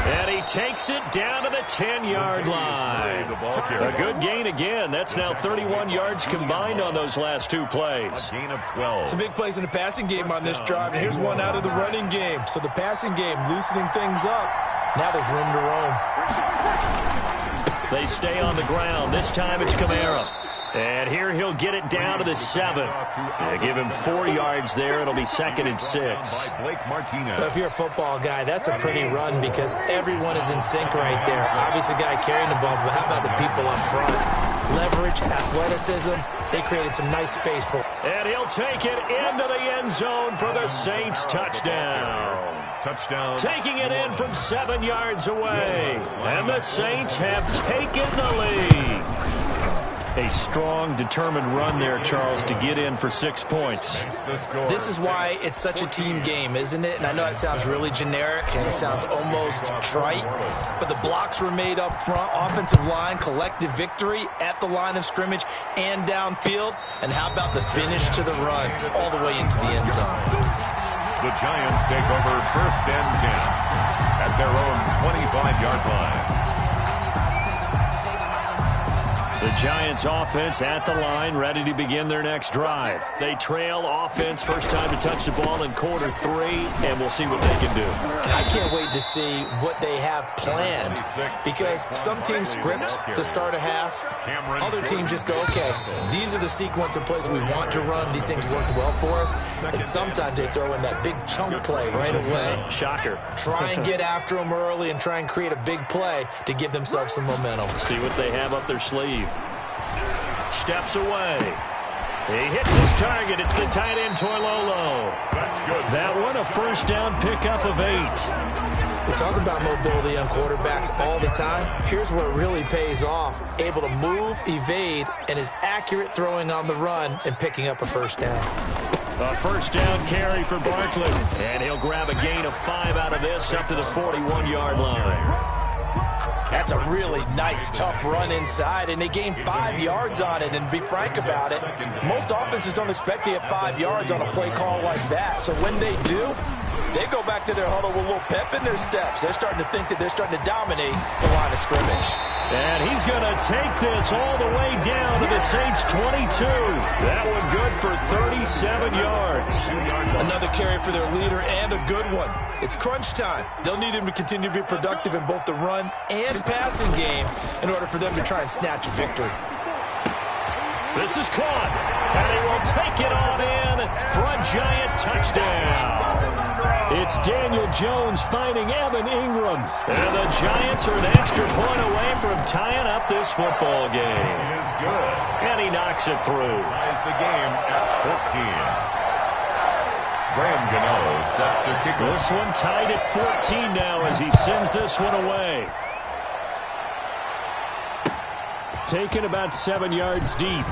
And he takes it down to the 10-yard line. A good gain again. That's now 31 yards combined on those last two plays. A gain of 12. Some big plays in the passing game on this drive, and here's one out of the running game. So the passing game loosening things up. Now there's room to roam. They stay on the ground. This time it's Kamara. And here he'll get it down to the 7. They give him 4 yards there. It'll be 2nd and 6. If you're a football guy, that's a pretty run because everyone is in sync right there. Obviously, guy carrying the ball, but how about the people up front? Leverage, athleticism. They created some nice space for him. And he'll take it into the end zone for the Saints touchdown. Taking it in from 7 yards away. And the Saints have taken the lead. A strong, determined run there, Charles, to get in for 6 points. This is why it's such a team game, isn't it? And I know it sounds really generic and it sounds almost trite, but the blocks were made up front, offensive line, collective victory at the line of scrimmage and downfield. And how about the finish to the run all the way into the end zone? The Giants take over 1st and 10 at their own 25-yard line. The Giants offense at the line, ready to begin their next drive. They trail offense, first time to touch the ball in quarter 3, and we'll see what they can do. And I can't wait to see what they have planned, because some teams script to start a half. Other teams just go, okay, these are the sequence of plays we want to run. These things worked well for us. And sometimes they throw in that big chunk play right away. Shocker. Try and get after them early and try and create a big play to give themselves some momentum. See what they have up their sleeve. Steps away. He hits his target. It's the tight end, Toilolo. That's good. That one, a first down pickup of 8. We talk about mobility on quarterbacks all the time. Here's where it really pays off. Able to move, evade, and is accurate throwing on the run and picking up a first down. A first down carry for Barkley. And he'll grab a gain of 5 out of this up to the 41-yard line. That's a really nice, tough run inside, and they gained 5 yards on it. And to be frank about it, most offenses don't expect to get 5 yards on a play call like that. So when they do, they go back to their huddle with a little pep in their steps. They're starting to think that they're starting to dominate the line of scrimmage. And he's going to take this all the way down to the Saints' 22. That one good for 37 yards. Another carry for their leader and a good one. It's crunch time. They'll need him to continue to be productive in both the run and passing game in order for them to try and snatch a victory. This is caught, and he will take it on in for a Giant touchdown. It's Daniel Jones finding Evan Ingram. And the Giants are an extra point away from tying up this football game. He is good. And he knocks it through. Ties the game at 14. Graham Gano set to kick off. This one tied at 14 now as he sends this one away. Taken about 7 yards deep.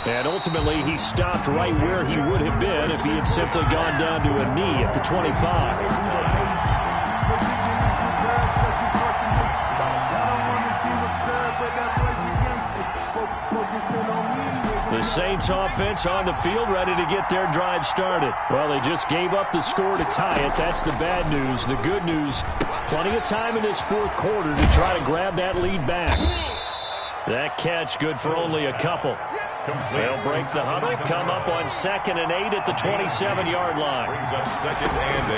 And ultimately, he stopped right where he would have been if he had simply gone down to a knee at the 25. The Saints offense on the field ready to get their drive started. Well, they just gave up the score to tie it. That's the bad news. The good news, plenty of time in this fourth quarter to try to grab that lead back. That catch good for only a couple. They'll break the huddle, come up on 2nd and 8 at the 27-yard line. Brings up 2nd and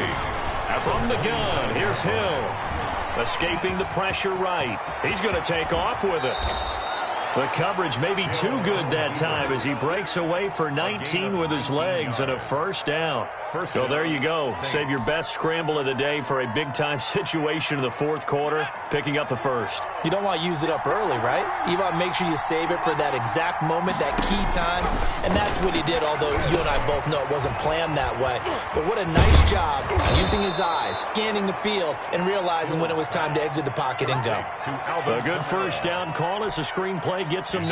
8. From the gun, here's Hill. Escaping the pressure right. He's going to take off with it. The coverage may be too good that time as he breaks away for 19 with his legs and a first down. So there you go. Save your best scramble of the day for a big-time situation in the fourth quarter, picking up the first. You don't want to use it up early, right? You want to make sure you save it for that exact moment, that key time. And that's what he did, although you and I both know it wasn't planned that way. But what a nice job using his eyes, scanning the field, and realizing when it was time to exit the pocket and go. A good first down call as the screenplay gets him 9.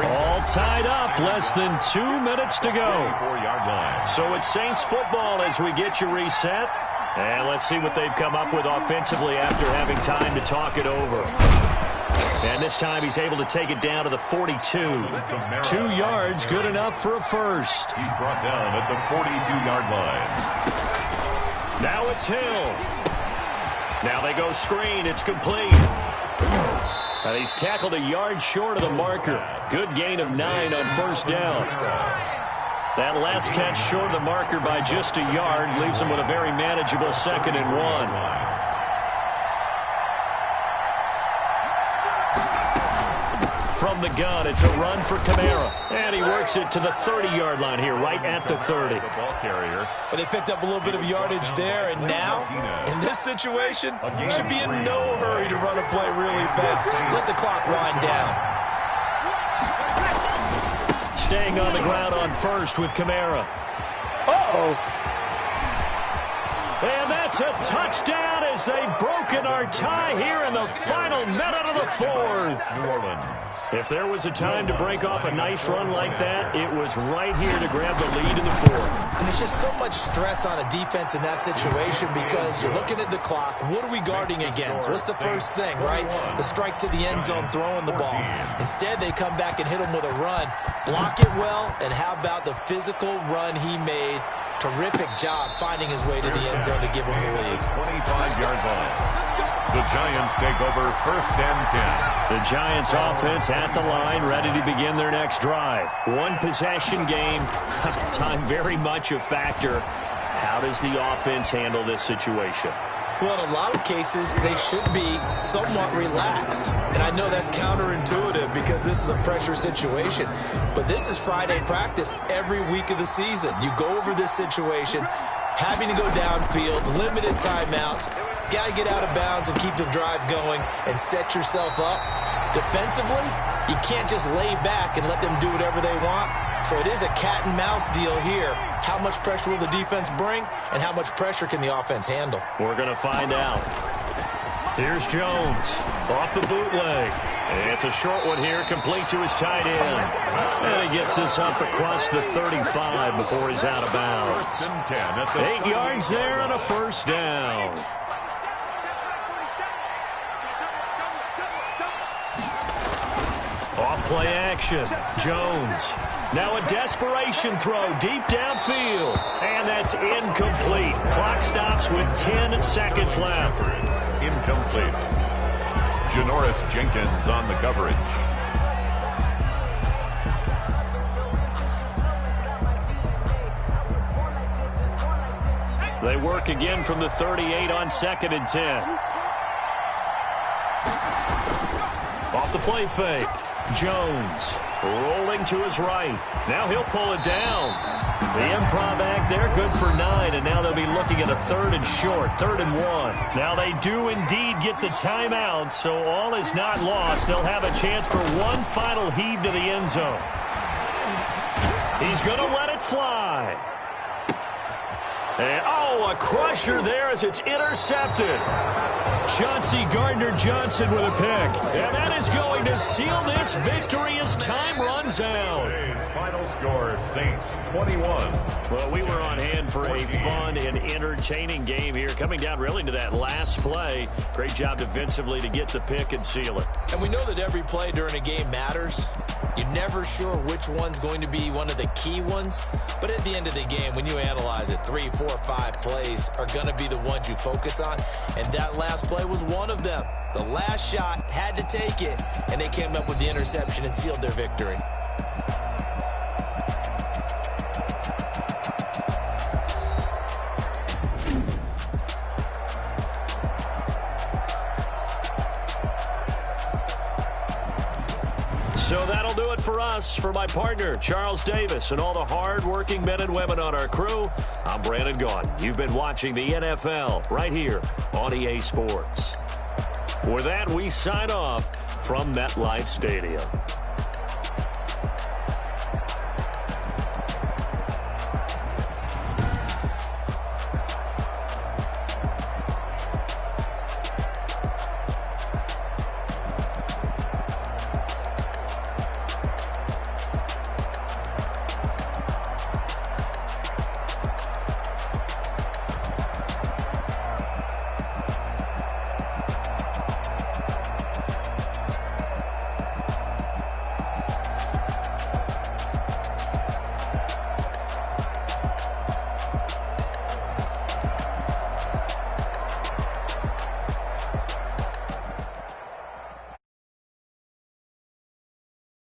All tied up, less than 2 minutes to go. 4-yard line. So it's Saints football as we get you reset. And let's see what they've come up with offensively after having time to talk it over. And this time he's able to take it down to the 42. 2 yards, good enough for a first. He's brought down at the 42-yard line. Now it's Hill. Now they go screen. It's complete. And he's tackled a yard short of the marker. Good gain of 9 on first down. That last catch short of the marker by just a yard leaves him with a very manageable 2nd and 1. From the gun, it's a run for Kamara. And he works it to the 30-yard line here, right at the 30. The ball carrier. But they picked up a little bit of yardage there, and now, in this situation, should be in no hurry to run a play really fast. Let the clock wind down. Staying on the ground on first with Kamara. Uh-oh. And that's a touchdown as they've broken our tie here in the final minute of the 4th. New Orleans. If there was a time to break off a nice run like that, it was right here to grab the lead in the 4th. And there's just so much stress on a defense in that situation because you're looking at the clock. What are we guarding against? What's the first thing, right? The strike to the end zone, throwing the ball. Instead, they come back and hit him with a run. Block it well, and how about the physical run he made? Terrific job finding his way to the end zone to give him the lead. 25-yard line. The Giants take over 1st and 10. The Giants offense at the line, ready to begin their next drive. One possession game, time very much a factor. How does the offense handle this situation? Well, in a lot of cases, they should be somewhat relaxed. And I know that's counterintuitive because this is a pressure situation. But this is Friday practice every week of the season. You go over this situation, having to go downfield, limited timeouts, got to get out of bounds and keep the drive going and set yourself up. Defensively, you can't just lay back and let them do whatever they want. So it is a cat and mouse deal here. How much pressure will the defense bring, and how much pressure can the offense handle? We're going to find out. Here's Jones off the bootleg. It's a short one here, complete to his tight end. And he gets this up across the 35 before he's out of bounds. 1st and 10 at the 8 yards there on a first down. Off play action. Jones. Now a desperation throw deep downfield. And that's incomplete. Clock stops with 10 seconds left. Incomplete. Janoris Jenkins on the coverage. They work again from the 38 on 2nd and 10. Off the play fake. Jones rolling to his right. Now he'll pull it down. The improv act there, good for 9, and now they'll be looking at a 3rd and short, 3rd and 1. Now they do indeed get the timeout, so all is not lost. They'll have a chance for one final heave to the end zone. He's going to let it fly. And, a crusher there as it's intercepted. Chauncey Gardner-Johnson with a pick. And that is going to seal this victory as time runs out. Today's final score, Saints 21. Well, we were on hand for a fun and entertaining game here. Coming down really to that last play. Great job defensively to get the pick and seal it. And we know that every play during a game matters. You're never sure which one's going to be one of the key ones. But at the end of the game, when you analyze it, 3, 4, 5 plays are going to be the ones you focus on. And that last play was one of them. The last shot had to take it, and they came up with the interception and sealed their victory. So that'll do it for us. For my partner, Charles Davis, and all the hard-working men and women on our crew, I'm Brandon Gaudin. You've been watching the NFL right here on EA Sports. With that, we sign off from MetLife Stadium.